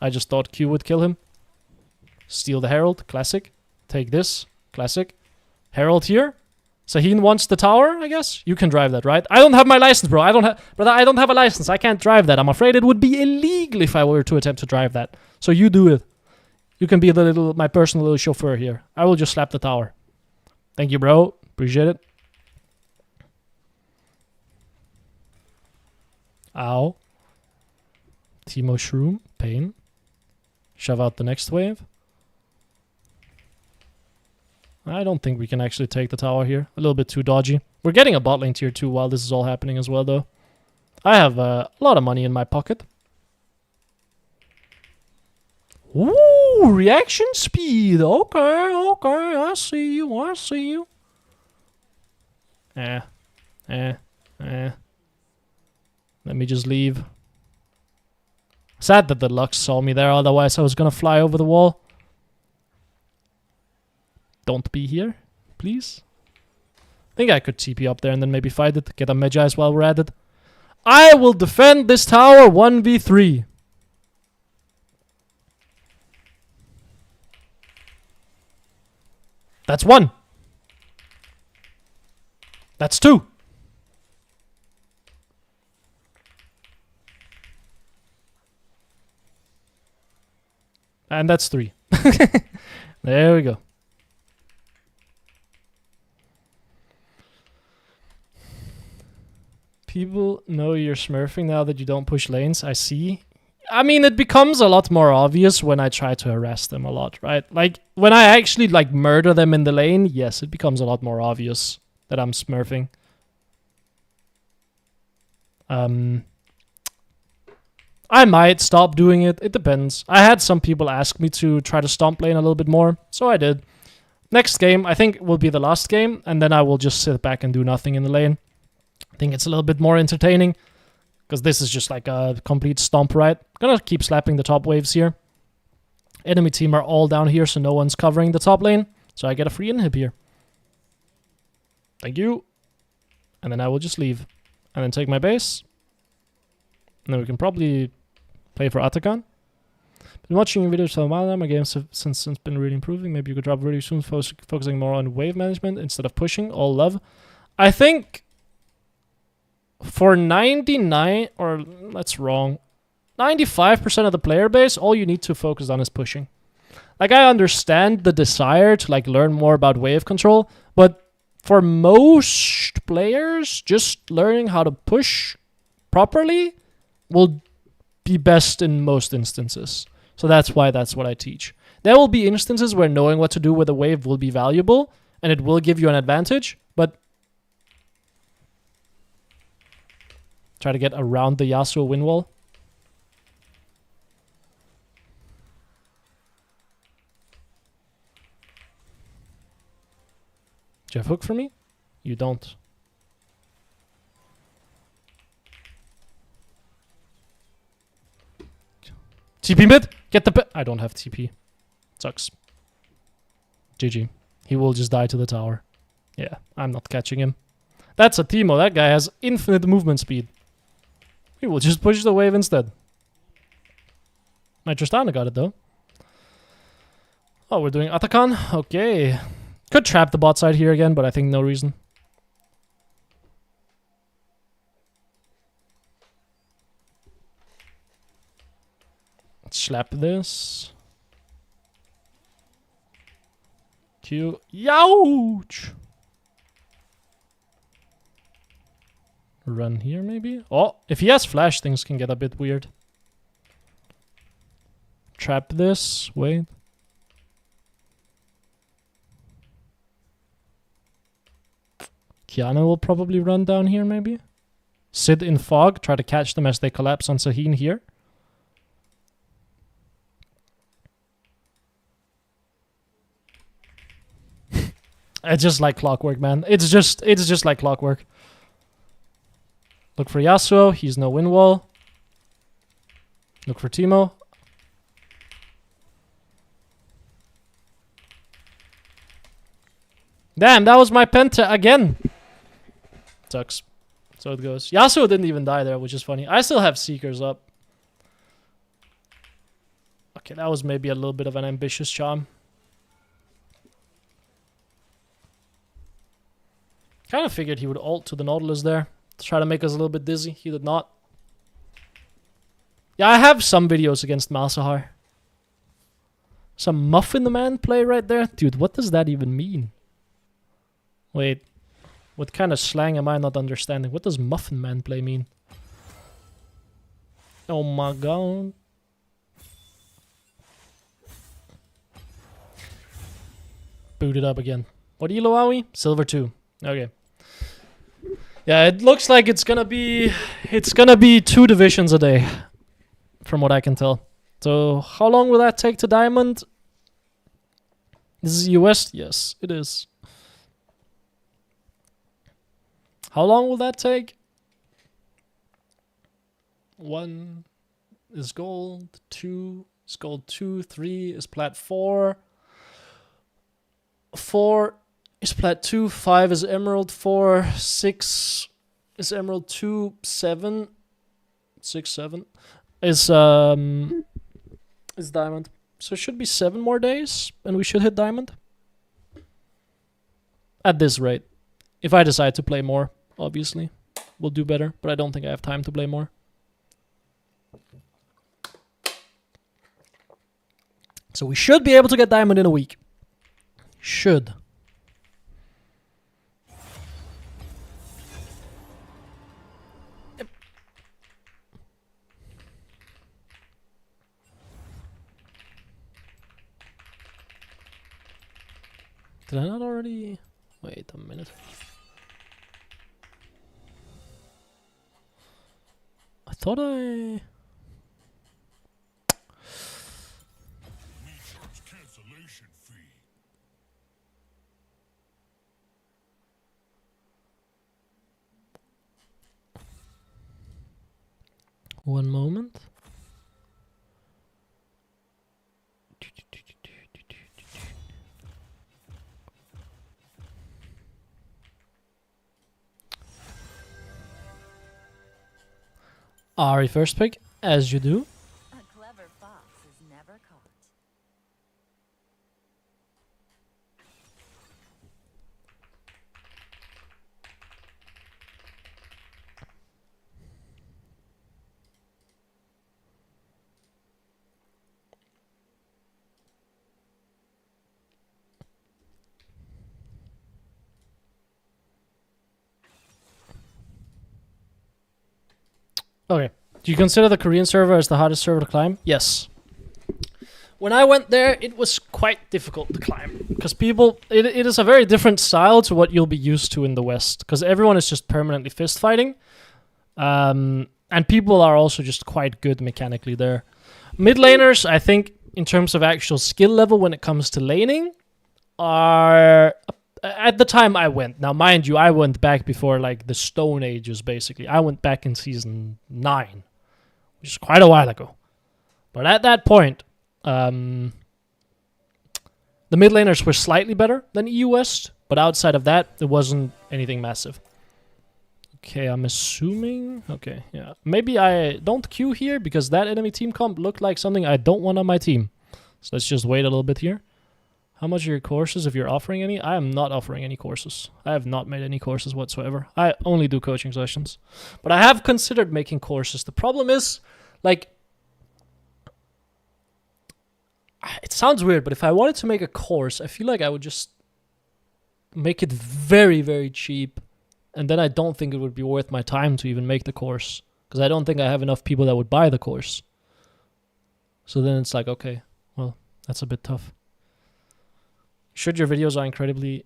I just thought Q would kill him. Steal the Herald, classic. Take this, classic. Herald here. Sahin wants the tower, I guess. You can drive that, right? I don't have my license, bro. I don't have a license. I can't drive that. I'm afraid it would be illegal if I were to attempt to drive that. So you do it. You can be my personal little chauffeur here. I will just slap the tower. Thank you, bro. Appreciate it. Ow. Teemo Shroom. Pain. Shove out the next wave. I don't think we can actually take the tower here. A little bit too dodgy. We're getting a bot lane tier 2 while this is all happening as well, though. I have a lot of money in my pocket. Ooh, reaction speed. Okay, I see you. Let me just leave. Sad that the Lux saw me there, otherwise I was gonna fly over the wall. Don't be here, please. I think I could TP up there and then maybe fight it. Get a Magi's while we're at it. I will defend this tower 1v3. That's 1. That's 2. And that's 3. There we go. People know you're smurfing now that you don't push lanes. I see. I mean, it becomes a lot more obvious when I try to harass them a lot, right? Like, when I actually, like, murder them in the lane, yes, it becomes a lot more obvious that I'm smurfing. I might stop doing it. It depends. I had some people ask me to try to stomp lane a little bit more, so I did. Next game, I think, will be the last game, and then I will just sit back and do nothing in the lane. I think it's a little bit more entertaining, because this is just like a complete stomp, right? I'm gonna keep slapping the top waves here. Enemy team are all down here, so no one's covering the top lane, so I get a free inhib here. Thank you. And then I will just leave, and then take my base. And then we can probably play for Atakan. Been watching your videos for a while now. My games have since been really improving. Maybe you could drop really soon, focusing more on wave management instead of pushing. All love. I think for 99, or that's wrong, 95% of the player base, all you need to focus on is pushing. Like, I understand the desire to, like, learn more about wave control, but for most players, just learning how to push properly will be best in most instances. So that's what I teach. There will be instances where knowing what to do with a wave will be valuable, and it will give you an advantage, but try to get around the Yasuo win wall. Do you have hook for me? You don't. TP mid! Get the pit! I don't have TP. Sucks. GG. He will just die to the tower. Yeah, I'm not catching him. That's a Teemo. That guy has infinite movement speed. He will just push the wave instead. My Tristana got it though. Oh, we're doing Atakan? Okay. Could trap the bot side here again, but I think no reason. Slap this. Q. Youch! Run here, maybe? Oh, if he has flash, things can get a bit weird. Trap this. Wait. Kiana will probably run down here, maybe? Sit in fog. Try to catch them as they collapse on Sahin here. It's just like clockwork, man. It's just like clockwork. Look for Yasuo. He's no win wall. Look for Teemo. Damn, that was my penta again. Sucks. So it goes. Yasuo didn't even die there, which is funny. I still have Seekers up. Okay, that was maybe a little bit of an ambitious charm. Kind of figured he would ult to the Nautilus there to try to make us a little bit dizzy. He did not. Yeah, I have some videos against Malzahar. Some Muffin the Man play right there. Dude, what does that even mean? Wait. What kind of slang am I not understanding? What does Muffin Man play mean? Oh my god. Boot it up again. What elo are we? Silver 2. Okay. Yeah, it looks like it's gonna be 2 divisions a day, from what I can tell. So how long will that take to diamond? This is US? Yes, it is. How long will that take? 1 is gold, 2 is gold 2, 3 is plat 4, 4 is plat 2, 5 is emerald 4, 6 is emerald 2, 7, 6, 7 is diamond. So it should be 7 more days and we should hit diamond. At this rate. If I decide to play more, obviously, we'll do better, but I don't think I have time to play more. So we should be able to get diamond in a week. Should. Did I not already... Wait a minute. I thought I... Cancellation fee. One moment. Ahri first pick, as you do. A clever fox is never caught. Okay. Do you consider the Korean server as the hardest server to climb? Yes. When I went there, it was quite difficult to climb. Because people... It is a very different style to what you'll be used to in the West. Because everyone is just permanently fist fighting. And people are also just quite good mechanically there. Mid laners, I think, in terms of actual skill level when it comes to laning, are... At the time I went, now mind you, I went back before like the Stone Ages basically. I went back in season 9, which is quite a while ago. But at that point, the mid laners were slightly better than EU West, but outside of that, it wasn't anything massive. Okay, I'm assuming... Okay, yeah. Maybe I don't queue here because that enemy team comp looked like something I don't want on my team. So let's just wait a little bit here. How much are your courses if you're offering any? I am not offering any courses. I have not made any courses whatsoever. I only do coaching sessions. But I have considered making courses. The problem is, like... It sounds weird, but if I wanted to make a course, I feel like I would just make it very, very cheap. And then I don't think it would be worth my time to even make the course. Because I don't think I have enough people that would buy the course. So then it's like, okay, well, that's a bit tough. Should your videos are incredibly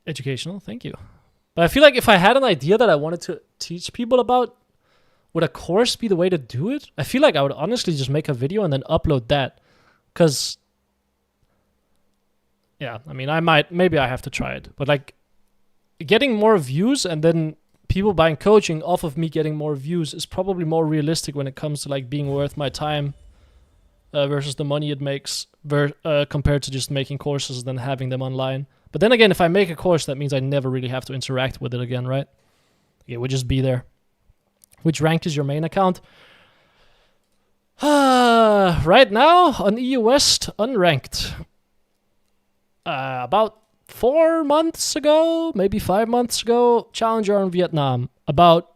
educational? Thank you. But I feel like if I had an idea that I wanted to teach people about, would a course be the way to do it? I feel like I would honestly just make a video and then upload that. Because, yeah, I mean, maybe I have to try it. But like, getting more views and then people buying coaching off of me getting more views is probably more realistic when it comes to like being worth my time. Versus the money it makes compared to just making courses and then having them online. But then again, if I make a course, that means I never really have to interact with it again, right? It would just be there. Which rank is your main account? Right now, on EU West, unranked. About 4 months ago, maybe 5 months ago, Challenger on Vietnam. About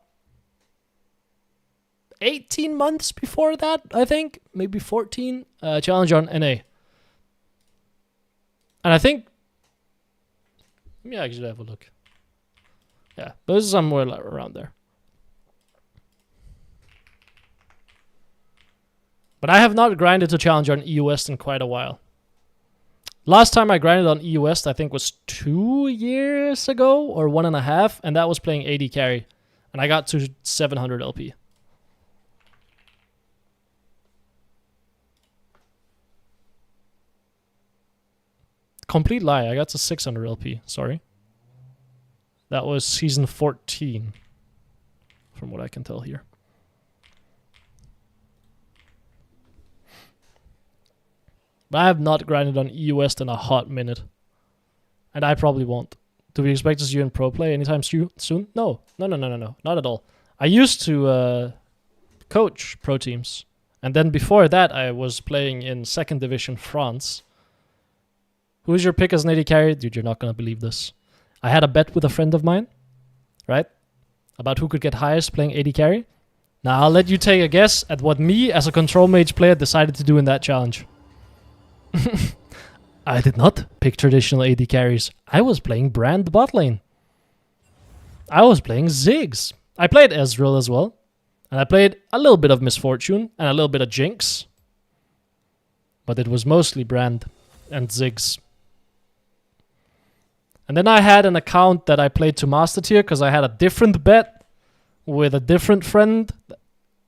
18 months before that, I think. Maybe 14. Challenger on NA. And I think... Let me actually have a look. Yeah, but this is somewhere around there. But I have not grinded to Challenger on EU West in quite a while. Last time I grinded on EU West, I think, was 2 years ago, or 1.5, and that was playing AD carry. And I got to 700 LP. Complete lie, I got to 600 LP, sorry. That was season 14, from what I can tell here. But I have not grinded on EU West in a hot minute. And I probably won't. Do we expect to see you in pro play anytime soon? No, not at all. I used to coach pro teams. And then before that, I was playing in 2nd Division France. Who's your pick as an AD carry? Dude, you're not going to believe this. I had a bet with a friend of mine, right? About who could get highest playing AD carry. Now, I'll let you take a guess at what me, as a control mage player, decided to do in that challenge. I did not pick traditional AD carries. I was playing Brand bot lane. I was playing Ziggs. I played Ezreal as well. And I played a little bit of Misfortune and a little bit of Jinx. But it was mostly Brand and Ziggs. And then I had an account that I played to Master Tier because I had a different bet with a different friend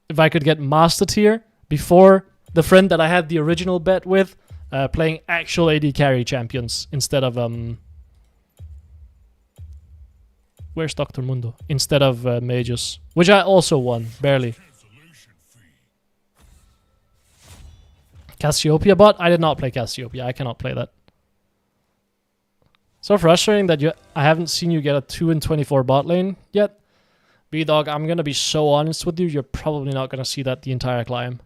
if I could get Master Tier before the friend that I had the original bet with, playing actual AD carry champions instead of where's Dr. Mundo? Instead of mages, which I also won barely. Cassiopeia bot? I did not play Cassiopeia. I cannot play that. So frustrating that I haven't seen you get a 2 in 24 bot lane yet. B-Dog, I'm going to be so honest with you. You're probably not going to see that the entire climb.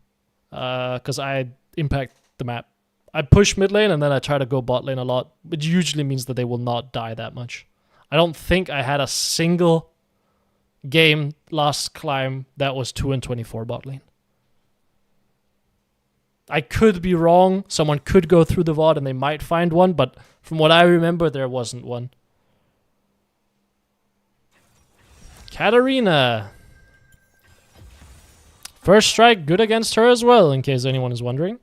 Because I impact the map. I push mid lane and then I try to go bot lane a lot. Which usually means that they will not die that much. I don't think I had a single game last climb that was 2 in 24 bot lane. I could be wrong. Someone could go through the VOD and they might find one, but from what I remember, there wasn't one. Katarina. First strike, good against her as well, in case anyone is wondering.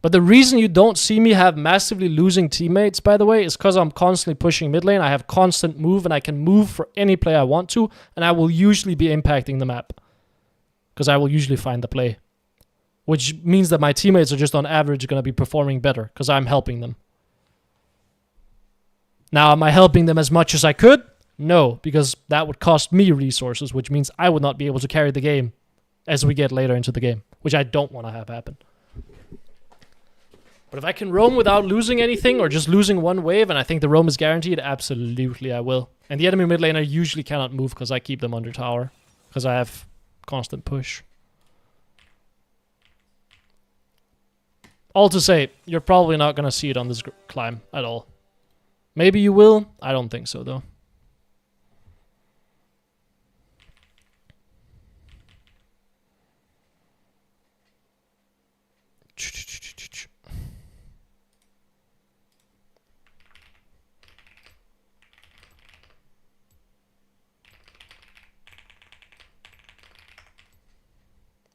But the reason you don't see me have massively losing teammates, by the way, is because I'm constantly pushing mid lane. I have constant move, and I can move for any play I want to, and I will usually be impacting the map. Because I will usually find the play. Which means that my teammates are just on average going to be performing better, because I'm helping them. Now, am I helping them as much as I could? No, because that would cost me resources, which means I would not be able to carry the game as we get later into the game, which I don't want to have happen. But if I can roam without losing anything, or just losing one wave, and I think the roam is guaranteed, absolutely I will. And the enemy mid laner usually cannot move because I keep them under tower, because I have constant push. All to say, you're probably not going to see it on this climb at all. Maybe you will. I don't think so, though.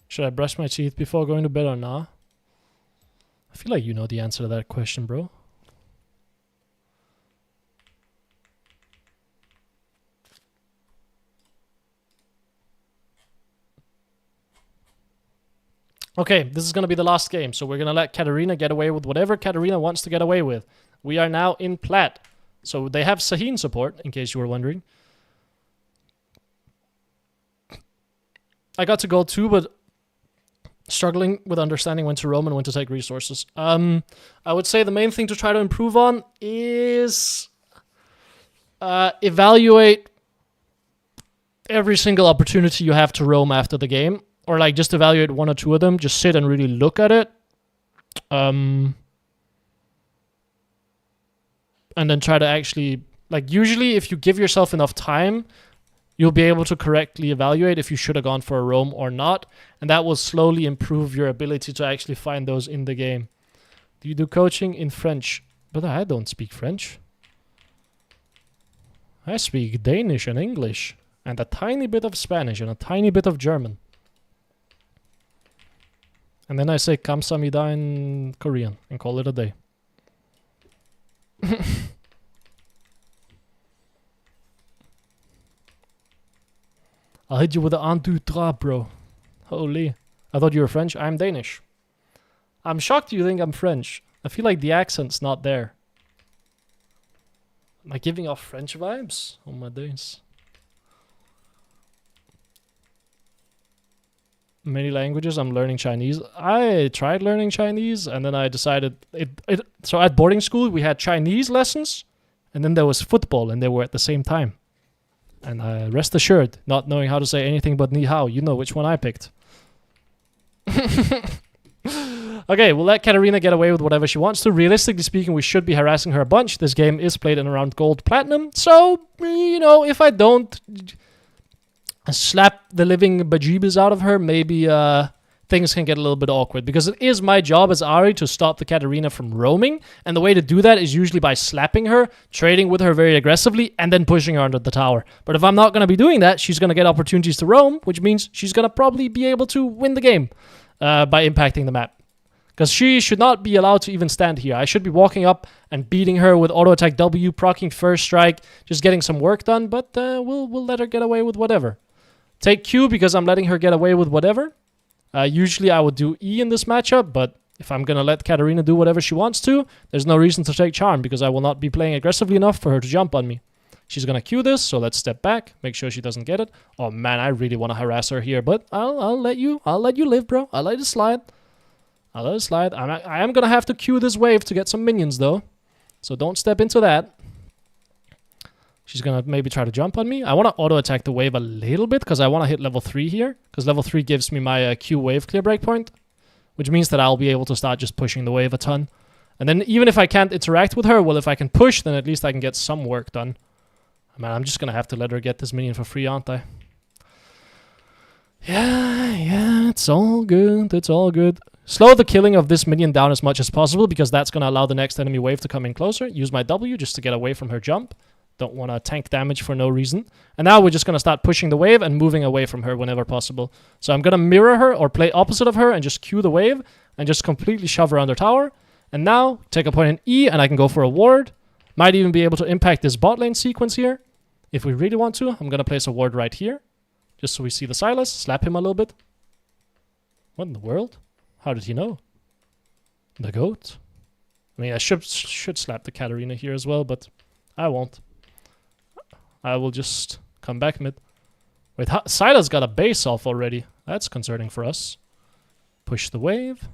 Should I brush my teeth before going to bed or not? I feel like you know the answer to that question, bro. Okay, this is going to be the last game, so we're going to let Katarina get away with whatever Katarina wants to get away with. We are now in plat. So they have Sahin support, in case you were wondering. I got to gold 2, but struggling with understanding when to roam and when to take resources. I would say the main thing to try to improve on is evaluate every single opportunity you have to roam after the game, or like just evaluate 1 or 2 of them. Just sit and really look at it, and then try to actually, like, usually if you give yourself enough time, you'll be able to correctly evaluate if you should have gone for a roam or not, and that will slowly improve your ability to actually find those in the game. Do you do coaching in French? But I don't speak French. I speak Danish and English, and a tiny bit of Spanish and a tiny bit of German. And then I say kamsamida in Korean and call it a day. I'll hit you with the 1, 2, 3, bro. Holy. I thought you were French. I'm Danish. I'm shocked you think I'm French. I feel like the accent's not there. Am I giving off French vibes? Oh my days. Many languages. I'm learning Chinese. I tried learning Chinese and then I decided... So at boarding school we had Chinese lessons and then there was football and they were at the same time. And rest assured, not knowing how to say anything but ni hao, you know which one I picked. Okay, we'll let Katarina get away with whatever she wants to. Realistically speaking, we should be harassing her a bunch. This game is played in around gold platinum. So, you know, if I don't slap the living bejeebus out of her, maybe things can get a little bit awkward. Because it is my job as Ahri to stop the Katarina from roaming. And the way to do that is usually by slapping her, trading with her very aggressively, and then pushing her under the tower. But if I'm not going to be doing that, she's going to get opportunities to roam, which means she's going to probably be able to win the game by impacting the map. Because she should not be allowed to even stand here. I should be walking up and beating her with auto attack W, proccing first strike, just getting some work done. But we'll let her get away with whatever. Take Q because I'm letting her get away with whatever. Usually I would do E in this matchup, but if I'm going to let Katarina do whatever she wants to, there's no reason to take Charm because I will not be playing aggressively enough for her to jump on me. She's going to Q this, so let's step back, make sure she doesn't get it. Oh man, I really want to harass her here, but I'll let you live, bro. I'll let it slide. I'll let it slide. I am going to have to Q this wave to get some minions though, so don't step into that. She's going to maybe try to jump on me. I want to auto-attack the wave a little bit because I want to hit level 3 here. Because level 3 gives me my Q wave clear breakpoint. Which means that I'll be able to start just pushing the wave a ton. And then even if I can't interact with her, well, if I can push, then at least I can get some work done. Man, I'm just going to have to let her get this minion for free, aren't I? Yeah, it's all good. It's all good. Slow the killing of this minion down as much as possible because that's going to allow the next enemy wave to come in closer. Use my W just to get away from her jump. Don't want to tank damage for no reason. And now we're just going to start pushing the wave and moving away from her whenever possible. So I'm going to mirror her or play opposite of her and just Q the wave and just completely shove her under tower. And now take a point in E and I can go for a ward. Might even be able to impact this bot lane sequence here. If we really want to, I'm going to place a ward right here. Just so we see the Sylas. Slap him a little bit. What in the world? How did he know? The goat? I mean, I should slap the Katarina here as well, but I won't. I will just come back mid. Wait, Sylas got a base off already. That's concerning for us. Push the wave.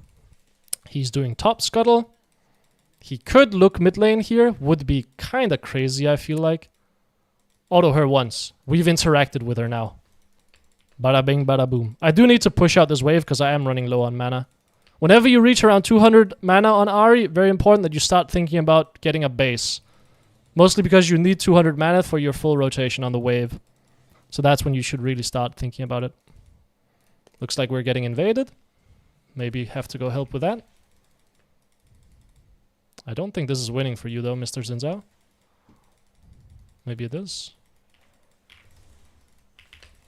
He's doing top scuttle. He could look mid lane here. Would be kind of crazy, I feel like. Auto her once. We've interacted with her now. Bada bing, bada boom. I do need to push out this wave because I am running low on mana. Whenever you reach around 200 mana on Ahri, very important that you start thinking about getting a base. Mostly because you need 200 mana for your full rotation on the wave. So that's when you should really start thinking about it. Looks like we're getting invaded. Maybe have to go help with that. I don't think this is winning for you though, Mr. Zinzao. Maybe it is.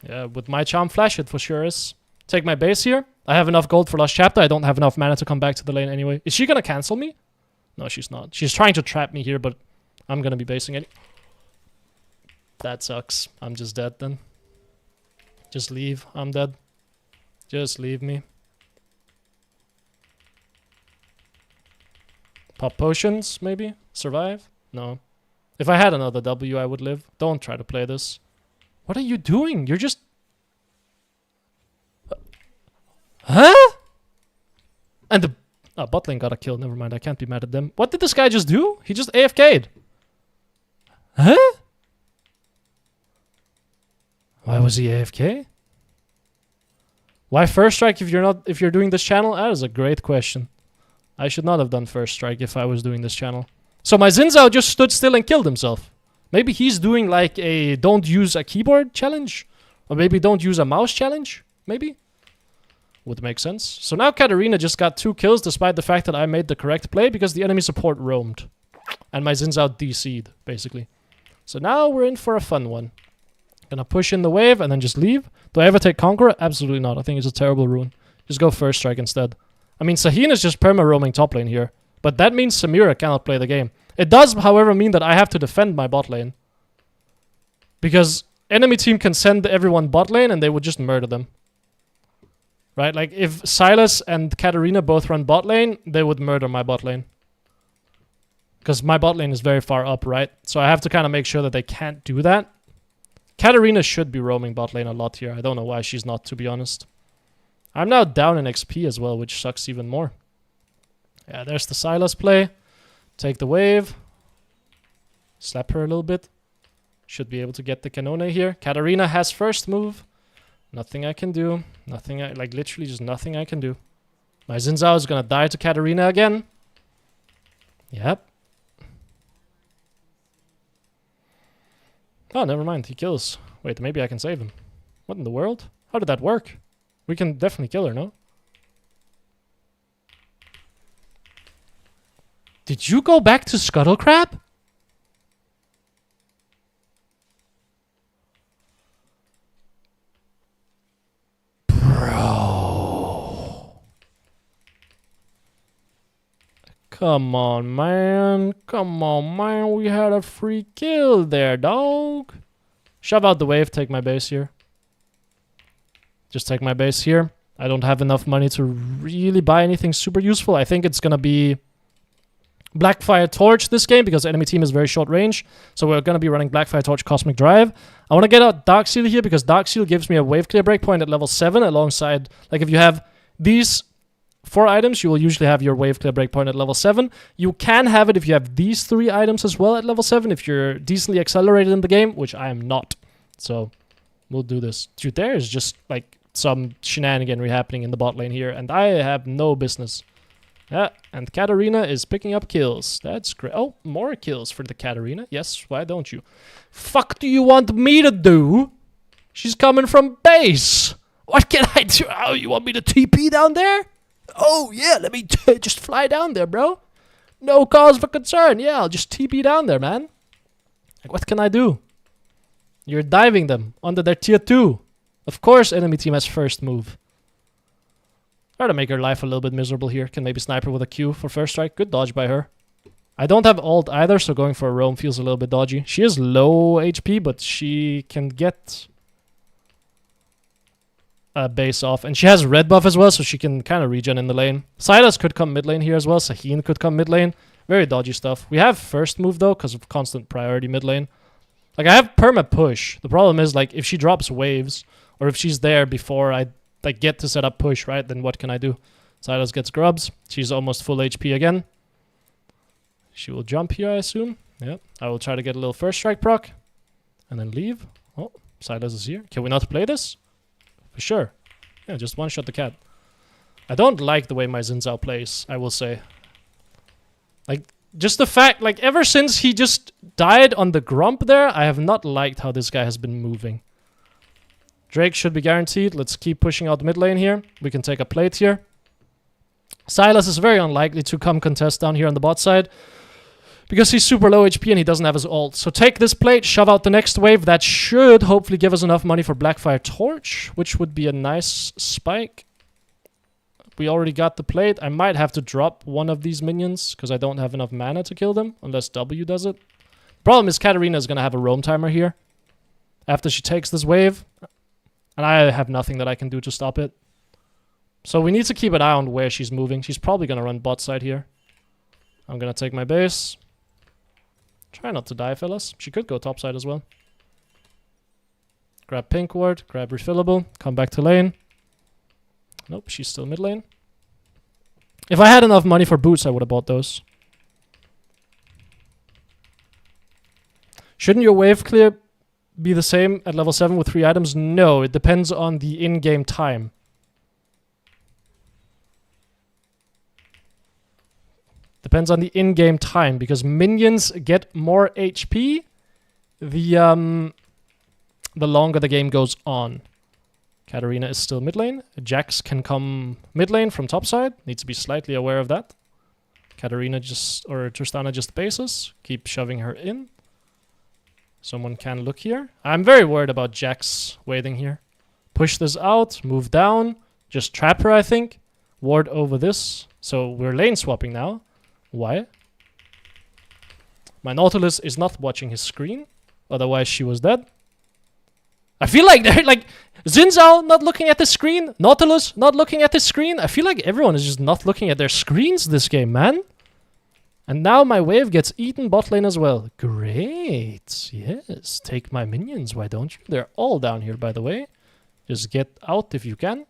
Yeah, with my charm flash it for sure is. Take my base here. I have enough gold for Lost Chapter. I don't have enough mana to come back to the lane anyway. Is she gonna cancel me? No, she's not. She's trying to trap me here, but I'm gonna be basing it. That sucks. I'm just dead then. Just leave. I'm dead. Just leave me. Pop potions, maybe? Survive? No. If I had another W, I would live. Don't try to play this. What are you doing? You're just... Huh? And the... Oh, bot lane got a kill. Never mind. I can't be mad at them. What did this guy just do? He just AFK'd. Huh? Why was he AFK? Why first strike if you're doing this channel? That is a great question. I should not have done first strike if I was doing this channel. So my Zinzao just stood still and killed himself. Maybe he's doing like a don't use a keyboard challenge? Or maybe don't use a mouse challenge? Maybe? Would make sense. So now Katarina just got 2 kills despite the fact that I made the correct play because the enemy support roamed. And my Zinzao DC'd, basically. So now we're in for a fun one. Gonna push in the wave and then just leave. Do I ever take Conqueror? Absolutely not. I think it's a terrible rune. Just go first strike instead. I mean, Sahin is just perma-roaming top lane here. But that means Samira cannot play the game. It does, however, mean that I have to defend my bot lane. Because enemy team can send everyone bot lane and they would just murder them. Right? Like, if Sylas and Katarina both run bot lane, they would murder my bot lane. Because my bot lane is very far up, right? So I have to kind of make sure that they can't do that. Katarina should be roaming bot lane a lot here. I don't know why she's not, to be honest. I'm now down in XP as well, which sucks even more. Yeah, there's the Sylas play. Take the wave. Slap her a little bit. Should be able to get the Canone here. Katarina has first move. Nothing I can do. Nothing like literally just nothing I can do. My Zinzao is gonna die to Katarina again. Yep. Oh, never mind. He kills. Wait, maybe I can save him. What in the world? How did that work? We can definitely kill her, no? Did you go back to Scuttle Crab? Bro. Come on, man. Come on, man. We had a free kill there, dog. Shove out the wave. Take my base here. Just take my base here. I don't have enough money to really buy anything super useful. I think it's going to be Blackfire Torch this game because enemy team is very short range. So we're going to be running Blackfire Torch Cosmic Drive. I want to get out Dark Seal here because Dark Seal gives me a wave clear breakpoint at level 7 alongside... Like if you have these 4 items, you will usually have your wave clear breakpoint at level 7. You can have it if you have these 3 items as well at level 7 if you're decently accelerated in the game, which I am not. So we'll do this. Dude, there is just like some shenaniganry happening in the bot lane here, and I have no business. Yeah, and Katarina is picking up kills. That's great. Oh, more kills for the Katarina. Yes, why don't you? Fuck do you want me to do? She's coming from base. What can I do? Oh, you want me to TP down there? Oh, yeah, let me just fly down there, bro. No cause for concern. Yeah, I'll just TP down there, man. Like, what can I do? You're diving them under their tier 2. Of course, enemy team has first move. Try to make her life a little bit miserable here. Can maybe snipe her with a Q for first strike. Good dodge by her. I don't have ult either, so going for a roam feels a little bit dodgy. She is low HP, but she can get a base off. And she has red buff as well, so she can kind of regen in the lane. Sylas could come mid lane here as well. Sahin could come mid lane. Very dodgy stuff. We have first move, though, because of constant priority mid lane. Like, I have perma push. The problem is, like, if she drops waves, or if she's there before I like get to set up push, right? Then what can I do? Sylas gets grubs. She's almost full HP again. She will jump here, I assume. Yep. I will try to get a little first strike proc. And then leave. Oh, Sylas is here. Can we not play this? For sure. Yeah, just one-shot the cat. I don't like the way my Xin Zhao plays, I will say. Like, just the fact, like, ever since he just died on the Grump there, I have not liked how this guy has been moving. Drake should be guaranteed. Let's keep pushing out the mid lane here. We can take a plate here. Sylas is very unlikely to come contest down here on the bot side because he's super low HP and he doesn't have his ult. So take this plate, shove out the next wave. That should hopefully give us enough money for Blackfire Torch, which would be a nice spike. We already got the plate. I might have to drop one of these minions because I don't have enough mana to kill them unless W does it. Problem is Katarina is going to have a roam timer here after she takes this wave. And I have nothing that I can do to stop it. So we need to keep an eye on where she's moving. She's probably going to run bot side here. I'm going to take my base. Try not to die, fellas. She could go top side as well. Grab pink ward. Grab refillable. Come back to lane. Nope, she's still mid lane. If I had enough money for boots, I would have bought those. Shouldn't your wave clear be the same at level 7 with 3 items? No, it depends on the in-game time. Depends on the in-game time, because minions get more HP the longer the game goes on. Katarina is still mid lane. Jax can come mid lane from top side. Needs to be slightly aware of that. Katarina or Tristana just bases. Keep shoving her in. Someone can look here. I'm very worried about Jax waiting here. Push this out, move down, just trap her, I think. Ward over this. So we're lane swapping now. Why? My Nautilus is not watching his screen. Otherwise she was dead. I feel like they're like Xin Zhao not looking at the screen. Nautilus not looking at the screen. I feel like everyone is just not looking at their screens this game, man. And now my wave gets eaten bot lane as well. Great. Yes. Take my minions. Why don't you? They're all down here, by the way. Just get out if you can.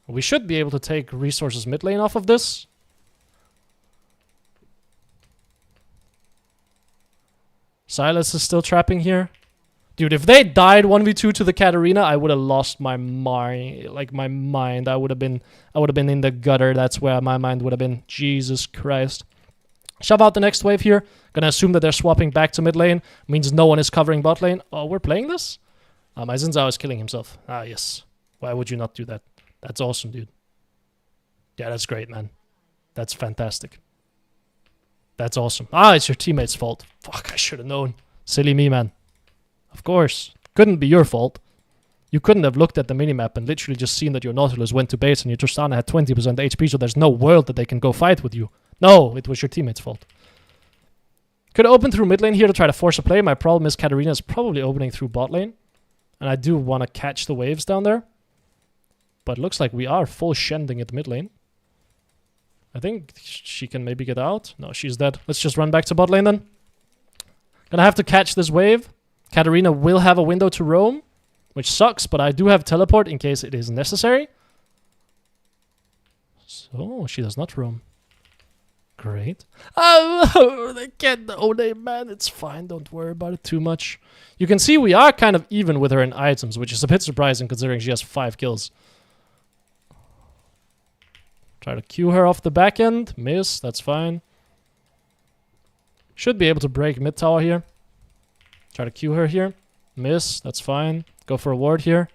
We should be able to take resources mid lane off of this. Sylas is still trapping here. Dude, if they died 1v2 to the Katarina, I would have lost my mind. Like, my mind. I would have been in the gutter. That's where my mind would have been. Jesus Christ. Shove out the next wave here. Gonna assume that they're swapping back to mid lane. Means no one is covering bot lane. Oh, we're playing this? My Xin Zhao is killing himself. Ah, yes. Why would you not do that? That's awesome, dude. Yeah, that's great, man. That's fantastic. That's awesome. Ah, it's your teammate's fault. Fuck, I should have known. Silly me, man. Of course. Couldn't be your fault. You couldn't have looked at the minimap and literally just seen that your Nautilus went to base and your Tristana had 20% HP, so there's no world that they can go fight with you. No, it was your teammate's fault. Could open through mid lane here to try to force a play. My problem is Katarina is probably opening through bot lane. And I do want to catch the waves down there. But it looks like we are full shending at mid lane. I think she can maybe get out. No, she's dead. Let's just run back to bot lane then. Gonna have to catch this wave. Katarina will have a window to roam, which sucks, but I do have teleport in case it is necessary. So, she does not roam. Great. Oh, they can't know name, man. It's fine. Don't worry about it too much. You can see we are kind of even with her in items, which is a bit surprising considering she has 5 kills. Try to Q her off the back end. Miss. That's fine. Should be able to break mid tower here. Try to Q her here. Miss. That's fine. Go for a ward here.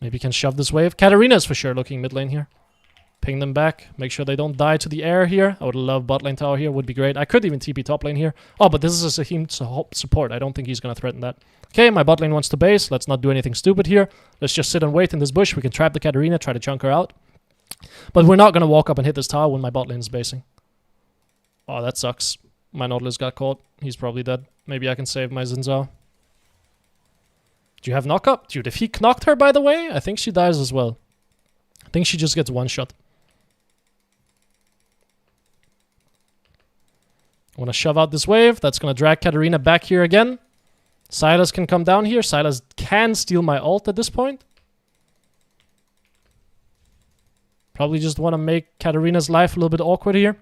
Maybe can shove this wave. Katarina is for sure looking mid lane here. Ping them back. Make sure they don't die to the air here. I would love bot lane tower here. Would be great. I could even TP top lane here. Oh, but this is a Sahim support. I don't think he's going to threaten that. Okay, my bot lane wants to base. Let's not do anything stupid here. Let's just sit and wait in this bush. We can trap the Katarina, try to chunk her out. But we're not going to walk up and hit this tower when my bot lane is basing. Oh, that sucks. My Nautilus got caught. He's probably dead. Maybe I can save my Xin Zhao. Do you have knock up? Dude, if he knocked her, by the way, I think she dies as well. I think she just gets one shot. I want to shove out this wave. That's going to drag Katarina back here again. Silas can come down here. Silas can steal my ult at this point. Probably just want to make Katarina's life a little bit awkward here.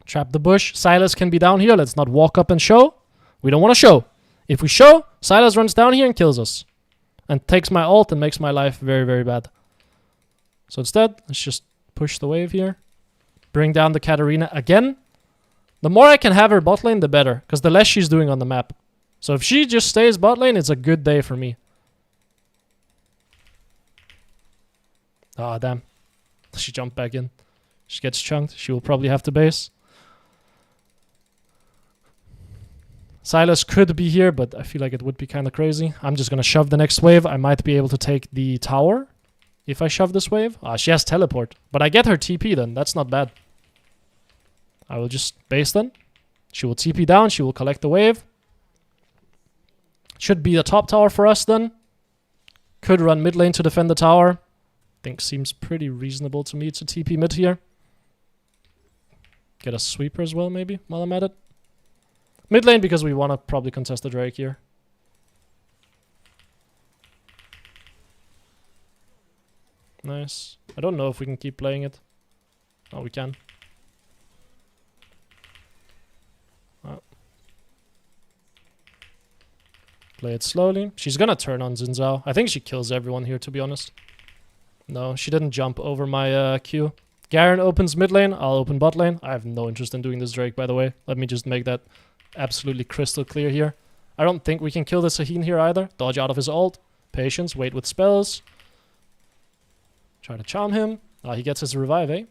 Trap the bush. Silas can be down here. Let's not walk up and show. We don't want to show. If we show, Silas runs down here and kills us. And takes my ult and makes my life very, very bad. So instead, let's just push the wave here. Bring down the Katarina again. The more I can have her bot lane, the better. Because the less she's doing on the map. So if she just stays bot lane, it's a good day for me. Ah, damn. She jumped back in. She gets chunked. She will probably have to base. Silas could be here, but I feel like it would be kind of crazy. I'm just going to shove the next wave. I might be able to take the tower if I shove this wave. Ah, she has teleport. But I get her TP then. That's not bad. I will just base then. She will TP down. She will collect the wave. Should be the top tower for us then. Could run mid lane to defend the tower. Think seems pretty reasonable to me to TP mid here. Get a sweeper as well maybe while I'm at it. Mid lane because we want to probably contest the Drake here. Nice. I don't know if we can keep playing it. Oh, we can. Oh. Play it slowly. She's gonna turn on Xin Zhao. I think she kills everyone here, to be honest. No, she didn't jump over my Q. Garen opens mid lane. I'll open bot lane. I have no interest in doing this Drake, by the way. Let me just make that absolutely crystal clear here. I don't think we can kill the Sahin here either. Dodge out of his ult. Patience. Wait with spells. Try to charm him. He gets his revive, eh?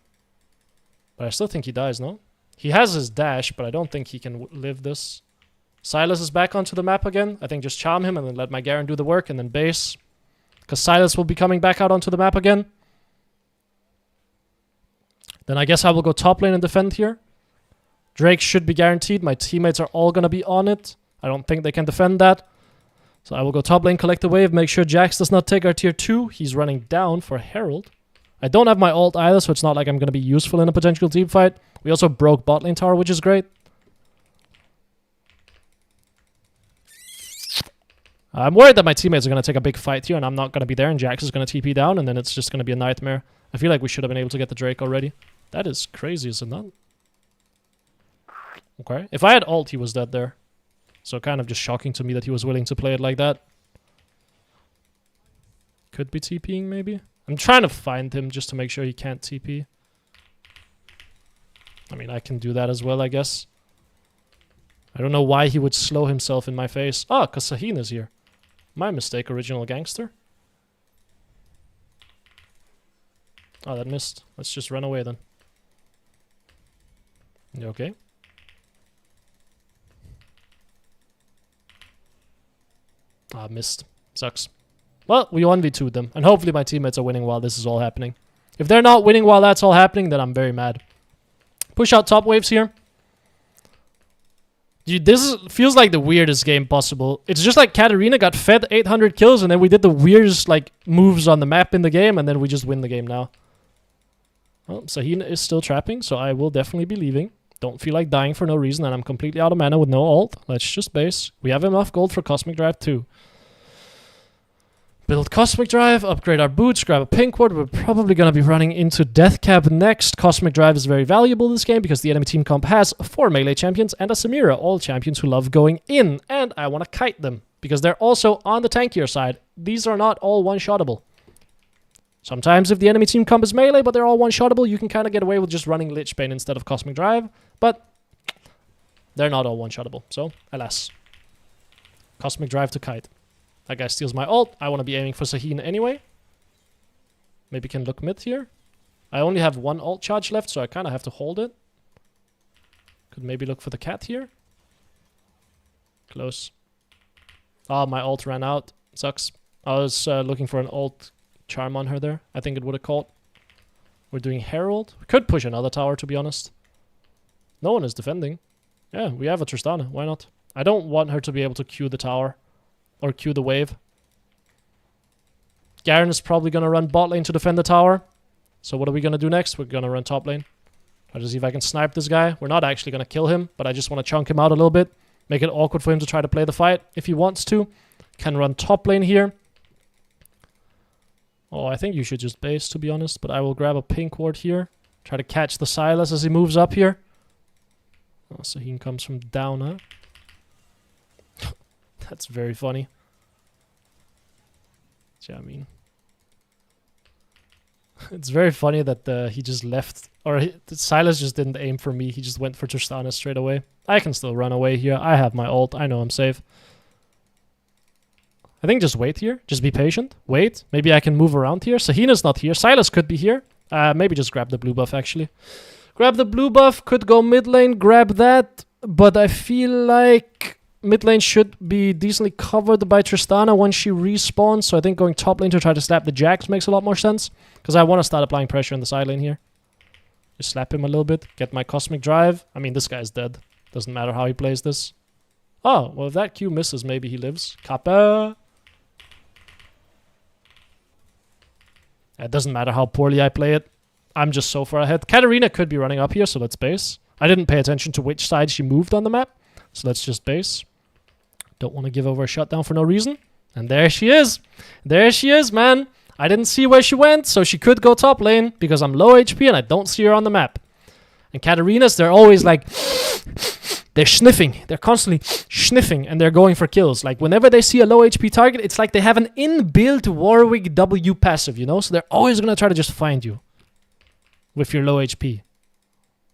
But I still think he dies, no? He has his dash, but I don't think he can live this. Silas is back onto the map again. I think just charm him and then let my Garen do the work and then base. Because Silas will be coming back out onto the map again. Then I guess I will go top lane and defend here. Drake should be guaranteed. My teammates are all going to be on it. I don't think they can defend that. So I will go top lane, collect the wave, make sure Jax does not take our tier 2. He's running down for Herald. I don't have my ult either, so it's not like I'm going to be useful in a potential team fight. We also broke bot lane tower, which is great. I'm worried that my teammates are going to take a big fight here, and I'm not going to be there, and Jax is going to TP down, and then it's just going to be a nightmare. I feel like we should have been able to get the Drake already. That is crazy, is it not? Okay. If I had ult, he was dead there. So kind of just shocking to me that he was willing to play it like that. Could be TPing, maybe? I'm trying to find him just to make sure he can't TP. I mean, I can do that as well, I guess. I don't know why he would slow himself in my face. Ah, because Sahin is here. My mistake, original gangster. Oh, that missed. Let's just run away then. You okay? Ah, missed. Sucks. Well, we 1v2'd them, and hopefully my teammates are winning while this is all happening. If they're not winning while that's all happening, then I'm very mad. Push out top waves here. Dude, feels like the weirdest game possible. It's just like Katarina got fed 800 kills, and then we did the weirdest like moves on the map in the game, and then we just win the game now. Well, Sahina is still trapping, so I will definitely be leaving. Don't feel like dying for no reason, and I'm completely out of mana with no ult. Let's just base. We have enough gold for Cosmic Drive too. Build Cosmic Drive, upgrade our boots, grab a pink ward. We're probably going to be running into Death Cap next. Cosmic Drive is very valuable this game because the enemy team comp has 4 melee champions and a Samira, all champions who love going in. And I want to kite them because they're also on the tankier side. These are not all one-shottable. Sometimes if the enemy team comp is melee but they're all one-shottable, you can kind of get away with just running Lich Bane instead of Cosmic Drive. But they're not all one-shottable, so alas. Cosmic Drive to kite. That guy steals my ult. I want to be aiming for Sahina anyway. Maybe can look mid here. I only have 1 ult charge left, so I kind of have to hold it. Could maybe look for the cat here. Close. Oh, my ult ran out. Sucks. I was looking for an ult charm on her there. I think it would have caught. We're doing Herald. We could push another tower, to be honest. No one is defending. Yeah, we have a Tristana. Why not? I don't want her to be able to Q the tower. Or Q the wave. Garen is probably going to run bot lane to defend the tower. So what are we going to do next? We're going to run top lane. Try to see if I can snipe this guy. We're not actually going to kill him, but I just want to chunk him out a little bit. Make it awkward for him to try to play the fight if he wants to. Can run top lane here. Oh, I think you should just base, to be honest. But I will grab a pink ward here. Try to catch the Silas as he moves up here. Oh, so he comes from down, huh? That's very funny. Yeah, I mean... it's very funny that he just left. Or Silas just didn't aim for me. He just went for Tristana straight away. I can still run away here. I have my ult. I know I'm safe. I think just wait here. Just be patient. Wait. Maybe I can move around here. Sahina's not here. Silas could be here. Maybe just grab the blue buff, actually. Grab the blue buff. Could go mid lane. Grab that. But I feel like... mid lane should be decently covered by Tristana once she respawns, so I think going top lane to try to slap the Jax makes a lot more sense, because I want to start applying pressure in the side lane here. Just slap him a little bit, get my Cosmic Drive. I mean, this guy's dead. Doesn't matter how he plays this. Oh, well, if that Q misses, maybe he lives. Kappa! It doesn't matter how poorly I play it. I'm just so far ahead. Katarina could be running up here, so let's base. I didn't pay attention to which side she moved on the map, so let's just base. Don't want to give over a shutdown for no reason. And there she is. There she is, man. I didn't see where she went, so she could go top lane because I'm low HP and I don't see her on the map. And Katarinas, they're always like... they're sniffing. They're constantly sniffing and they're going for kills. Like, whenever they see a low HP target, it's like they have an inbuilt Warwick W passive, you know? So they're always going to try to just find you with your low HP.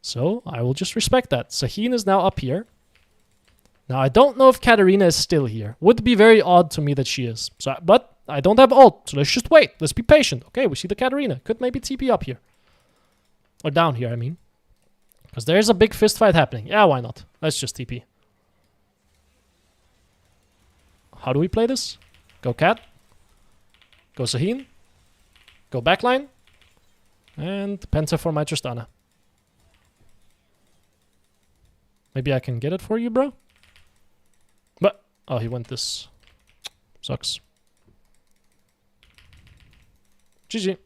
So, I will just respect that. Sahina is now up here. Now, I don't know if Katarina is still here. Would be very odd to me that she is. So, but I don't have ult, so let's just wait. Let's be patient. Okay, we see the Katarina. Could maybe TP up here. Or down here, I mean. Because there's a big fist fight happening. Yeah, why not? Let's just TP. How do we play this? Go Cat. Go Sahin. Go backline. And Penta for my Tristana. Maybe I can get it for you, bro? But, oh, he went this. Sucks. GG.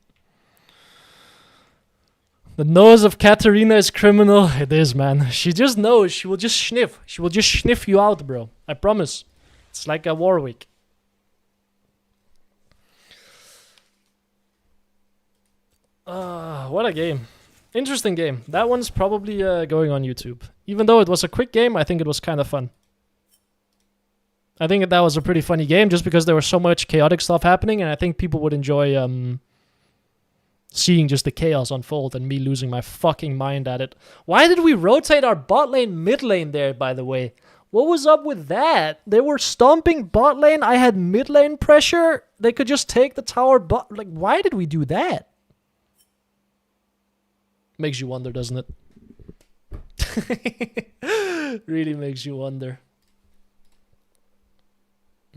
The nose of Katarina is criminal. It is, man. She just knows. She will just sniff. She will just sniff you out, bro. I promise. It's like a Warwick. What a game. Interesting game. That one's probably going on YouTube. Even though it was a quick game, I think it was kind of fun. I think that was a pretty funny game just because there was so much chaotic stuff happening, and I think people would enjoy seeing just the chaos unfold and me losing my fucking mind at it. Why did we rotate our bot lane mid lane there, by the way? What was up with that? They were stomping bot lane. I had mid lane pressure. They could just take the tower bot. Like, why did we do that? Makes you wonder, doesn't it? Really makes you wonder.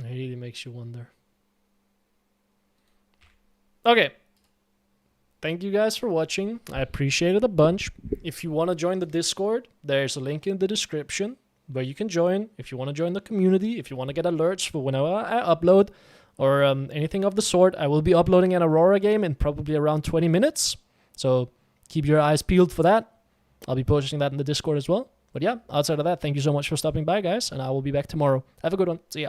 Really makes you wonder. Okay. Thank you guys for watching. I appreciate it a bunch. If you want to join the Discord, there's a link in the description where you can join. If you want to join the community, if you want to get alerts for whenever I upload or anything of the sort, I will be uploading an Aurora game in probably around 20 minutes. So keep your eyes peeled for that. I'll be posting that in the Discord as well. But yeah, outside of that, thank you so much for stopping by, guys, and I will be back tomorrow. Have a good one. See ya.